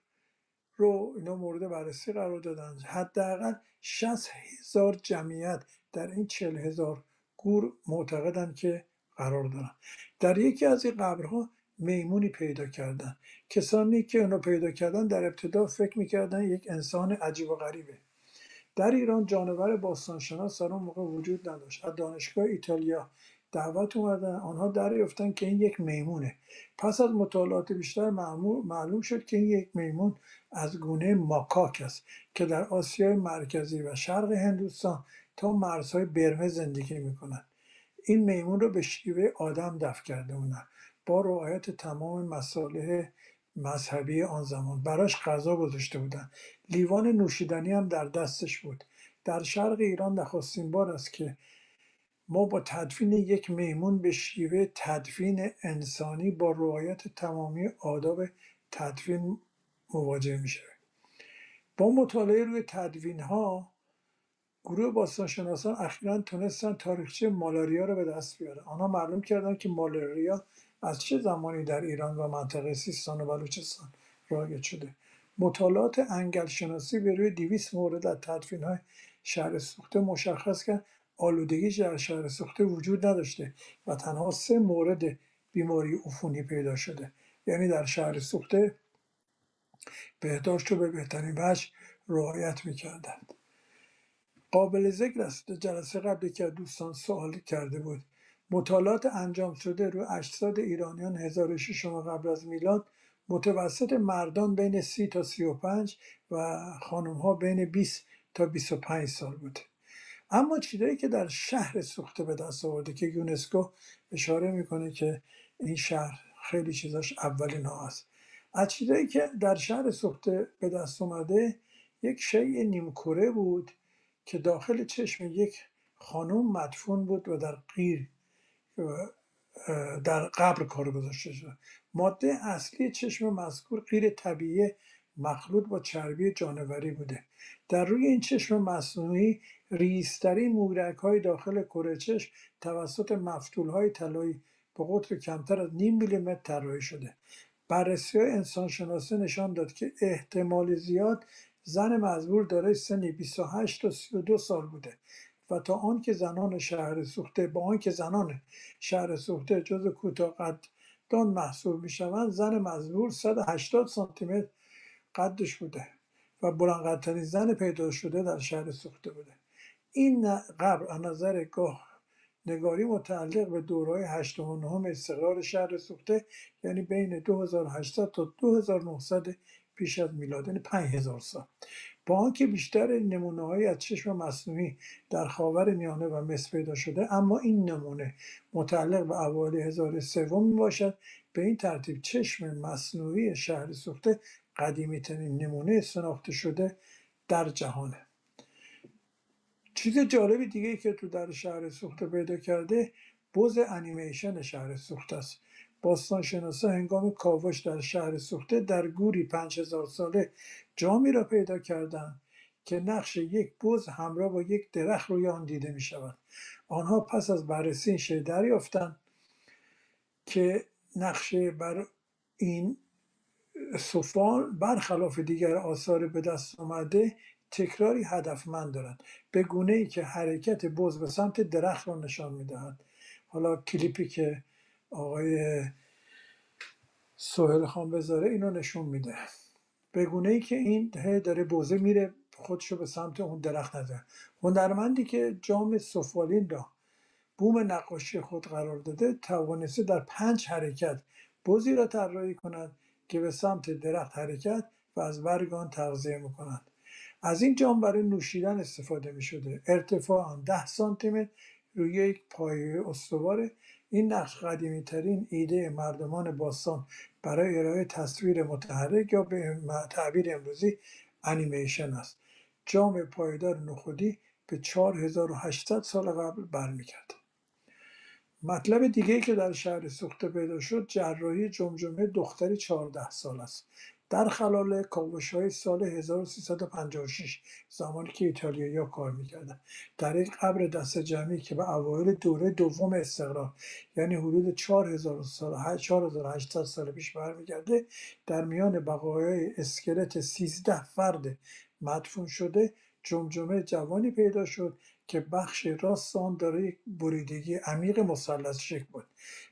رو اینا مورد بررسی قرار دادن. حداقل 60,000 جمعیت در این 40,000 گور معتقدند که قرار دارن. در یکی از این قبرها میمونی پیدا کردن. کسانی که اونو پیدا کردن در ابتدا فکر میکردن یک انسان عجیب و غریبه. در ایران جانور باستانشناس در اون موقع وجود نداشت. از دانشگاه ایتالیا دعوت اومدن، آنها دریافتن که این یک میمونه. پس از مطالعات بیشتر معلوم شد که این یک میمون از گونه ماکاک است که در آسیای مرکزی و شرق هندوستان تا مرزهای برمه زندگی میکنند. این میمون رو به شیوه آدم دفن کرده بودن با رعایت تمام مصالح مذهبی آن زمان. براش غذا گذاشته بودن، لیوان نوشیدنی هم در دستش بود. در شرق ایران نخستین بار است که ما با تدفین یک میمون به شیوه تدفین انسانی با رعایت تمامی آداب تدفین مواجه میشه. با مطالعه روی تدوین ها گروه باستانشناسان اخیراً تونستن تاریخچه مالاریا را به دست بیارن. آنها معلوم کردند که مالاریا از چه زمانی در ایران و منطقه سیستان و بلوچستان رایج شده. مطالعات انگل شناسی به روی 200 مورد در تدفین‌های شهر سوخته مشخص کرد آلودگی در شهر سوخته وجود نداشته و تنها 3 مورد بیماری عفونی پیدا شده. یعنی در شهر سوخته بهداشت رو به بهترین وجه رعایت میکردند. قابل ذکر است جلسه قبلی که دوستان سوال کرده بود، مطالعات انجام شده روی اجساد ایرانیان 1006 قبل از میلاد، متوسط مردان بین 30 تا 35 و خانم ها بین 20 تا 25 سال بود. اما چیزایی که در شهر سوخته به دست آورده که یونسکو اشاره میکنه که این شهر خیلی چیزاش اولین ها است، از چیزایی که در شهر سوخته به دست اومده یک شیء نیمکره بود که داخل چشم یک خانم مدفون بود و در قیر در قبر کار گذاشته شده. ماده اصلی چشم مذکور قیر طبیعی مخلوط با چربی جانوری بوده. در روی این چشم مصنوعی ریزترین مورک های داخل کره چشم توسط مفتول های طلایی به قطر کمتر از نیم میلیمتر طراحی شده. بررسی های انسانشناسی نشان داد که احتمال زیاد زن مزبور دارای سنی 28 تا 32 سال بوده و تا آنکه زنان شهر سوخته جز کوتاه قدان محسوب می شوند، زن مزبور 180 سانتی متر قدش بوده و بلندقدترین زن پیدا شده در شهر سوخته بوده. این قبر از نظر گاه نگاری متعلق به دوره‌های 8 و 9 استقرار شهر سوخته، یعنی بین 2800 تا 2900 پیش از میلاد، یعنی 5000 سال. با آنکه بیشتر نمونه‌هایی از چشم مصنوعی در خاورمیانه و مصر پیدا شده، اما این نمونه متعلق به اوایل 1003 میباشد. به این ترتیب چشم مصنوعی شهر سوخته قدیمی‌ترین نمونه شناخته شده در جهانه. چیز جالب دیگه که تو در شهر سوخته پیدا کرده، بز انیمیشن شهر سوخته است. باستانشناسا هنگام کاوش در شهر سوخته در گوری 5000 ساله جامی را پیدا کردند که نقش یک بز همراه با یک درخت روی آن دیده می شود. آنها پس از بررسی این شی دریافتند که نقشه بر این سفال برخلاف دیگر آثار به دست آمده تکراری هدفمند دارند، به گونه ای که حرکت بز به سمت درخت را نشان میدهد. حالا کلیپی که آقای سهیل خان بذاره اینو نشون میده، به گونه ای که این داره بزه میره خودشو به سمت اون درخت نده. هنرمندی که جام سفالین را بوم نقاشی خود قرار داده توانسته در 5 حرکت بزی را طراحی کند که به سمت درخت حرکت و از برگ آن تغذیه میکنند. از این جام برای نوشیدن استفاده می شده. ارتفاع آن 10 سانتی متر روی یک پایه استواره. این نقش قدیمی ترین ایده مردمان باستان برای ارائه تصویر متحرک یا به تعبیر امروزی انیمیشن است. جام پایدار نخودی به 4800 سال قبل برمیگرده. مطلب دیگه‌ای که در شهر سوخته پیدا شد، جراحی جمجمه دختری 14 سال است. در خلال کاوش‌های سال 1356 زمانی که ایتالیایی‌ها کار می‌کردند، در یک قبر دست جمعی که به اوایل دوره دوم استقرار، یعنی حدود 4800 سال پیش برمیگرده، در میان بقایای اسکلت 13 فرد مدفون شده جمجمه جوانی پیدا شد که بخش راست آن دارای یک بریدگی عمیق مثلث شکل بود.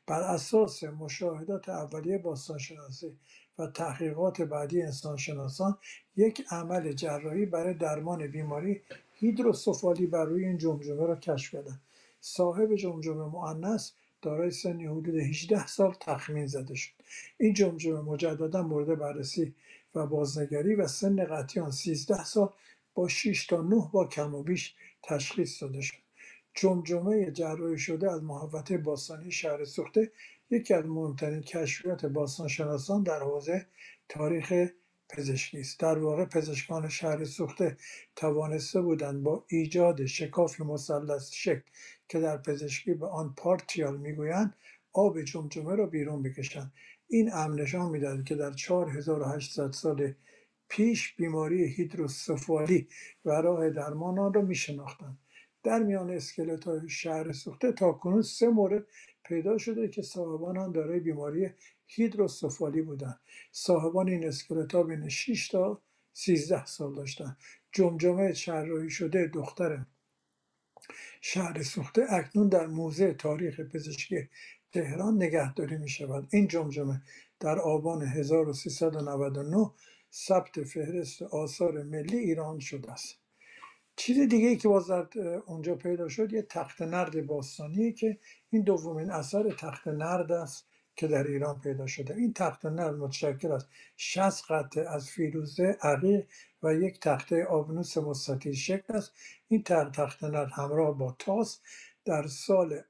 بر اساس مشاهدات اولیه باستانشناسی و تحقیقات بعدی انسانشناسان، یک عمل جراحی برای درمان بیماری هیدروسفالی بر روی این جمجمه را کشف کردند. صاحب جمجمه مؤنث دارای سنی حدود 18 سال تخمین زده شد. این جمجمه مجددا مورد بررسی و بازنگری و سن قطعی آن 13 سال با 6 تا 9 با کم و بیش تشخیص داده شد. جمجمه جراحی شده از محوطه باستانی شهر سوخته یکی از مهمترین کشفیات باستانشناسان در حوزه تاریخ پزشکی است. در واقع پزشکان شهر سوخته توانسته بودند با ایجاد شکاف مثلث شکل که در پزشکی به آن پارتیال میگویند، آب جمجمه را بیرون بکشند. این امر نشان می‌دهد که در 4800 سال پیش بیماری هیدروسفالی و راه درمان آن را می‌شناختند. در میان اسکلت‌های شهر سوخته تاکنون 3 مورد پیدا شده که صاحبان آن دارای بیماری هیدروسفالی بودند. صاحبان این اسکلت‌ها بین 6 تا 13 سال داشتند. جمجمه جراحی شده دختر شهر سوخته اکنون در موزه تاریخ پزشکی تهران نگهداری می شود. این جمجمه در آبان 1399 ثبت فهرست آثار ملی ایران شده است. چیز دیگه ای که باز در اونجا پیدا شد یه تخت نرد باستانیه که این دومین اثر تخت نرد است که در ایران پیدا شده. این تخت نرد متشکل از 60 قطعه از فیروزه، عقیق و یک تخته آبنوس مستطیل شکل است. این تخت نرد همراه با تاس در سال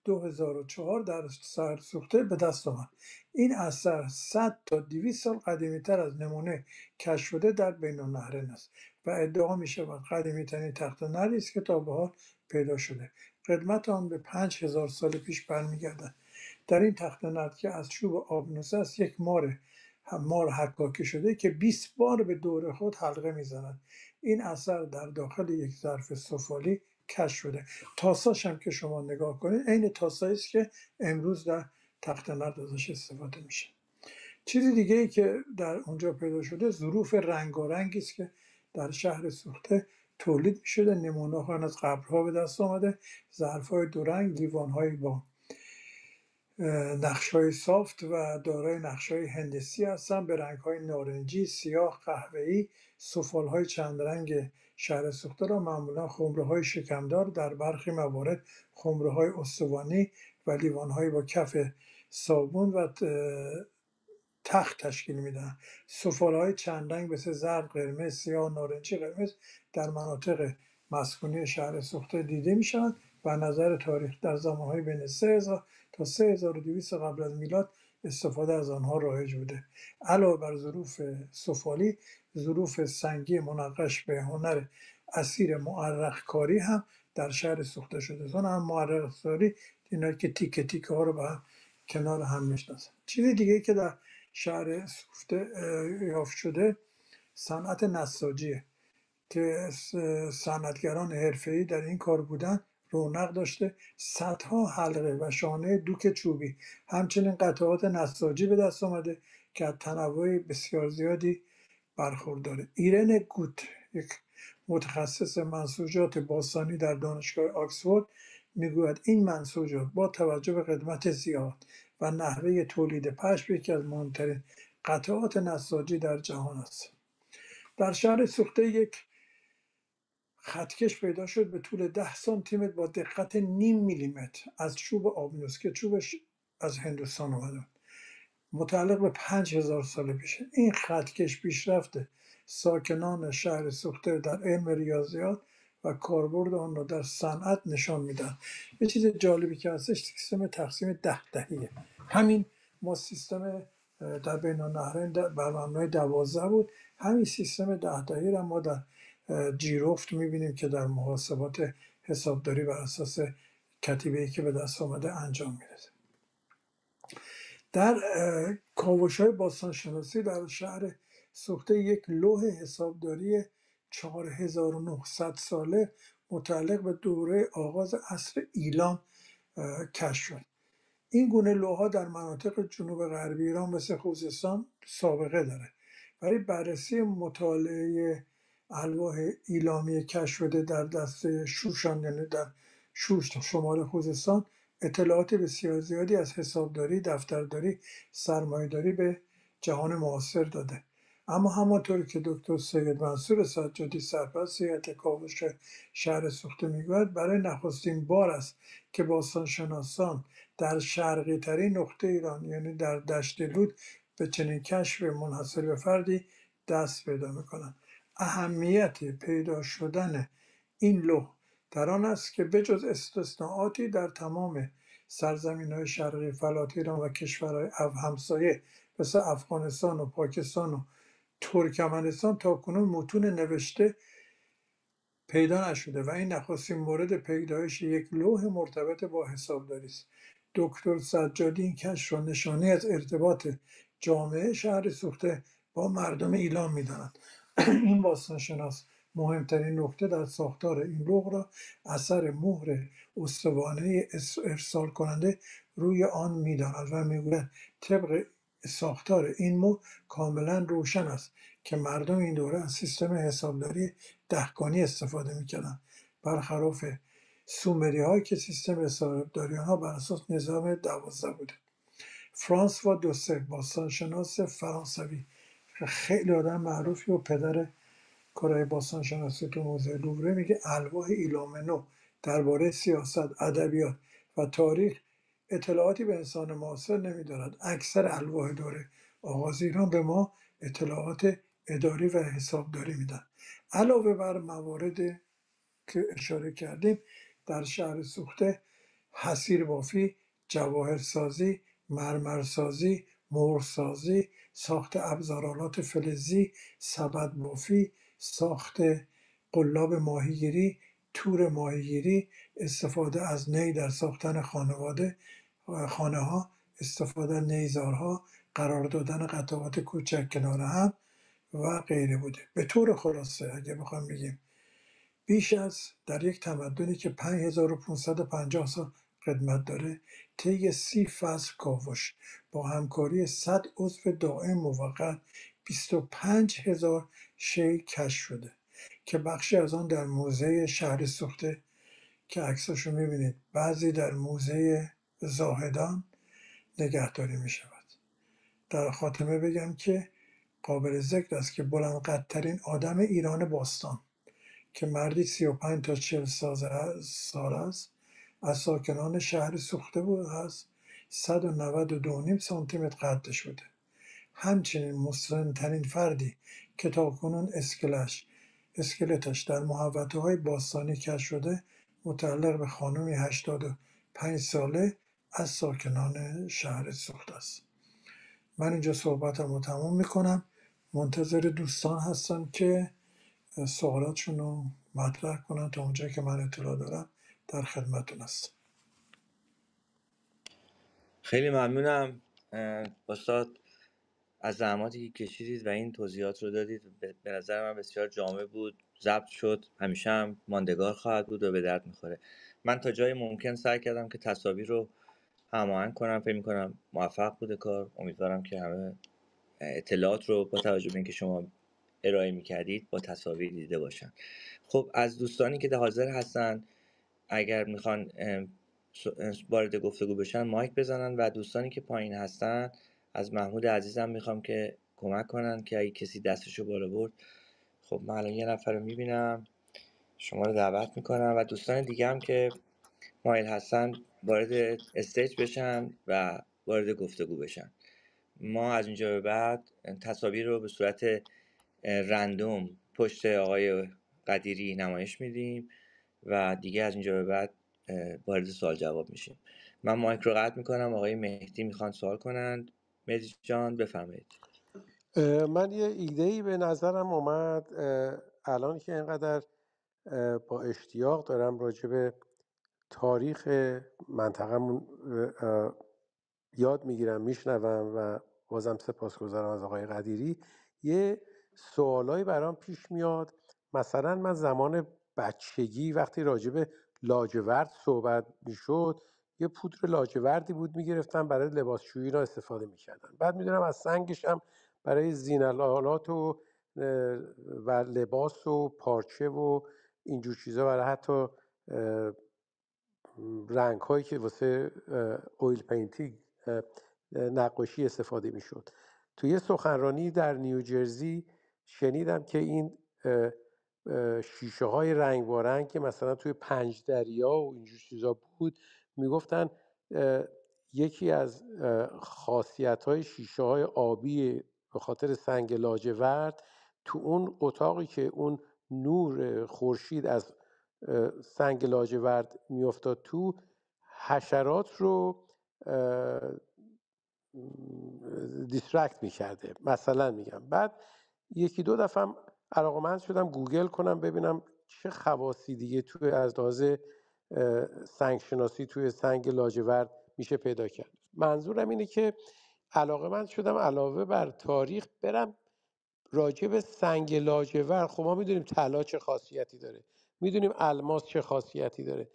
2004 در سرسوخته به دست آمد. این اثر 100 تا 200 سال قدیمی‌تر از نمونه کشف شده در بین النهرین است و ادعا می شود قدیمی‌ترین تخت نردی است که تا به حال پیدا شده. قدمت آن به 5000 سال پیش برمیگردد. در این تخت نرد که از چوب آبنوس است، یک مار حکاکی شده که 20 بار به دور خود حلقه میزند. این اثر در داخل یک ظرف سفالی کشف شده. تاساش هم که شما نگاه کنید عین تاسایی است که امروز در تخت نرد ازش استفاده میشه. چیز دیگه ای که در اونجا پیدا شده ظروف رنگارنگی است که در شهر سوخته تولید می شده. نمونه ها از قبرها به دست آمده. ظرف های دو رنگ، لیوان های با نقش های سافت و دارای نقش های هندسی هستند به رنگ های نارنجی، سیاه، قهوه‌ای. سفال های چند رنگ شهر سوخته را معمولا خمره های شکمدار، در برخی موارد خمره های استوانی و لیوان های با کف صابون و تخت تشکیل میدن. سفالهای چند رنگ مثل زرد، قرمز، سیاه، نارنجی، قرمز در مناطق مسکونی شهر سوخته دیده میشوند و نظر تاریخ در زمانهای بین 3000 تا 3200 قبل از میلاد استفاده از آنها رایج بوده. علاوه بر ظروف سفالی، ظروف سنگی منقش به هنر اسیر معرق کاری هم در شهر سوخته شده. زن هم معرق کاری اینا که تیکه تیکه ها رو به هم کنار هم میشناسن. چیز دیگه که در شهر سوخته یافت شده صنعت نساجیه که صنعتگران حرفه‌ای در این کار بودن رونق داشته. صدها حلقه و شانه دوک چوبی همچنین قطعات نساجی به دست آمده که از تنوع بسیار زیادی برخورداره. ایرن گوت، یک متخصص منسوجات باستانی در دانشگاه آکسفورد، میگوید این منسوجات با توجه به قدمت زیاد و نحوه تولید پشم یکی از مهمترین قطعات نساجی در جهان است. در شهر سوخته یک خطکش پیدا شد به طول 10 سانتی متر با دقت نیم میلیمتر از چوب آبنوس که چوبش از هندوستان اومده، متعلق به 5000 سال پیشه. این خطکش پیشرفت ساکنان شهر سوخته در علم ریاضیات و کاربرد آن را در صنعت نشان میدن. یه چیز جالبی که هستش سیستم تقسیم 10 دهیه. همین ما سیستم در بین النهرین بر مبنای 12 بود. همین سیستم 10 دهی را ما در جیرفت میبینیم که در محاسبات حسابداری بر اساس کتیبه‌ای که به دست آمده انجام میده. در کاوش‌های باستانشناسی در شهر سوخته یک لوح حسابداری 4900 ساله متعلق به دوره آغاز عصر ایلام کشف شد. این گونه لوح‌ها در مناطق جنوب غربی ایران مثل خوزستان سابقه داره. برای بررسی مطالعه الواح ایلامی کشف شده در دسته شوشان، یعنی در شوش شمال خوزستان، اطلاعات بسیار زیادی از حسابداری، دفترداری، سرمایه‌داری به جهان معاصر داده. اما همانطور که دکتر سید منصور سجادی سرپرست هیئت کاوش شهر سوخته میگوید، برای نخستین بار است که باستانشناسان در شرقی ترین نقطه ایران، یعنی در دشت لود، به چنین کشف منحصر به فردی دست پیدا میکنند. اهمیت پیدا شدن این لوح در آن است که بجز استثناءاتی در تمام سرزمین‌های شرقی فلات ایران و کشورهای همسایه مثل افغانستان و پاکستان و ترکمنستان تاکنون متون نوشته پیدا نشده و این نخستین مورد پیدایش یک لوح مرتبط با حسابداری است. دکتر سجادی این کشف را نشانه از ارتباط جامعه شهر سوخته با مردم ایلام می‌داند. این باستانشناس مهمترین نکته در ساختار این لوح را اثر مهر استوانه ارسال کننده روی آن می‌داند و می‌گوید طبق ساختار این مهر کاملا روشن است که مردم این دوره از سیستم حسابداری دهگانی استفاده می‌کردند، برخلاف سومری هایی که سیستم حسابداری آنها بر اساس نظام 12 بوده. فرانسوا دوسه، باستانشناس فرانسوی، خیلی آدم معروفی و پدر کارهای باستانشناسی تو موزه لووره، میگه الواح ایلومنو درباره سیاست، ادبیات و تاریخ اطلاعاتی به انسان معاصر نمیدارد. اکثر الواح دوره آغاز ایران به ما اطلاعات اداری و حسابداری میدن. علاوه بر موارد که اشاره کردیم، در شهر سوخته حصیر بافی، جواهرسازی، مرمرسازی، مهرسازی، ساخت ابزارالات فلزی، سبد بافی، ساخت قلاب ماهیگیری، تور ماهیگیری، استفاده از نی در ساختن خانه ها، استفاده از نیزارها، قرار دادن قطعات کوچک کنار هم و غیره بوده. به طور خلاصه اگه بخوام بگیم، بیش از در یک تمدنی که 5550 سال قدمت داره، طی 30 فصل کاوش با همکاری 100 عضو دائم موقت 25000 شی کشف شده که بخشی از آن در موزه شهر سوخته که عکساشو میبینید، بعضی در موزه زاهدان نگهداری میشود. در خاتمه بگم که قابل ذکر است که بلندقدترین آدم ایران باستان که مردی 35 تا 40 سال است، از ساکنان شهر سوخته بود، است 192.5 سانتی متر قدش بوده. همچنین مسن‌ترین فردی که تاکنون اسکلتش در محوطه های باستانی کشف شده، متعلق به خانمی 85 ساله از ساکنان شهر سوخته است. من اینجا صحبتم رو تموم میکنم، منتظر دوستان هستم که سوالاتشون رو مطرح کنن. تا اونجا که من اطلاع دارم در خدمتون هستم. خیلی ممنونم استاد از زحماتی که کشیدید و این توضیحات رو دادید. به نظر من بسیار جامع بود، ضبط شد، همیشه هم ماندگار خواهد بود و به درد میخوره. من تا جای ممکن سعی کردم که تصاویر رو هماهنگ کنم، فکر میکنم موفق بوده کار. امیدوارم که همه اطلاعات رو با توجه به اینکه شما ارائه میکردید با تصاویر دیده باشن. خب از دوستانی که حاضر هستن اگر میخوان وارد گفتگو بشن مایک بزنن، و دوستانی که پایین هستن از محمود عزیزم میخوام که کمک کنن که اگه کسی دستشو بالا برد. خب من الان یه نفر رو میبینم، شما رو دعوت میکنم و دوستان دیگه هم که مایل هستن وارد استیج بشن و وارد گفتگو بشن. ما از اینجا به بعد تصاویر رو به صورت رندوم پشت آقای قدیری نمایش میدیم و دیگه از اینجا به بعد وارد سوال جواب میشیم. من مایک رو قطع میکنم، آقای مهدی میخوان سوال کنند. مهدی جان بفرمایید. من یه ایده‌ای به نظرم اومد الان که اینقدر با اشتیاق دارم راجع به تاریخ منطقمون یاد میگیرم، میشنوم و بازم سپاسگزارم از آقای قدیری. یه سوالایی برام پیش میاد. مثلا من زمان بچگی وقتی راجع به لاجورد صحبت میشد، یه پودر لاجوردی بود میگرفتن برای لباسشویی را استفاده میکردن. بعد میدونم از سنگش هم برای زینالات و لباس و پارچه و اینجور چیزا، برای حتی رنگ هایی که واسه اویل پینتینگ نقاشی استفاده میشد. توی یه سخنرانی در نیوجرسی شنیدم که این شیشه های رنگ بارنگ که مثلا توی 5 دریا و اینجور چیزا بود، میگفتن یکی از خاصیت های شیشه های آبی به خاطر سنگ لاجورد، تو اون اتاقی که اون نور خورشید از سنگ لاجورد میافتاد تو، حشرات رو دیسترکت میکرده مثلا میگم. بعد یکی دو دفعه هم علاقمند شدم گوگل کنم ببینم چه خواصی دیگه توی از لحاظ سنگ شناسی توی سنگ لاجورد میشه پیدا کرد. منظورم اینه که علاقمند شدم علاوه بر تاریخ برم راجع به سنگ لاجورد. خب ما میدونیم طلا چه خاصیتی داره، میدونیم الماس چه خاصیتی داره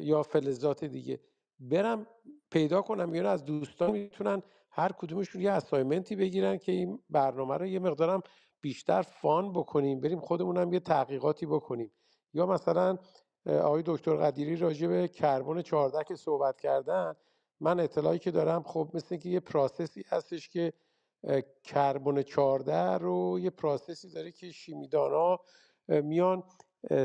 یا فلزات دیگه. برم پیدا کنم، یا از دوستان میتونن هر کدومشون یه اسایمنتی بگیرن که این برنامه رو یه مقدارم بیشتر فان بکنیم، بریم خودمونم یه تحقیقاتی بکنیم. یا مثلا آقای دکتر قدیری راجع به کربن 14 که صحبت کردن، من اطلاعی که دارم خب مثل که یه پراسسی هستش که کربن 14 رو یه پراسسی داره که شیمیدانا میان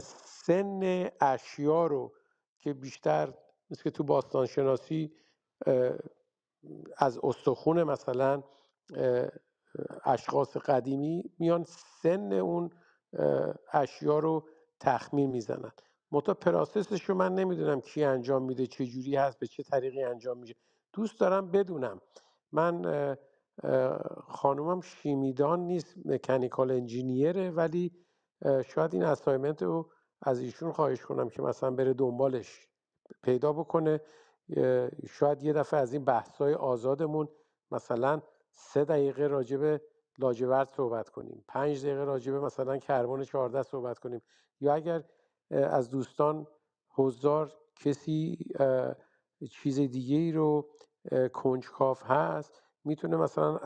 سن اشیا رو که بیشتر مثل که تو باستانشناسی از استخون مثلا اشخاص قدیمی میان سن اون اشیا رو تخمین میزنن. منتها پراسسش رو من نمیدونم کی انجام میده، چه جوری هست، به چه طریقی انجام میشه. دوست دارم بدونم. من خانومم شیمیدان نیست، مکانیکال انجینیره، ولی شاید این اسایمنت رو از ایشون خواهش کنم که مثلا بره دنبالش پیدا بکنه. شاید یه دفعه از این بحث‌های آزادمون مثلا 3 دقیقه راجع به لاجورد صحبت کنیم، 5 دقیقه راجع به مثلا کربن 14 صحبت کنیم، یا اگر از دوستان حضار کسی چیز دیگه ای رو کنجکاو هست میتونه مثلا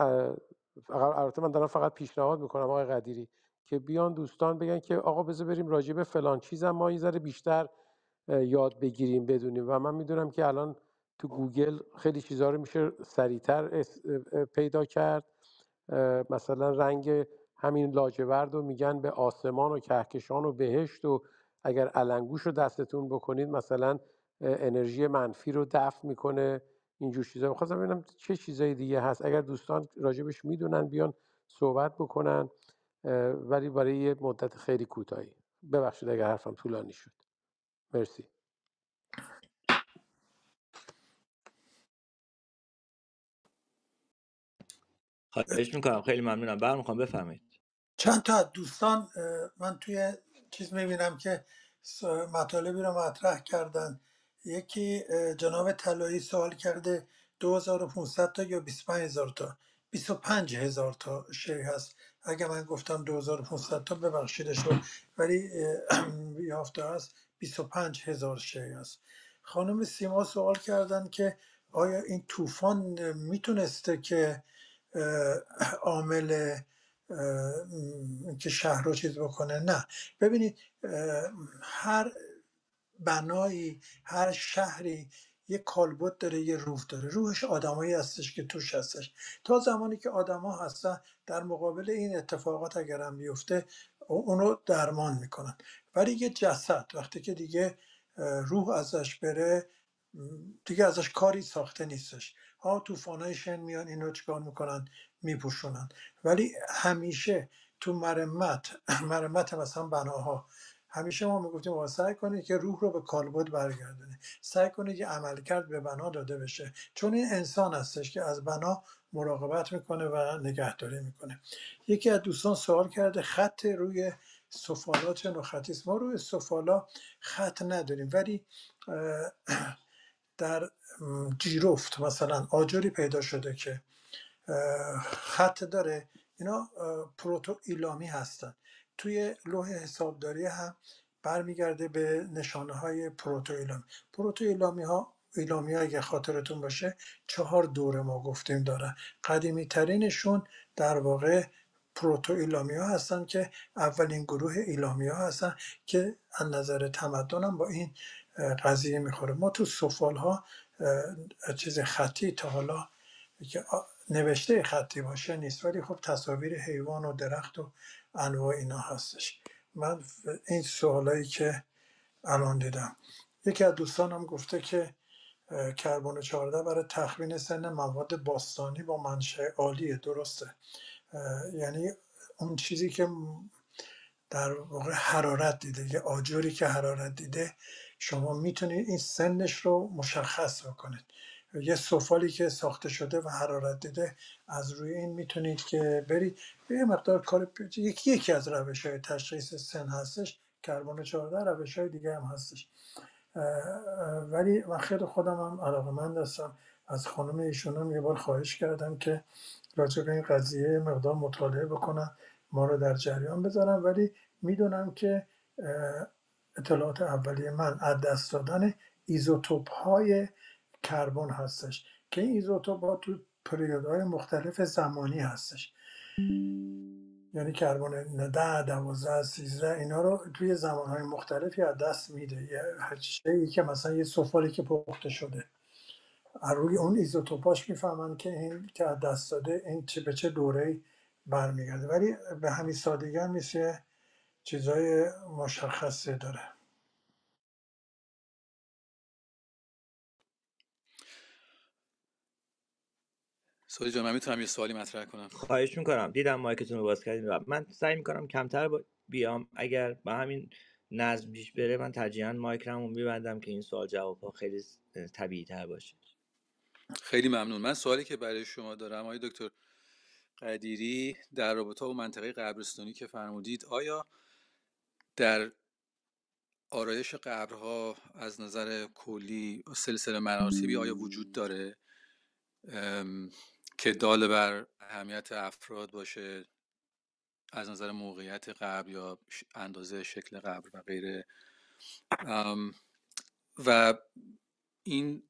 البته من دارم فقط پیشنهاد میکنم آقای قدیری که بیان دوستان بگن که آقا بذار بریم راجع به فلان چیزم ما یه ذره بیشتر یاد بگیریم بدونیم. و من میدونم که الان تو گوگل خیلی چیزها رو میشه سریعتر پیدا کرد. مثلا رنگ همین لاجورد رو میگن به آسمان و کهکشان و بهشت، و اگر علنگوش رو دستتون بکنید مثلا انرژی منفی رو دفع میکنه. اینجور چیزا میخواستم ببینم چه چیزای دیگه هست، اگر دوستان راجبش میدونن بیان صحبت بکنن، ولی برای یه مدت خیلی کوتاهی. ببخشید اگر حرفم طولانی شد. مرسی. خواهش میکنم، خیلی ممنونم. برمیخوام بفهمید. چند تا از دوستان من توی چیز میبینم که مطالبی رو مطرح کردن. یکی جناب طلایی سوال کرده 2500 تا یا 25000 تا؟ 25000 تا شی هست. اگه من گفتم 2500 تا ببخشیدش رو، ولی یافته هست 25000 شی هست. خانم سیما سوال کردن که آیا این طوفان میتونسته که عامل که شهر رو چیز بکنه؟ نه. ببینید هر بنایی، هر شهری یه کالبد داره، یه روح داره. روحش آدمایی هستش که توش هستش. تا زمانی که آدما هستن در مقابل این اتفاقات اگر هم بیفته اونو درمان میکنن. ولی یه جسد وقتی که دیگه روح ازش بره دیگه ازش کاری ساخته نیستش. ها طوفانای شن میان اینو چیکار میکنن؟ میپوشونن. ولی همیشه تو مرمت مثلا بناها همیشه ما میگفتیم آقا سعی کنید که روح رو به کالبد برگردونید، سعی کنید که عملکرد به بنا داده بشه، چون این انسان هستش که از بنا مراقبت میکنه و نگهداری میکنه. یکی از دوستان سوال کرده خط روی سفالا چه نوع خطی است؟ ما روی سفالا خط نداریم، ولی در جیرفت مثلا آجری پیدا شده که خط داره. اینا پروتو ایلامی هستن. توی لوح حسابداری هم برمیگرده به نشانه های پروتو ایلامی. پروتو ایلامی ها اگه خاطرتون باشه 4 دوره ما گفتیم دارن. قدیمی ترینشون در واقع پروتو ایلامی ها هستن که اولین گروه ایلامی ها هستن که از نظر تمدن هم با این قضیه میخوره. ما تو سفال ها چیز خطی تا حالا که نوشته خطی باشه نیست، ولی خب تصاویر حیوان و درخت و انواع اینا هستش. من این سوالایی که الان دیدم. یکی از دوستانم گفته که کربن 14 برای تخمین سن مواد باستانی با منشأ عالیه. درسته. یعنی اون چیزی که در واقع حرارت دیده، یه آجری که حرارت دیده، شما میتونید این سنش رو مشخص بکنید. یه سفالی که ساخته شده و حرارت دیده، از روی این میتونید که برید یه مقدار کار یکی از روش های تشخیص سن هستش. کربن 14 روش های دیگه هم هستش. ولی من خیلی خودم هم علاقه‌مند هستم. از خانم ایشون هم یه بار خواهش کردم که راجع به این قضیه مقدار مطالعه بکنن، ما رو در جریان بذارن. ولی میدونم که اطلاعات اولیه من از دست دادن ایزوتوپ های کربن هستش که این ایزوتوپ ها تو پریودهای مختلف زمانی هستش. یعنی کربن 10 12 13 اینا رو توی زمانهای مختلفی از دست میده. یه شیئی که مثلا یه سفالی که پخته شده از روی اون ایزوتوپاش میفهمن که این که از دست داده این چه به چه دوره برمیگرده، ولی به همین سادگی هم میشه چیزای مشخصی داره. سوری جان، من میتونم یه سوالی مطرح کنم؟ خواهش میکنم. دیدم مایکتون رو باز کردین و من سعی میکنم کمتر بیام. اگر با همین نظم پیش بره من ترجیحاً مایکمو میبندم که این سوال جواب ها خیلی طبیعی تر باشه. خیلی ممنون. من سوالی که برای شما دارم آقای دکتر قدیری در رابطه با منطقه قبرستانی که فرمودید، آیا در آرایش قبرها از نظر کلی سلسله مراتبی آیا وجود داره که دال بر اهمیت افراد باشه از نظر موقعیت قبر یا اندازه شکل قبر و غیره؟ و این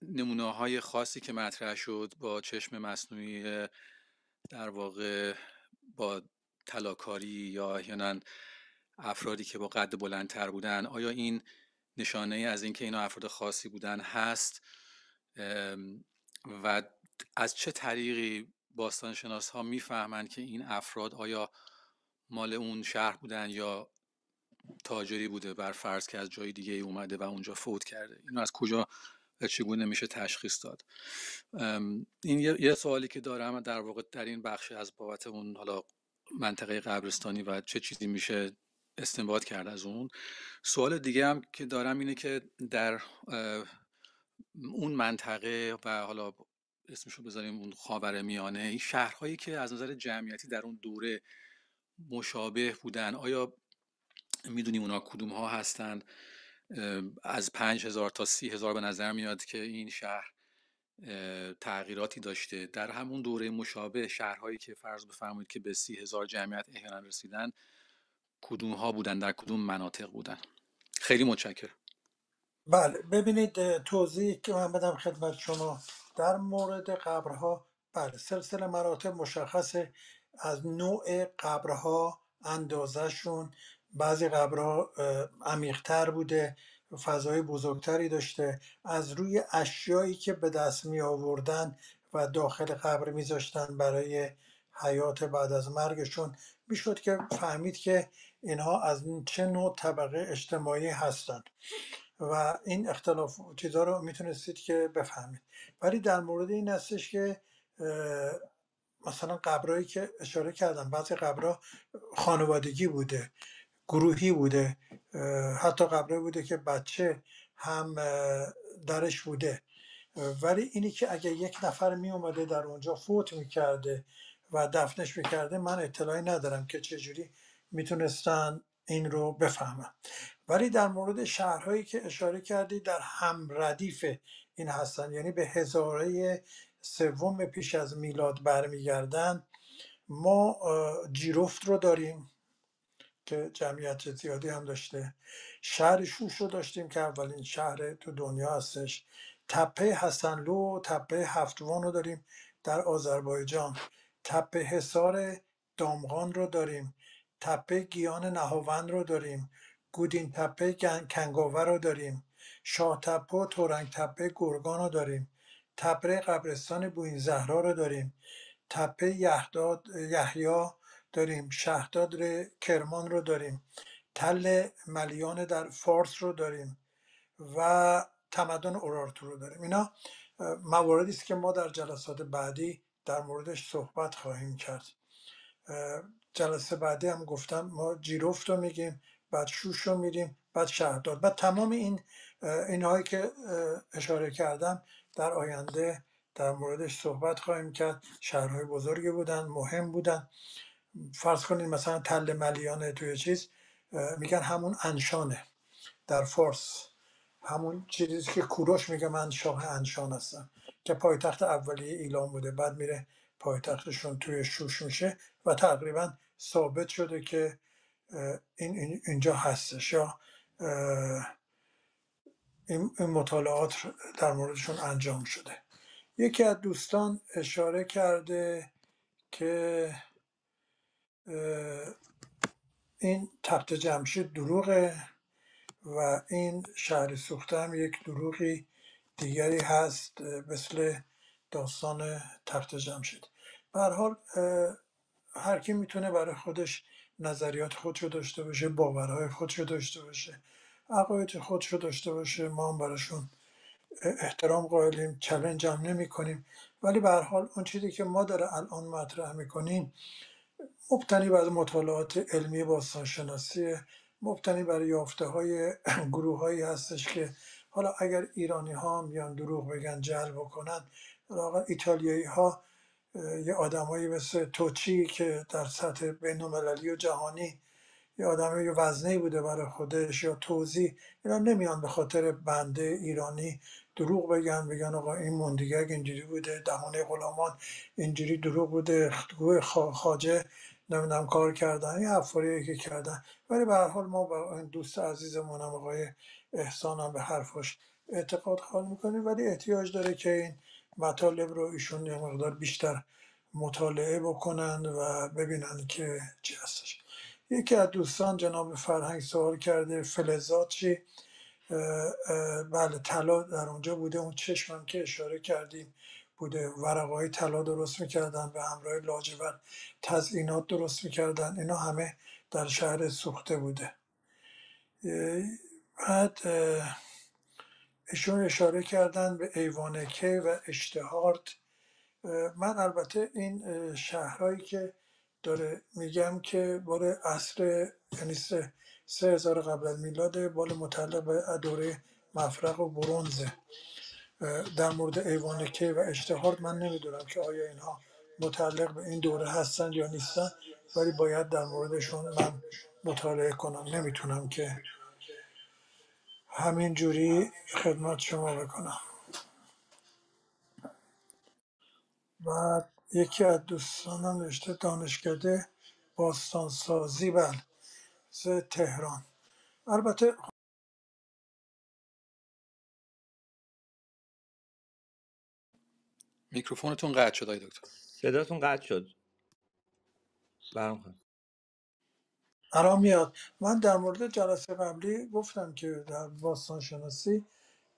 نمونه های خاصی که مطرح شد با چشم مصنوعی، در واقع با طلاکاری یا احیانا افرادی که با قد بلندتر بودن، آیا این نشانه از اینکه اینا افراد خاصی بودن هست و از چه طریقی باستانشناس ها میفهمند که این افراد آیا مال اون شهر بودن یا تاجری بوده بر فرض که از جای دیگه اومده و اونجا فوت کرده؟ اینو از کجا و چگونه میشه تشخیص داد؟ این یه سوالی که دارم در واقع در این بخش از بابت اون حالا منطقه قبرستانی و چه چیزی میشه استنباط کرد از اون. سوال دیگه هم که دارم اینه که در اون منطقه و حالا اسمشو بذاریم اون خاورمیانه، این شهرهایی که از نظر جمعیتی در اون دوره مشابه بودن، آیا میدونیم اونا کدوم ها هستن؟ از 5000 تا 30,000 به نظر میاد که این شهر تغییراتی داشته. در همون دوره مشابه شهرهایی که فرض بفرمایید که به 30,000 جمعیت احیانا رسیدن، کدوم ها بودن، در کدوم مناطق بودن؟ خیلی متشکرم. بله، ببینید توضیحی که من بدم خدمت شما در مورد قبرها. بله، سلسله مراتب مشخصه از نوع قبرها، اندازهشون. بعضی قبرها عمیق‌تر بوده، فضای بزرگتری داشته. از روی اشیایی که به دست می آوردن و داخل قبر می ذاشتن برای حیات بعد از مرگشون، میشد که فهمید که اینها از چه نوع طبقه اجتماعی هستند و این اختلاف چیزها رو میتونستید که بفهمید. ولی در مورد این هستش که مثلا قبرهایی که اشاره کردم، بعضی قبرها خانوادگی بوده، گروهی بوده، حتی قبرهایی بوده که بچه هم درش بوده. ولی اینی که اگه یک نفر می اومده در اونجا فوت میکرده و دفنش میکرده، من اطلاعی ندارم که چجوری میتونستن این رو بفهمن. ولی در مورد شهرهایی که اشاره کردی در هم ردیف این هستن، یعنی به هزاره سوم پیش از میلاد برمیگردن. ما جیرفت رو داریم که جمعیت زیادی هم داشته. شهر شوش رو داشتیم که اولین شهر تو دنیا هستش. تپه حسنلو، تپه هفتوان رو داریم در آذربایجان. تپه حصار دامغان رو داریم. تپه گیان نهاوند رو داریم. گودین تپه کنگاوه رو داریم. شاه تپه و تورنگ تپه گرگان رو داریم. تپه قبرستان بوین زهرا رو داریم. تپه یحیی داریم. شهداد کرمان رو داریم. تل ملیان در فارس رو داریم و تمدن اورارتو رو داریم. اینا مواردی است که ما در جلسات بعدی در موردش صحبت خواهیم کرد. جلسه بعدی هم گفتم ما جیرفت رو میگیم، بعد شوش رو میریم، بعد شهرداد، بعد تمام اینهایی که اشاره کردم در آینده در موردش صحبت خواهیم کرد. شهرهای بزرگی بودن، مهم بودن. فرض کنید مثلا تل ملیانه توی چیز میگن همون انشانه در فارس، همون چیزی که کوروش میگه من شاه انشان هستم، که پایتخت اولیه ایلام بوده، بعد میره پایتختشون توی شوش میشه و تقریبا ثابت شده که اینجا هستش، یا این مطالعات در موردشون انجام شده. یکی از دوستان اشاره کرده که این تخت جمشید دروغه و این شهر سوخته هم یک دروغی دیگری هست مثل داستان تخت جمشید. به هر حال هر کی میتونه برای خودش نظریات خودشو داشته باشه، باورهای خودشو داشته باشه، عقاید خودشو داشته باشه، ما هم براشون احترام قائلیم، چلنج هم نمی کنیم. ولی به هر حال اون چیزی که ما داره الان مطرح میکنیم مبتنی بر مطالعات علمی باستانشناسی، مبتنی بر یافته های گروه هایی هستش که حالا اگر ایرانی ها میان دروغ بگن جهل بکنن، حالا ایتالیایی ها یه آدمایی مثل توچی که در سطح بین المللی و جهانی یه آدم یه وزنی بوده برای خودش، یا توزیع، اینا نمیان به خاطر بنده ایرانی دروغ بگن آقا این موندیگک اینجوری بوده، دهونه غلامان اینجوری دروغ بوده، گوه خواجه نمیدونم کار کردن، این حرفایی که کردن. ولی به هر حال ما با این دوست عزیزمون هم آقای احسان هم به حرفاش اعتقاد خال میکنیم، ولی احتیاج داره که این مطالب رو ایشون یه مقدار بیشتر مطالعه بکنن و ببینن که چی هستش. یکی از دوستان جناب فرهنگ سوال کرده فلزات چی؟ بله طلا در اونجا بوده، اون چشمم که اشاره کردیم بوده، ورقای طلا درست میکردن به همراه لاجورد، تزیینات درست میکردن، اینا همه در شهر سوخته بوده. بعد ایشون اشاره کردن به ایوانکه و اشتهارت. من البته این شهرهایی که داره میگم که بال عصر، یعنی 3000 قبل از میلاد، بال متعلق به دوره مفرق و برنزه. در مورد ایوانکه و اشتهارت من نمیدونم که آیا اینها متعلق به این دوره هستن یا نیستن، ولی باید در موردشون من مطالعه کنم، نمیتونم که همین جوری خدمت شما بکنم. و یکی از دوستانم نوشته دانشکده باستانسازی تهران. البته میکروفونتون قطع شد آقای دکتر. صداتون قطع شد. برام خواست. الان میاد. من در مورد جلسه قبلی گفتم که در باستانشناسی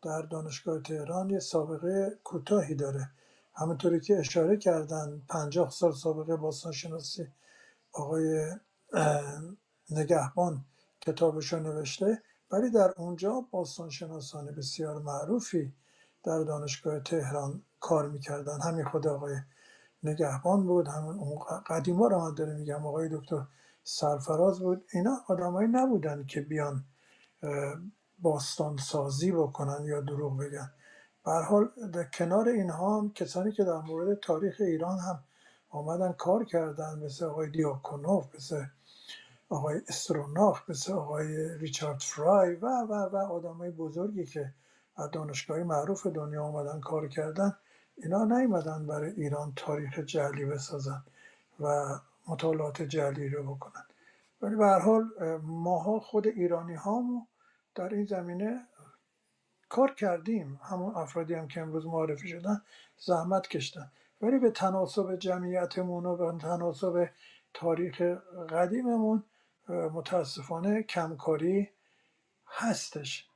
در دانشگاه تهران یه سابقه کوتاهی داره، همونطوری که اشاره کردن 50 سال سابقه باستانشناسی آقای نگهبان کتابشو نوشته، ولی در اونجا باستانشناسان بسیار معروفی در دانشگاه تهران کار میکردن. همین خود آقای نگهبان بود، همون اون قدیما رو من داره میگم، آقای دکتر سرفراز بود. اینا آدمایی نبودن که بیان باستان سازی بکنن یا دروغ بگن. به هر حال در کنار اینها هم کسانی که در مورد تاریخ ایران هم آمدن کار کردن، مثل آقای دیاکونوف، مثل آقای استروناخ، مثل آقای ریچارد فرای و آدمای بزرگی که از دانشگاهی معروف دنیا آمدن کار کردن. اینا نیومدن برای ایران تاریخ جعلی بسازن و مطالعات جعلی رو بکنن، ولی به هر حال ماها خود ایرانی هامو در این زمینه کار کردیم. همون افرادی هم که امروز معرفی شدن زحمت کشتن، ولی به تناسب جمعیتمون و به تناسب تاریخ قدیممون متاسفانه کمکاری هستش.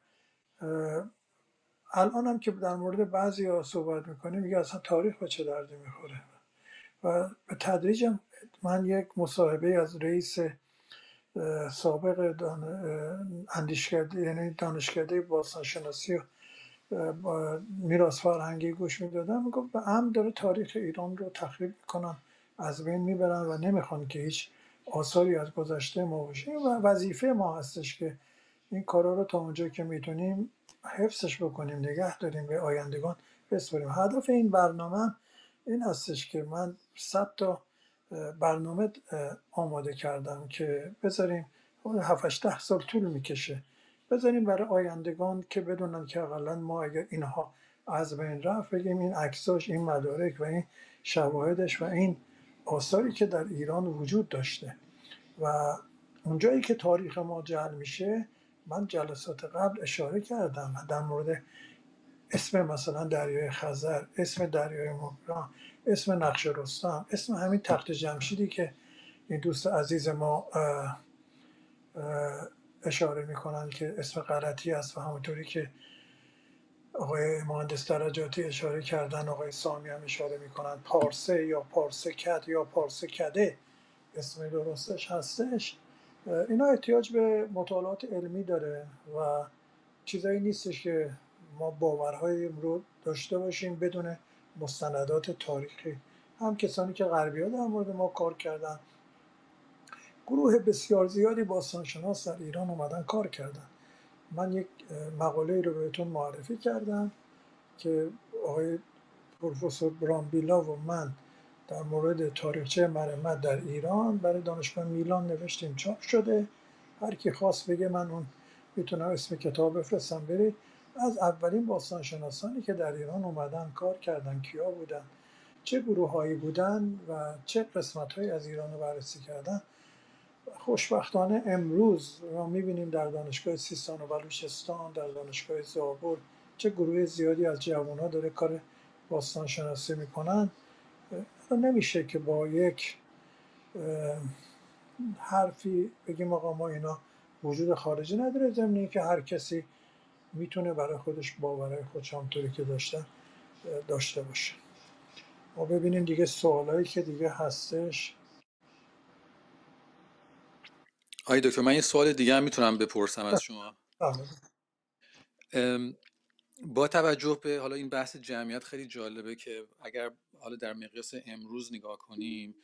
الان هم که در مورد بعضی ها صحبت میکنیم میگه اصلا تاریخ به چه دردی میخوره. و به تدریج من یک مصاحبه از رئیس سابق اندیشکده، یعنی دانشکده باستانشناسی با میراث فرهنگی گوش میدادم، میگفت به عمد داره تاریخ ایران رو تخریب میکنن، از بین میبرن و نمیخوان که هیچ آثاری از گذشته ما باشه. و وظیفه ما هستش که این کارا رو تا اونجا که میتونیم حفظش بکنیم، نگه داریم، به آیندگان بسپاریم. هدف این برنامه این هستش که من 100 تا برنامه آماده کردم که بذاریم 7-8 سال طول میکشه، بذاریم برای آیندگان که بدونن که اقلا ما اگر اینها از بین رفت بگیم این عکساش، این مدارک و این شواهدش و این آثاری که در ایران وجود داشته. و اونجایی که تاریخ ما جعل میشه، من جلسات قبل اشاره کردم در مورد اسم مثلا دریای خزر، اسم دریای مقران، اسم نقش رستم، اسم همین تخت جمشیدی که این دوست عزیز ما اشاره میکنن که اسم غلطی است، و همونطوری که آقای مهندس درجاتی اشاره کردن، آقای سامی هم اشاره میکنن، پارسه یا پارسکد یا پارسکده اسم درستش هستش. اینا احتیاج به مطالعات علمی داره و چیزایی نیستش که ما باورهای رو داشته باشیم بدون مستندات تاریخی. هم کسانی که غربی ها در مورد ما کار کردن، گروه بسیار زیادی باستانشناس در ایران اومدن کار کردن. من یک مقاله رو بهتون معرفی کردم که آقای پروفسور برامبیلا و من در مورد تاریخچه مرمت در ایران برای دانشگاه میلان نوشتیم، چاپ شده. هر کی خواست بگه من اون میتونم اسم کتاب بفرستم برید. از اولین باستانشناسانی که در ایران اومدن کار کردن کیا بودن، چه گروه هایی بودن و چه قسمت هایی از ایران رو بررسی کردن. خوشبختانه امروز ما میبینیم در دانشگاه سیستان و بلوچستان، در دانشگاه زابل چه گروه زیادی از جوان‌ها داره کار باستان شناسی میکنن. نمیشه که با یک حرفی بگیم آقا ما اینا وجود خارجی نداره، ضمن که هر کسی میتونه برای خودش باورهای خودش همطوری که داشته باشه. ما ببینیم دیگه سوالایی که دیگه هستش. آقای دکتر، من یه سوال دیگه هم میتونم بپرسم از شما؟ بله. با توجه به حالا این بحث جمعیت خیلی جالبه که اگر حالا در مقیاس امروز نگاه کنیم،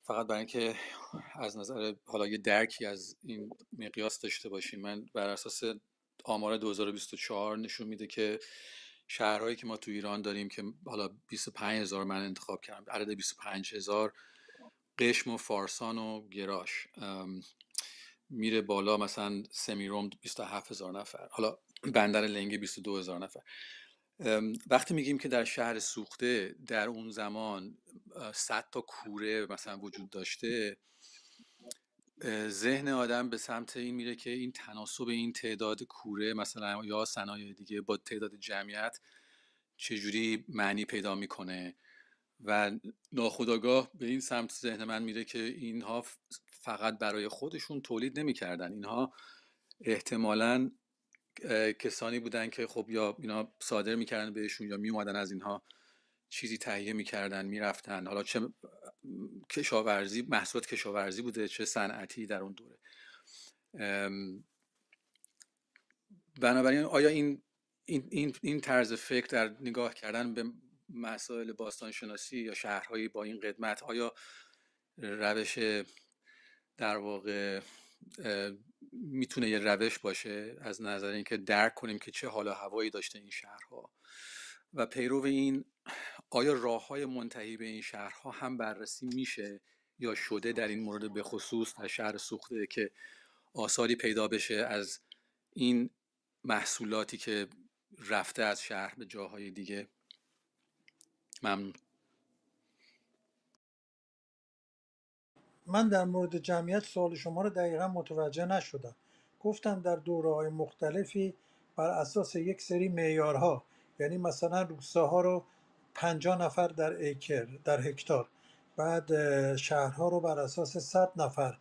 فقط برای اینکه از نظر حالا یه درکی از این مقیاس داشته باشیم، من بر اساس آمار 2024 نشون میده که شهرهایی که ما تو ایران داریم که حالا 25,000 من انتخاب کردم، عدد 25,000، قشم و فارسان و گراش میره بالا. مثلا سمیروم 27,000 نفر، حالا بندر لنگی 22,000 نفر. وقتی میگیم که در شهر سوخته در اون زمان 100 تا کوره مثلا وجود داشته، ذهن آدم به سمت این میره که این تناسب این تعداد کوره مثلا یا صنایع دیگه با تعداد جمعیت چجوری معنی پیدا میکنه و ناخودآگاه به این سمت ذهن من میره که اینها فقط برای خودشون تولید نمیکردن، اینها احتمالاً کسانی بودن که خب یا اینا صادر میکردن بهشون یا میومدن از اینها چیزی تهیه میکردن میرفتن، حالا چه کشاورزی، محصولات کشاورزی بوده چه صنعتی در اون دوره. بنابراین آیا این طرز فکر در نگاه کردن به مسائل باستانشناسی یا شهرهایی با این قدمت، آیا روش در واقع میتونه یه روش باشه از نظر اینکه درک کنیم که چه حال و هوایی داشته این شهرها و پیرو این آیا راههای منتهی به این شهرها هم بررسی میشه یا شده در این مورد به خصوص در شهر سوخته که آثاری پیدا بشه از این محصولاتی که رفته از شهر به جاهای دیگه؟ ممنون. من در مورد جمعیت سوال شما رو دقیقا متوجه نشدم. گفتم در دوره‌های مختلفی بر اساس یک سری معیارها، یعنی مثلا روستاها رو 50 نفر در ایکر در هکتار، بعد شهرها رو بر اساس 100 نفر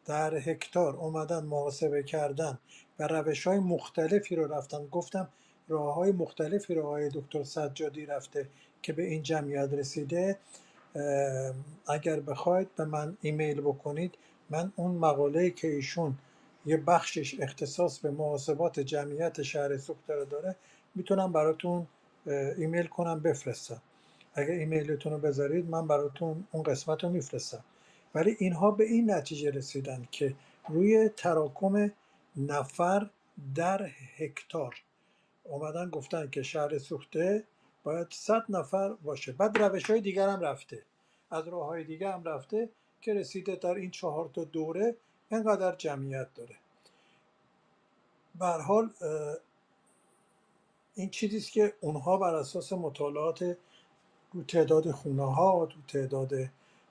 در هکتار اومدن محاسبه کردن و روش‌های مختلفی رو رفتن. گفتم راه‌های مختلفی رو آقای دکتر سجادی رفته که به این جمعیت رسیده. اگر بخواید به من ایمیل بکنید، من اون مقاله‌ای که ایشون یه بخشش اختصاص به محاسبات جمعیت شهر سوخته رو داره میتونم براتون ایمیل کنم بفرستم. اگر ایمیلتون رو بذارید من براتون اون قسمت رو میفرستم. ولی اینها به این نتیجه رسیدن که روی تراکم نفر در هکتار اومدن گفتن که شهر سوخته باید 100 نفر باشه. بعد روش های دیگر هم رفته، از راه های دیگر هم رفته که رسیده در این 4 تا دوره اینقدر جمعیت داره. به هر حال این چیزیست که اونها بر اساس مطالعات رو تعداد خونه ها، رو تعداد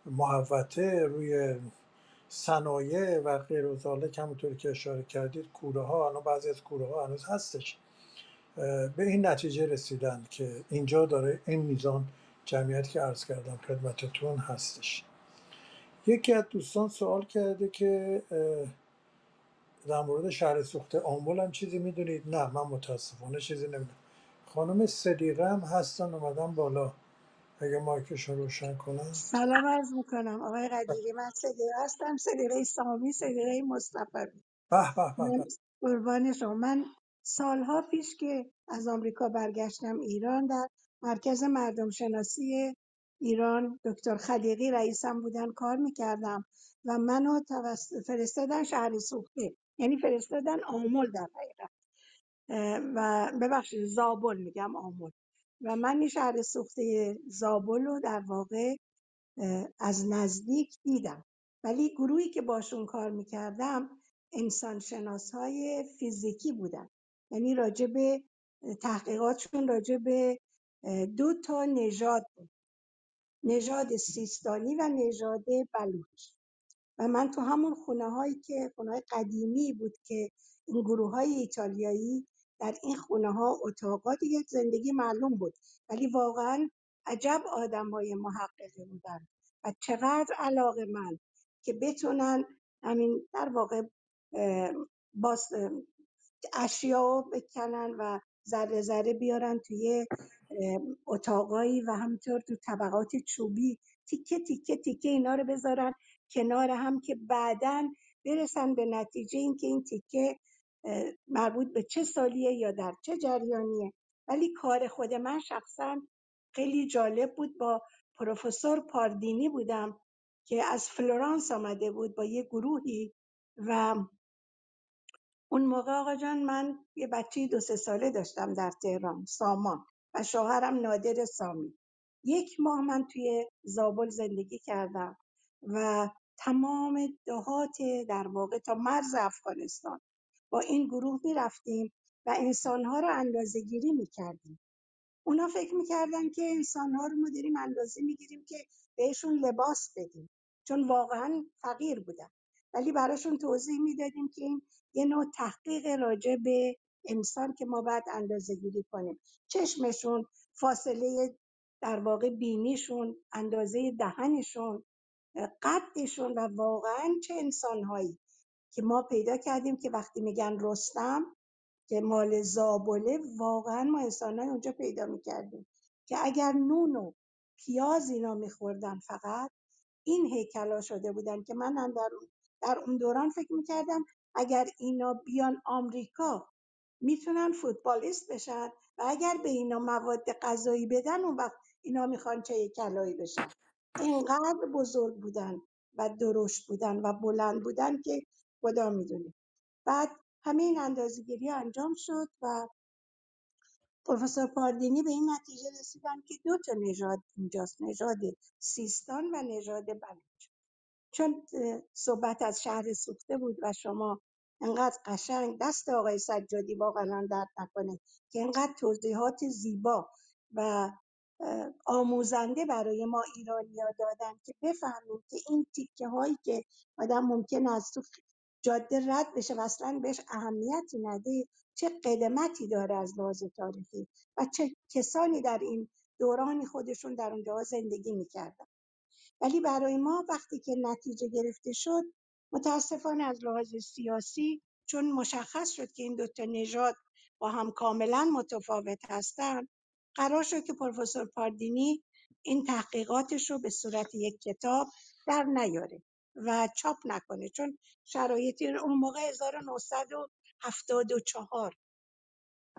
محوطه، روی صنایع و غیر و ذالک، همونطور که اشاره کردید کوره ها، الان بعضی از کوره ها هنوز هستش، به این نتیجه رسیدن که اینجا داره این میزان جمعیت که عرض کردم خدمتتون هستش. یکی از دوستان سوال کرده که در مورد شهر سوخته آمول هم چیزی میدونید؟ نه، من متاسفانه چیزی نمیدونم. خانم صدیقه هم هستن اومدن بالا، اگه مایکشون روشن کنن. سلام عرض میکنم آقای قدیری، من صدیقه هستم، صدیقه سامی، صدیقه مصطفی. به به به من به. قربان شما. من سالها پیش که از آمریکا برگشتم ایران، در مرکز مردم شناسی ایران دکتر خلیقی رئیسم بودن کار میکردم و منو فرستادن شهر سوخته، یعنی فرستادن آمل در حقیقت، و ببخشید زابل میگم آمل، و من این شهر سوخته زابل رو در واقع از نزدیک دیدم. ولی گروهی که باشون کار میکردم انسانشناس‌های فیزیکی بودن، یعنی راجع به تحقیقاتشون راجع به دو تا نژاد بود، نژاد سیستانی و نژاد بلوچ. و من تو همون خونه‌هایی که خونه‌های قدیمی بود که این گروه‌های ایتالیایی در این خونه‌ها اتاقا دیگه زندگی معلوم بود، ولی واقعا عجب آدم‌های محققی بودن و چقدر علاقه‌مند که بتونن همین در واقع باز اشیا رو بکنن و ذره ذره بیارن توی اتاقایی و همینطور تو طبقات چوبی تیکه تیکه تیکه اینا رو بذارن کنار هم که بعداً برسن به نتیجه این که این تیکه مربوط به چه سالیه یا در چه جریانیه. ولی کار خود من شخصا خیلی جالب بود. با پروفسور پاردینی بودم که از فلورانس آمده بود با یه گروهی، و اون موقع آقا جان من یه بچه 2-3 ساله داشتم در تهران، سامان، و شوهرم نادر سامی. 1 ماه من توی زابل زندگی کردم و تمام دهات در واقع تا مرز افغانستان با این گروه می رفتیم و انسانها رو اندازه گیری می کردیم. اونا فکر میکردن که انسان‌ها رو ما داریم اندازه میگیریم که بهشون لباس بدیم، چون واقعا فقیر بودن. ولی براشون توضیح میدادیم که این یه نوع تحقیق راجع به انسان که ما باید اندازه گیری کنیم. چشمشون، فاصله در واقع بینیشون، اندازه دهنشون، قدشون، و واقعا چه انسان‌هایی که ما پیدا کردیم که وقتی میگن رستم که مال زابله، واقعا ما انسان‌های اونجا پیدا می‌کردیم که اگر نون و پیاز اینا می‌خوردن فقط این هیکلا شده بودن که من هم در اون دوران فکر می‌کردم اگر اینا بیان آمریکا میتونن فوتبالیست بشن و اگر به اینا مواد غذایی بدن اون وقت اینا میخوان چه هیکلایی بشن. اینقدر بزرگ بودن و درشت بودن و بلند بودن که خدا میدونه. بعد همین اندازه‌گیری انجام شد و پروفسور پاردینی به این نتیجه رسیدن که 2 نژاد اینجاست، نژاد سیستان و نژاد بلوچ. چون صحبت از شهر سوخته بود و شما انقدر قشنگ، دست آقای سجادی واقعا درد نکنه که انقدر توضیحات زیبا و آموزنده برای ما ایرانی‌ها دادن که بفهمیم که این تیکه هایی که آدم ممکن از تو جاده رد بشه و اصلا بهش اهمیتی نده چه قدمتی داره از لحاظ تاریخی و چه کسانی در این دورانی خودشون در اونجا زندگی میکردن. ولی برای ما وقتی که نتیجه گرفته شد، متاسفانه از لحاظ سیاسی، چون مشخص شد که این 2 نژاد با هم کاملا متفاوت هستند، قرار شد که پروفسور پاردینی این تحقیقاتش رو به صورت یک کتاب در نیاره و چاپ نکنه، چون شرایطی اون موقع 1974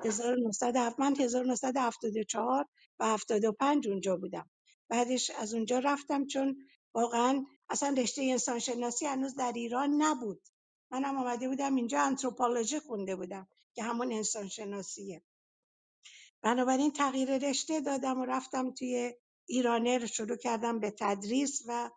1907 من 1974 و 75 اونجا بودم. بعدش از اونجا رفتم چون واقعا اصلا رشته انسان شناسی هنوز در ایران نبود. منم آمده بودم اینجا آنتروپولوژی خونده بودم که همون انسان شناسیه. بنابراین تغییر رشته دادم و رفتم توی ایرانه رو شروع کردم به تدریس و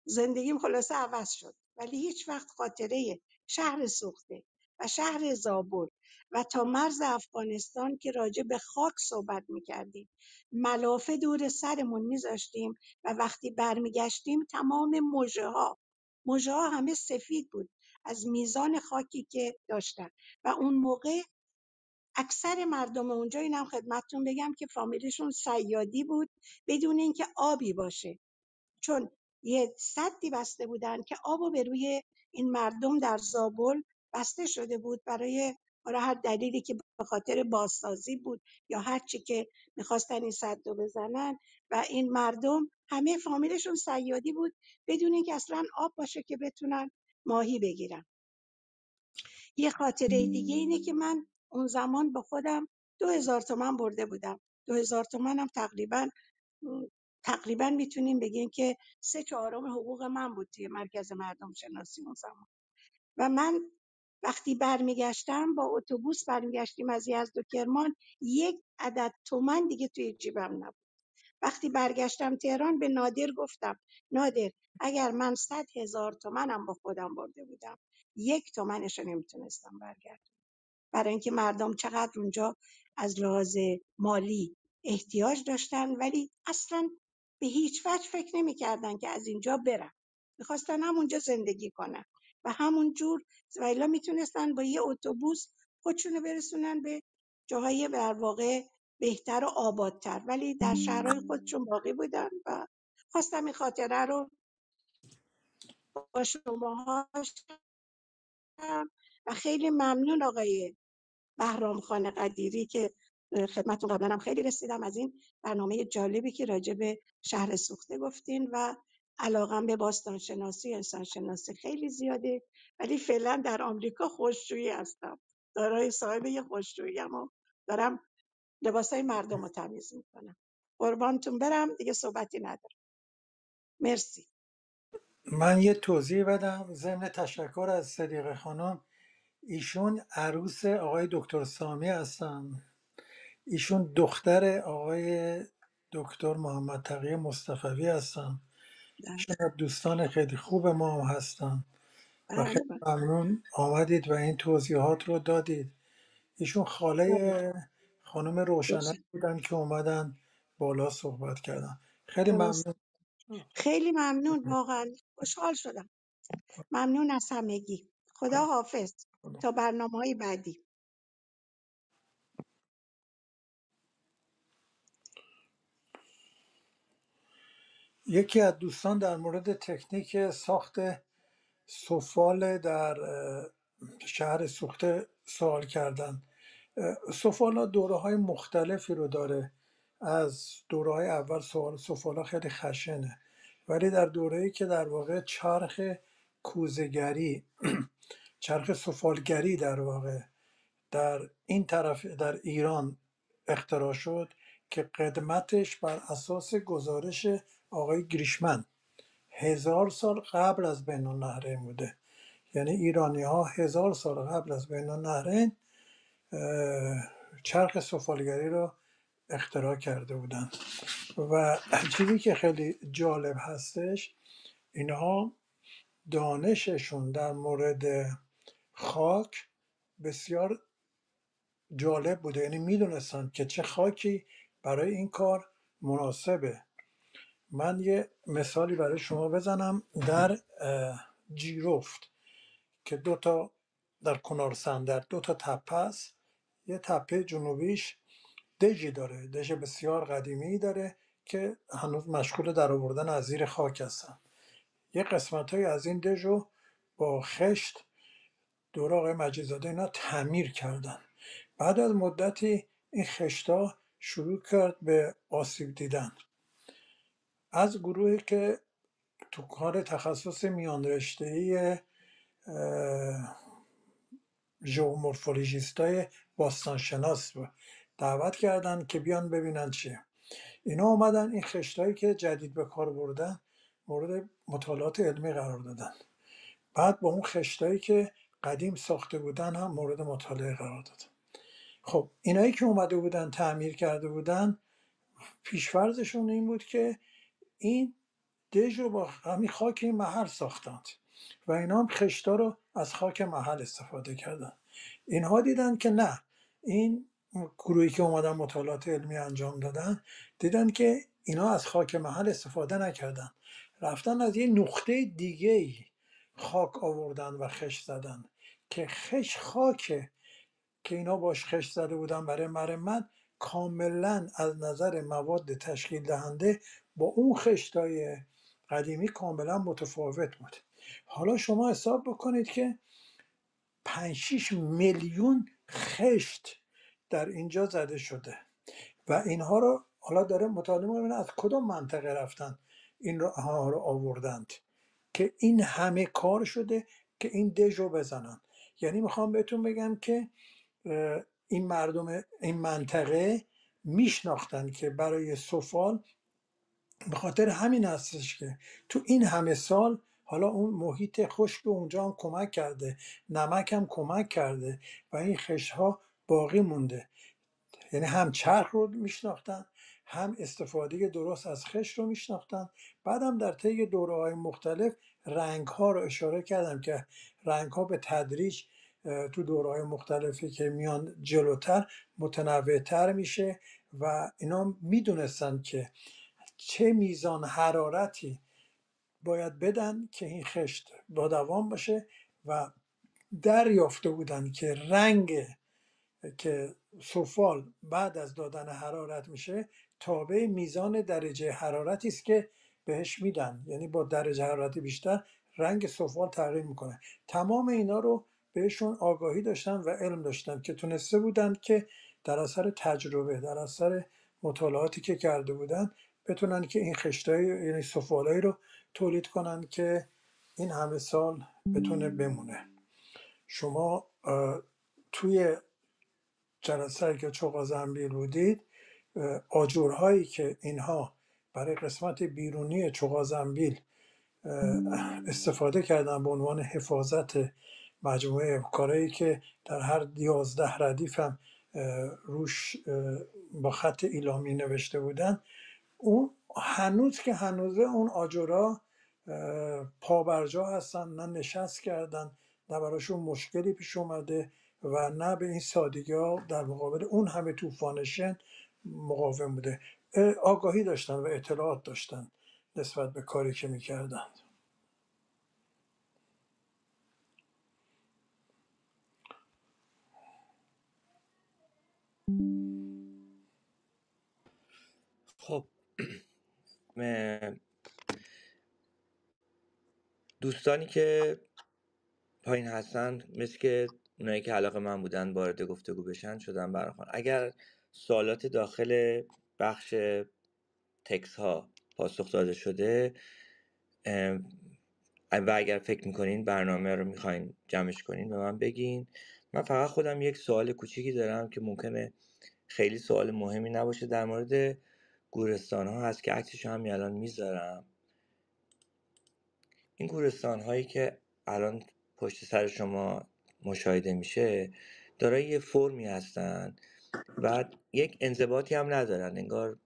زندگیم خلاصه عوض شد. ولی هیچ وقت خاطره شهر سوخته و شهر زابل و تا مرز افغانستان که راجع به خاک صحبت میکردیم، ملافه دور سرمون میذاشتیم و وقتی برمیگشتیم تمام مژه ها همه سفید بود از میزان خاکی که داشتن. و اون موقع اکثر مردم اونجا، اینم خدمتتون بگم که فامیلشون صیادی بود بدون اینکه آبی باشه، چون یه سدی بسته بودن که آبو به روی این مردم در زابل بسته شده بود برای حالا هر دلیلی که به خاطر بازسازی بود یا هر چی که میخواستن این سد رو بزنن و این مردم همه فامیلشون صیادی بود بدون اینکه اصلا آب باشه که بتونن ماهی بگیرن. یه خاطره دیگه اینه که من اون زمان با خودم 2000 تومن برده بودم. 2000 تومن هم تقریبا میتونیم بگیم که 3/4 حقوق من بود توی مرکز مردم شناسی اون زمان. و من وقتی برمیگشتم با اتوبوس برمیگشتیم از یزد و کرمان 1 عدد تومن دیگه توی جیبم نبود. وقتی برگشتم تهران به نادر گفتم نادر اگر من 100,000 تومنم با خودم برده بودم 1 تومنش رو نمیتونستم برگردم. برای اینکه مردم چقدر اونجا از لحاظ مالی احتیاج داشتن ولی اصلا به هیچ وجه فکر نمی‌کردن که از اینجا برن. میخواستن همونجا زندگی کنن و همون جور و الا میتونستن با یه اتوبوس خودشونو برسونن به جاهای در واقع بهتر و آبادتر، ولی در شهرهای خودشون باقی بودن و خواستم این خاطره رو با شما شریک و خیلی ممنون آقای بهرام خان قدیری که خدمتتون قبلا هم خیلی رسیدم از این برنامه جالبی که راجع به شهر سوخته گفتین و علاقم به باستانشناسی انسان شناسی خیلی زیاده ولی فعلا در آمریکا خشکشویی هستم، دارای صاحب یه خشکشویی‌ام و دارم لباسای مردم رو تمیز میکنم. قربانتون برم دیگه صحبتی ندارم. مرسی. من یه توضیح بدم ضمن تشکر از صدیقه خانم. ایشون عروس آقای دکتر سامی هستن. ایشون دختر آقای دکتر محمد تقی مصطفی هستن. ایشون از دوستان خیلی خوب ما هم هستن و خیلی بله ممنون آمدید و این توضیحات رو دادید. ایشون خاله خانم روشنک بودن که اومدن بالا صحبت کردن. خیلی درست. ممنون. خیلی ممنون، واقعا خوشحال شدم. ممنون از همگی. خدا حافظ تا برنامه‌های بعدی. یکی از دوستان در مورد تکنیک ساخت سفال در شهر سوخته سوال کردن. سفالا دوره های مختلفی رو داره. از دوره های اول سفالا خیلی خشنه ولی در دوره‌ای که در واقع چرخ کوزه‌گری چرخ سفالگری در واقع در این طرف در ایران اختراع شد که قدمتش بر اساس گزارش آقای گریشمن 1000 سال قبل از بین النهرین بوده. یعنی ایرانی ها 1000 سال قبل از بین النهرین چرخ سفالگری رو اختراع کرده بودن. و چیزی که خیلی جالب هستش اینها دانششون در مورد خاک بسیار جالب بوده. یعنی میدونستن که چه خاکی برای این کار مناسبه. من یه مثالی برای شما بزنم. در جیرفت که در کنار سندر 2 تپه است. یه تپه جنوبیش دژی داره، دژ بسیار قدیمی داره که هنوز مشغول در آوردن از زیر خاک هستن. یه قسمت های از این دژ رو با خشت دور آقای مجیدزاده اینا تعمیر کردن. بعد از مدتی این خشتا شروع کرد به آسیب دیدن. از گروهی که تو کار تخصص میان رشته‌ای ژئومورفولوژیستای باستانشناس دعوت کردن که بیان ببینن چیه. اینا اومدن این خشتایی که جدید به کار بردن مورد مطالعات علمی قرار دادن. بعد با اون خشتایی که قدیم ساخته بودن هم مورد مطالعه قرار دادن. خب اینایی که اومده بودن تعمیر کرده بودن پیشفرضشون این بود که این دژ رو با همین خاک این محل ساختند و اینا هم خشتا رو از خاک محل استفاده کردن. اینها دیدن که نه، این گروهی که اومدن مطالعات علمی انجام دادن دیدن که اینا از خاک محل استفاده نکردن، رفتن از یه نقطه دیگه خاک آوردن و خش زدن که خاک که اینا باش خش زده بودن برای مرمت کاملا از نظر مواد تشکیل دهنده با اون خشتای قدیمی کاملا متفاوت بود. حالا شما حساب بکنید که 5-6 میلیون خشت در اینجا زده شده و اینها رو حالا داره مطالعه می‌کنه از کدوم منطقه رفتن این ها رو آوردند که این همه کار شده که این دژو بزنن. یعنی میخوام بهتون بگم که این مردم این منطقه میشناختن که برای سفال به خاطر همین هستش که تو این همه سال حالا اون محیط خشک اونجا هم کمک کرده، نمک هم کمک کرده و این خشها باقی مونده. یعنی هم چرخ رو میشناختن، هم استفاده درست از خش رو میشناختن. بعدم در طی دوره‌های مختلف رنگ‌ها رو اشاره کردم که رنگ‌ها به تدریج تو دوره‌های مختلفی که میان جلوتر متنوع‌تر میشه و اینا میدونستن که چه میزان حرارتی باید بدن که این خشت با دوام باشه و دریافته بودن که رنگ که سفال بعد از دادن حرارت میشه تابع میزان درجه حرارتی است که بهش میدن. یعنی با درجه حرارتی بیشتر رنگ سفال تغییر میکنه. تمام اینا رو بهشون آگاهی داشتن و علم داشتن که تونسته بودن که در اثر تجربه، در اثر مطالعاتی که کرده بودن بتونن که این خشتای یعنی سفالایی رو تولید کنن که این همه سال بتونه بمونه. شما توی جلسه که چوغا زنبیل بودید آجرهایی که اینها برای قسمت بیرونی چوغا زنبیل استفاده کردن به عنوان حفاظت مجموعه، کارهایی که در هر 11 ردیف هم روش با خط ایلامی نوشته بودن، اون هنوز که هنوزه اون آجرها پابرجا هستن، نه نشست کردن، نه براشون مشکلی پیش اومده و نه به این سادگی ها در مقابل اون همه طوفان شن مقاوم بوده. آگاهی داشتن و اطلاعات داشتن نسبت به کاری که میکردن. خب دوستانی که پایین هستن مثل که اونایی که علاقه من بودن وارد گفتگو بشن شدن برخوان. اگر سوالات داخل بخش تکس ها پاسخ داده شده و اگر فکر میکنین برنامه رو میخواین جمعش کنین به من بگین. من فقط خودم یک سوال کوچیکی دارم که ممکنه خیلی سوال مهمی نباشه، در مورد گورستان ها هست که عکسش هم الان میذارم. این گورستان هایی که الان پشت سر شما مشاهده میشه دارای یه فرمی هستن و یک انضباطی هم ندارن، انگار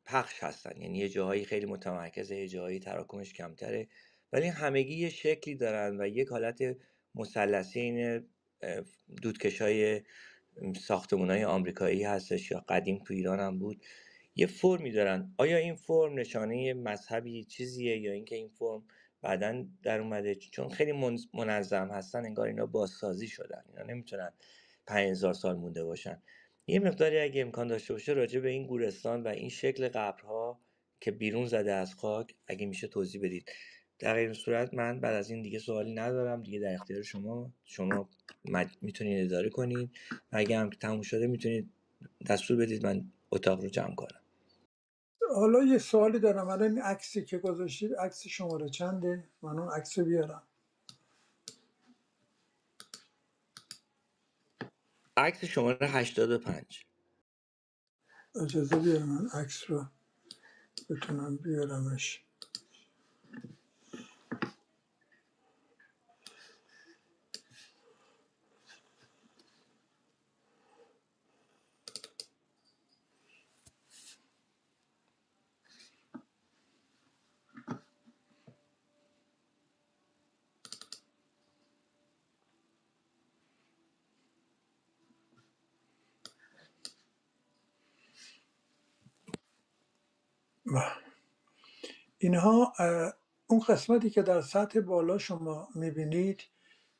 پخش هستن، یعنی یه جاهایی خیلی متمرکزه، یه جاهایی تراکمش کمتره، ولی همگی یه شکلی دارن و یک حالت مثلثی این دودکشای ساختمان‌های آمریکایی هستش یا قدیم تو ایران هم بود، یه فرمی دارن. آیا این فرم نشانه مذهبی چیزیه یا اینکه این فرم بعداً در اومده؟ چون خیلی منظم هستن انگار اینا بازسازی شدن، اینا نمیتونن 5000 سال مونده باشن. یه مقداری اگه امکان داشته باشه راجع به این گورستان و این شکل قبرها که بیرون زده از خاک اگه میشه توضیح بدید. در این صورت من بعد از این دیگه سوالی ندارم دیگه، در اختیار شما میتونید اداره کنید و اگه هم که تموم شده میتونید دستور بدید من اتاق رو جمع کنم. حالا یه سوالی دارم، الان این عکسی که گذاشتید عکس شماره چنده؟ من اون عکس رو بیارم. عکس شماره 85. اجازه بیارم من عکس رو بتونم بیارمش. اینها اون قسمتی که در سطح بالا شما میبینید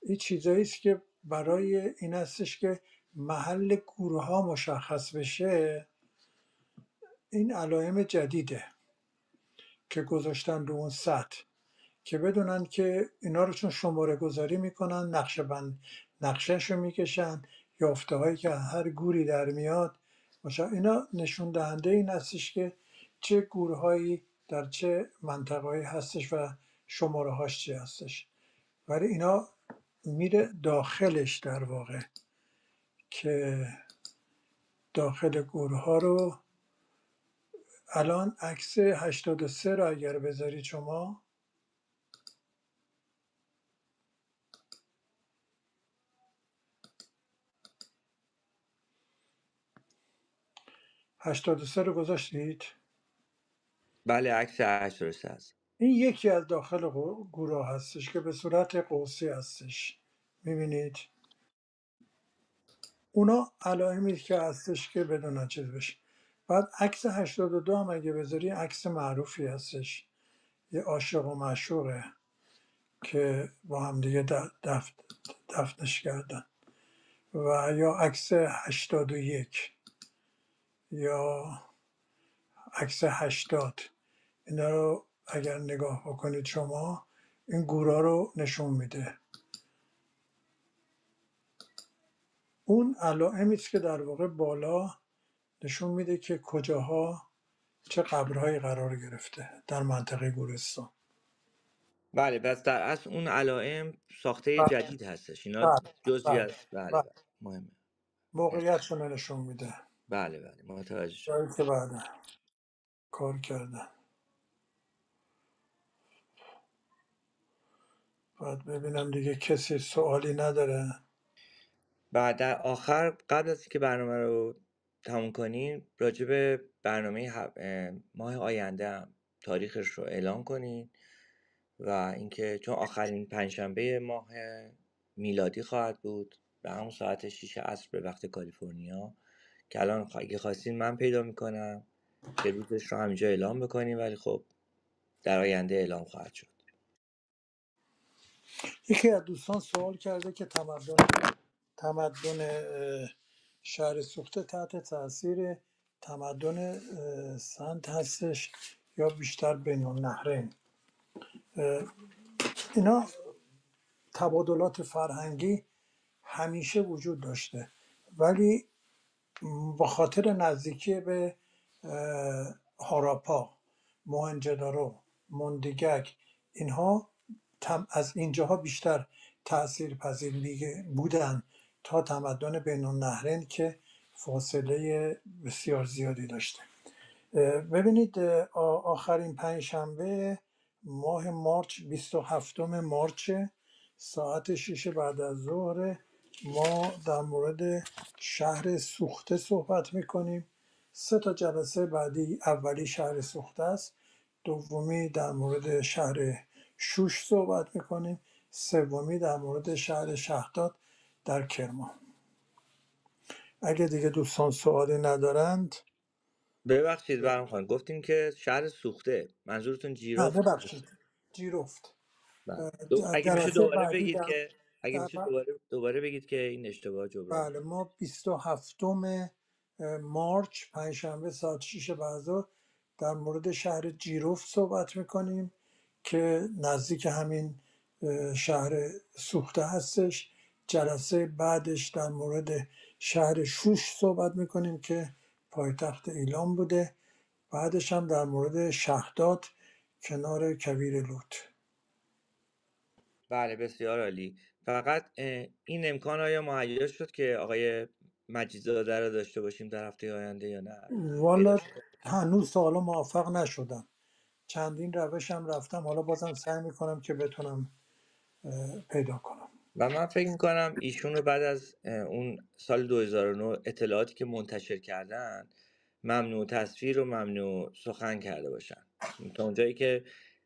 این چیزایی است که برای این هستش که محل گوره ها مشخص بشه. این علائم جدیده که گذاشتن رو اون سطح که بدونن که اینا رو چون شماره گذاری میکنن، نقشهشو میکشن، یافته هایی که هر گوری در میاد اینا نشون دهنده این هستش که چه گورهایی در چه منطقه‌ای هستش و شماره هاش چی هستش. ولی اینا میره داخلش در واقع، که داخل گورها رو الان عکس 83 رو اگر بذارید شما، 83 رو گذاشتید؟ بله عکس 83 هست. این یکی از داخل گروه هستش که به صورت قوسی هستش، میبینید؟ اونا علائمی که هستش که بدون چیز بشه. بعد عکس 82 هم اگه بذاری عکس معروفی هستش، یه عاشق و معشوقه که با هم دیگه دفنش کردن. و یا عکس 81 یا عکس 80، اینا رو اگر نگاه بکنید شما، این گورا رو نشون میده. اون علائمی است که در واقع بالا نشون میده که کجاها چه قبرهایی قرار گرفته در منطقه گورستان. بله پس در اصل اون علائم ساخته بله جدید هستش، اینا بله جزئی بله, از بله بله. بله مهمه. مرسی. موقعیتشون رو نشون میده، بله بله متوجه شد. جایی که بعد کار کردن. باید ببینم دیگه کسی سوالی نداره. بعد در آخر قبل از اینکه برنامه رو تموم کنین راجع به برنامه ماه آینده هم تاریخش رو اعلام کنین و اینکه چون آخرین پنجشنبه ماه میلادی خواهد بود به همون ساعت 6 عصر به وقت کالیفرنیا، که الان اگه خواستین من پیدا میکنم که روزش رو همینجا اعلام بکنیم، ولی خب در آینده اعلام خواهد شد. یکی از دوستان سوال کرده که تمدن شهر سوخته تحت تاثیر تمدن سنت هستش یا بیشتر بین النهرین. اینا تبادلات فرهنگی همیشه وجود داشته، ولی با خاطر نزدیکی به هاراپا، موهنجدارو، موندیگک، اینها از اینجاها بیشتر تأثیر پذیر بودن تا تمدن بین النهرین که فاصله بسیار زیادی داشته. ببینید آخرین پنجشنبه ماه مارچ، 27 مارچ، ساعت 6 بعد از ظهر، ما در مورد شهر سوخته صحبت میکنیم. سه تا جلسه بعدی، اولی شهر سوخته است، دومی در مورد شهر شوش صحبت میکنیم، سومی در مورد شهر شهداد در کرمان. اگه دیگه دوستان سوالی ندارند. ببخشید برام خان گفتین که شهر سوخته منظورتون نه جیرفت ببخشید، هست؟ جیرفت. بله. اگه میشه جلسه دوباره بعدی بگید که اگه در میشه دوباره بگید که این اشتباه جبران بله، بشه. ما 27 مارچ پنجشنبه ساعت 6 بعد ظهر در مورد شهر جیرفت صحبت میکنیم که نزدیک همین شهر سوخته هستش. جلسه بعدش در مورد شهر شوش صحبت میکنیم که پایتخت ایلام بوده. بعدش هم در مورد شهداد کنار کویر لوط. بله بسیار عالی. فقط این امکان آیا مهیا شد که آقای مجیدزاده رو داشته باشیم در هفته آینده یا نه؟ پیدا والا شد؟ هنوز تا حالا موفق نشدم، چندین روشم رفتم، حالا بازم سعی میکنم که بتونم پیدا کنم. و من فکر میکنم ایشون رو بعد از اون سال 2009 اطلاعاتی که منتشر کردن ممنوع تصویر و ممنوع سخن کرده باشن. تا اونجایی که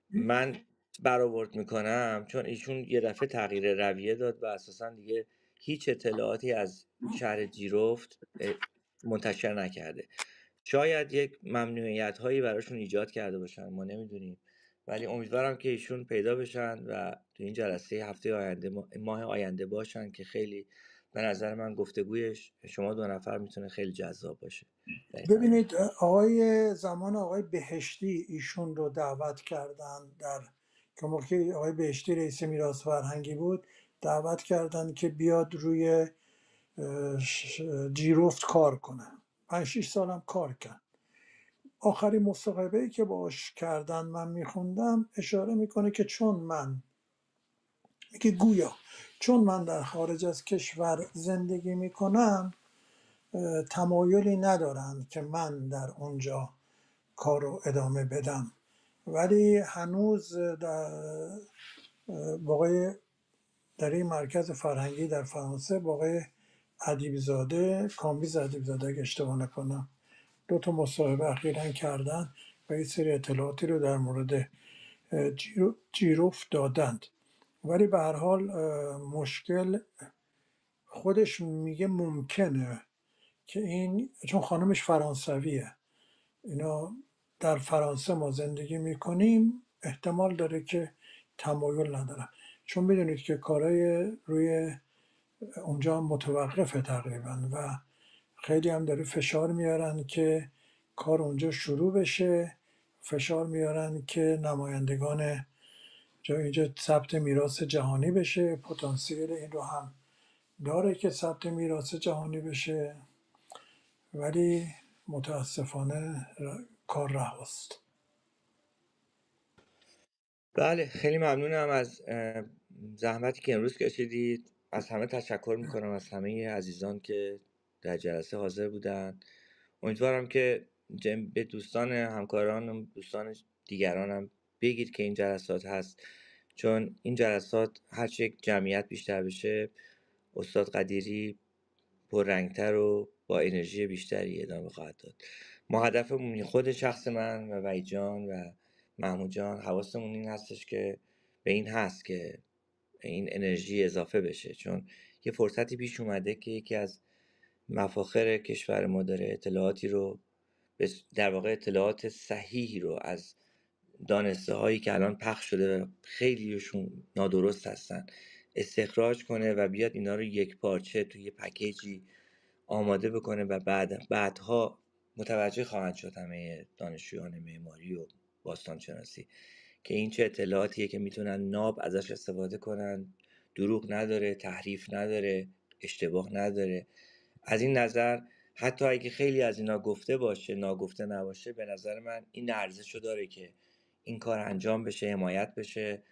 من برآورد میکنم، چون ایشون یه دفعه تغییر رویه داد و اساسا دیگه هیچ اطلاعاتی از شهر جیرفت منتشر نکرده. شاید یک ممنوعیت هایی براشون ایجاد کرده باشن، ما نمیدونیم، ولی امیدوارم که ایشون پیدا بشن و تو این جلسه هفته آینده ماه آینده باشن که خیلی به نظر من گفتگوی شما دو نفر میتونه خیلی جذاب باشه در این زمینه. ببینید زمان آقای بهشتی ایشون رو دعوت کردن، در که موقع آقای بهشتی رئیس میراث فرهنگی بود دعوت کردن که بیاد روی جیروفت کار کنه. 5-6 سالم کار کرد. آخرین مصاحبه ای که باش کردن من میخوندم اشاره میکنه که گویا چون من در خارج از کشور زندگی میکنم تمایلی ندارن که من در اونجا کار رو ادامه بدم، ولی هنوز در این مرکز فرهنگی در فرانسه با آقای ادیبزاده، کامبیز ادیبزاده اگه اشتباه نکنم، 2 مصاحبه اخیراً کردن و یه سری اطلاعاتی رو در مورد جیروف دادند. ولی به هر حال مشکل خودش میگه ممکنه که این، چون خانمش فرانسویه، اینا در فرانسه ما زندگی میکنیم، احتمال داره که تمایل ندارن، چون میدونید که کارهای روی اونجا متوقفه تقریبا و خیلی هم داره فشار میارن که کار اونجا شروع بشه، فشار میارن که نمایندگان اینجا ثبت میراث جهانی بشه، پتانسیل این رو هم داره که ثبت میراث جهانی بشه، ولی متاسفانه کار رهاست. بله، خیلی ممنونم از زحمتی که امروز کشیدید. از همه تشکر میکنم، از همه عزیزان که در جلسه حاضر بودن. امیدوارم که به دوستان همکاران، دوستان دیگرانم بگید که این جلسات هست، چون این جلسات هرچه یک جمعیت بیشتر بشه، استاد قدیری پررنگتر و با انرژی بیشتری ادامه خواهد داد. ما هدفمون، خود شخص من و وحید جان و محمود جان، حواسمون این هستش که به این هست که این انرژی اضافه بشه، چون یه فرصتی پیش اومده که یکی از مفاخر کشور ما داره اطلاعاتی رو، در واقع اطلاعات صحیحی رو از دانسته هایی که الان پخش شده و خیلیشون نادرست هستن استخراج کنه و بیاد اینا رو یک پارچه توی یه پکیجی آماده بکنه و بعدها متوجه خواهند شد همه دانشجویان معماری و باستانشناسی که این چه اطلاعاتیه که میتونن ناب ازش استفاده کنن، دروغ نداره، تحریف نداره، اشتباه نداره. از این نظر حتی اگه خیلی از اینا گفته باشه، ناگفته نباشه، به نظر من این ارزشو داره که این کار انجام بشه، حمایت بشه،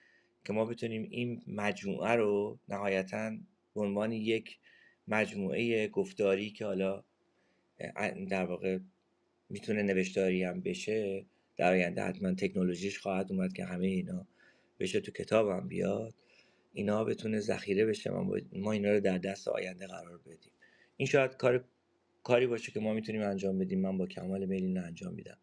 که ما بتونیم این مجموعه رو نهایتاً به عنوان یک مجموعه گفتاری که حالا در واقع میتونه نوشتاری هم بشه، در آینده حتما تکنولوژیش خواهد اومد که همه اینا بشه تو کتاب هم بیاد، اینا بتونه ذخیره بشه، ما اینا رو در دست آینده قرار بدیم. این شاید کاری باشه که ما میتونیم انجام بدیم. من با کمال میل اینو انجام میدم.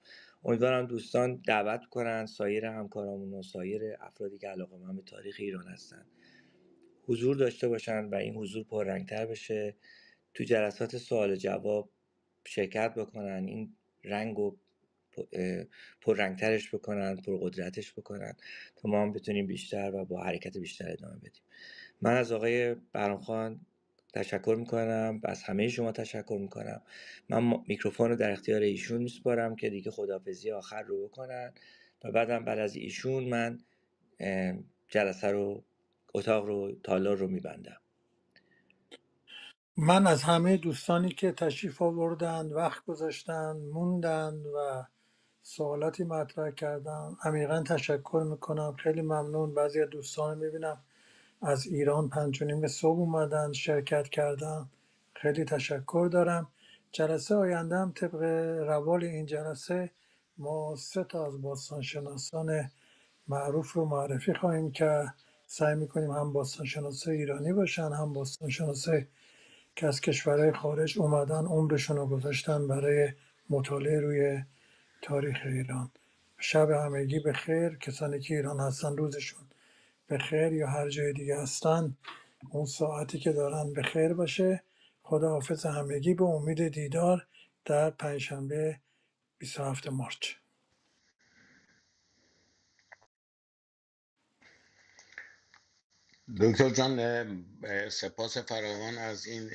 امیدوارم دوستان دعوت کنن سایر همکارامون و سایر افرادی که علاقه‌مند به تاریخ ایران هستن حضور داشته باشن و این حضور پررنگتر بشه، تو جلسات سوال جواب شرکت بکنن، این رنگ و پررنگترش بکنن، پرقدرتش بکنن تا ما هم بتونیم بیشتر و با حرکت بیشتر ادامه بدیم. من از آقای برامخان تشکر میکنم، از همه شما تشکر میکنم. من میکروفون رو در اختیار ایشون میسپارم که دیگه خداحافظی آخر رو بکنن و بعد از ایشون من جلسه رو، اتاق رو، تالار رو میبندم. من از همه دوستانی که تشریف آوردند، وقت گذاشتن، موندند و سوالاتی مطرح کردن عمیقا تشکر میکنم. خیلی ممنون. بعضی از دوستان میبینم از ایران 5:30 صبح اومدن شرکت کردن، خیلی تشکر دارم. جلسه آینده هم طبق روال این جلسه ما 3 از باستانشناسان معروف رو معرفی خواهیم که سعی میکنیم هم باستانشناس ایرانی باشن، هم باستانشناس که از کشورهای خارج اومدن عمرشون رو گذاشتن برای مطالعه روی تاریخ ایران. شب همگی به خیر. کسانی که ایران هستن روزشون به خیر، یا هر جای دیگه هستن اون ساعتی که دارن به خیر باشه. خداحافظ همگی، به امید دیدار در پنجشنبه 27 مارچ. دکتر جان، سپاس فراوان از این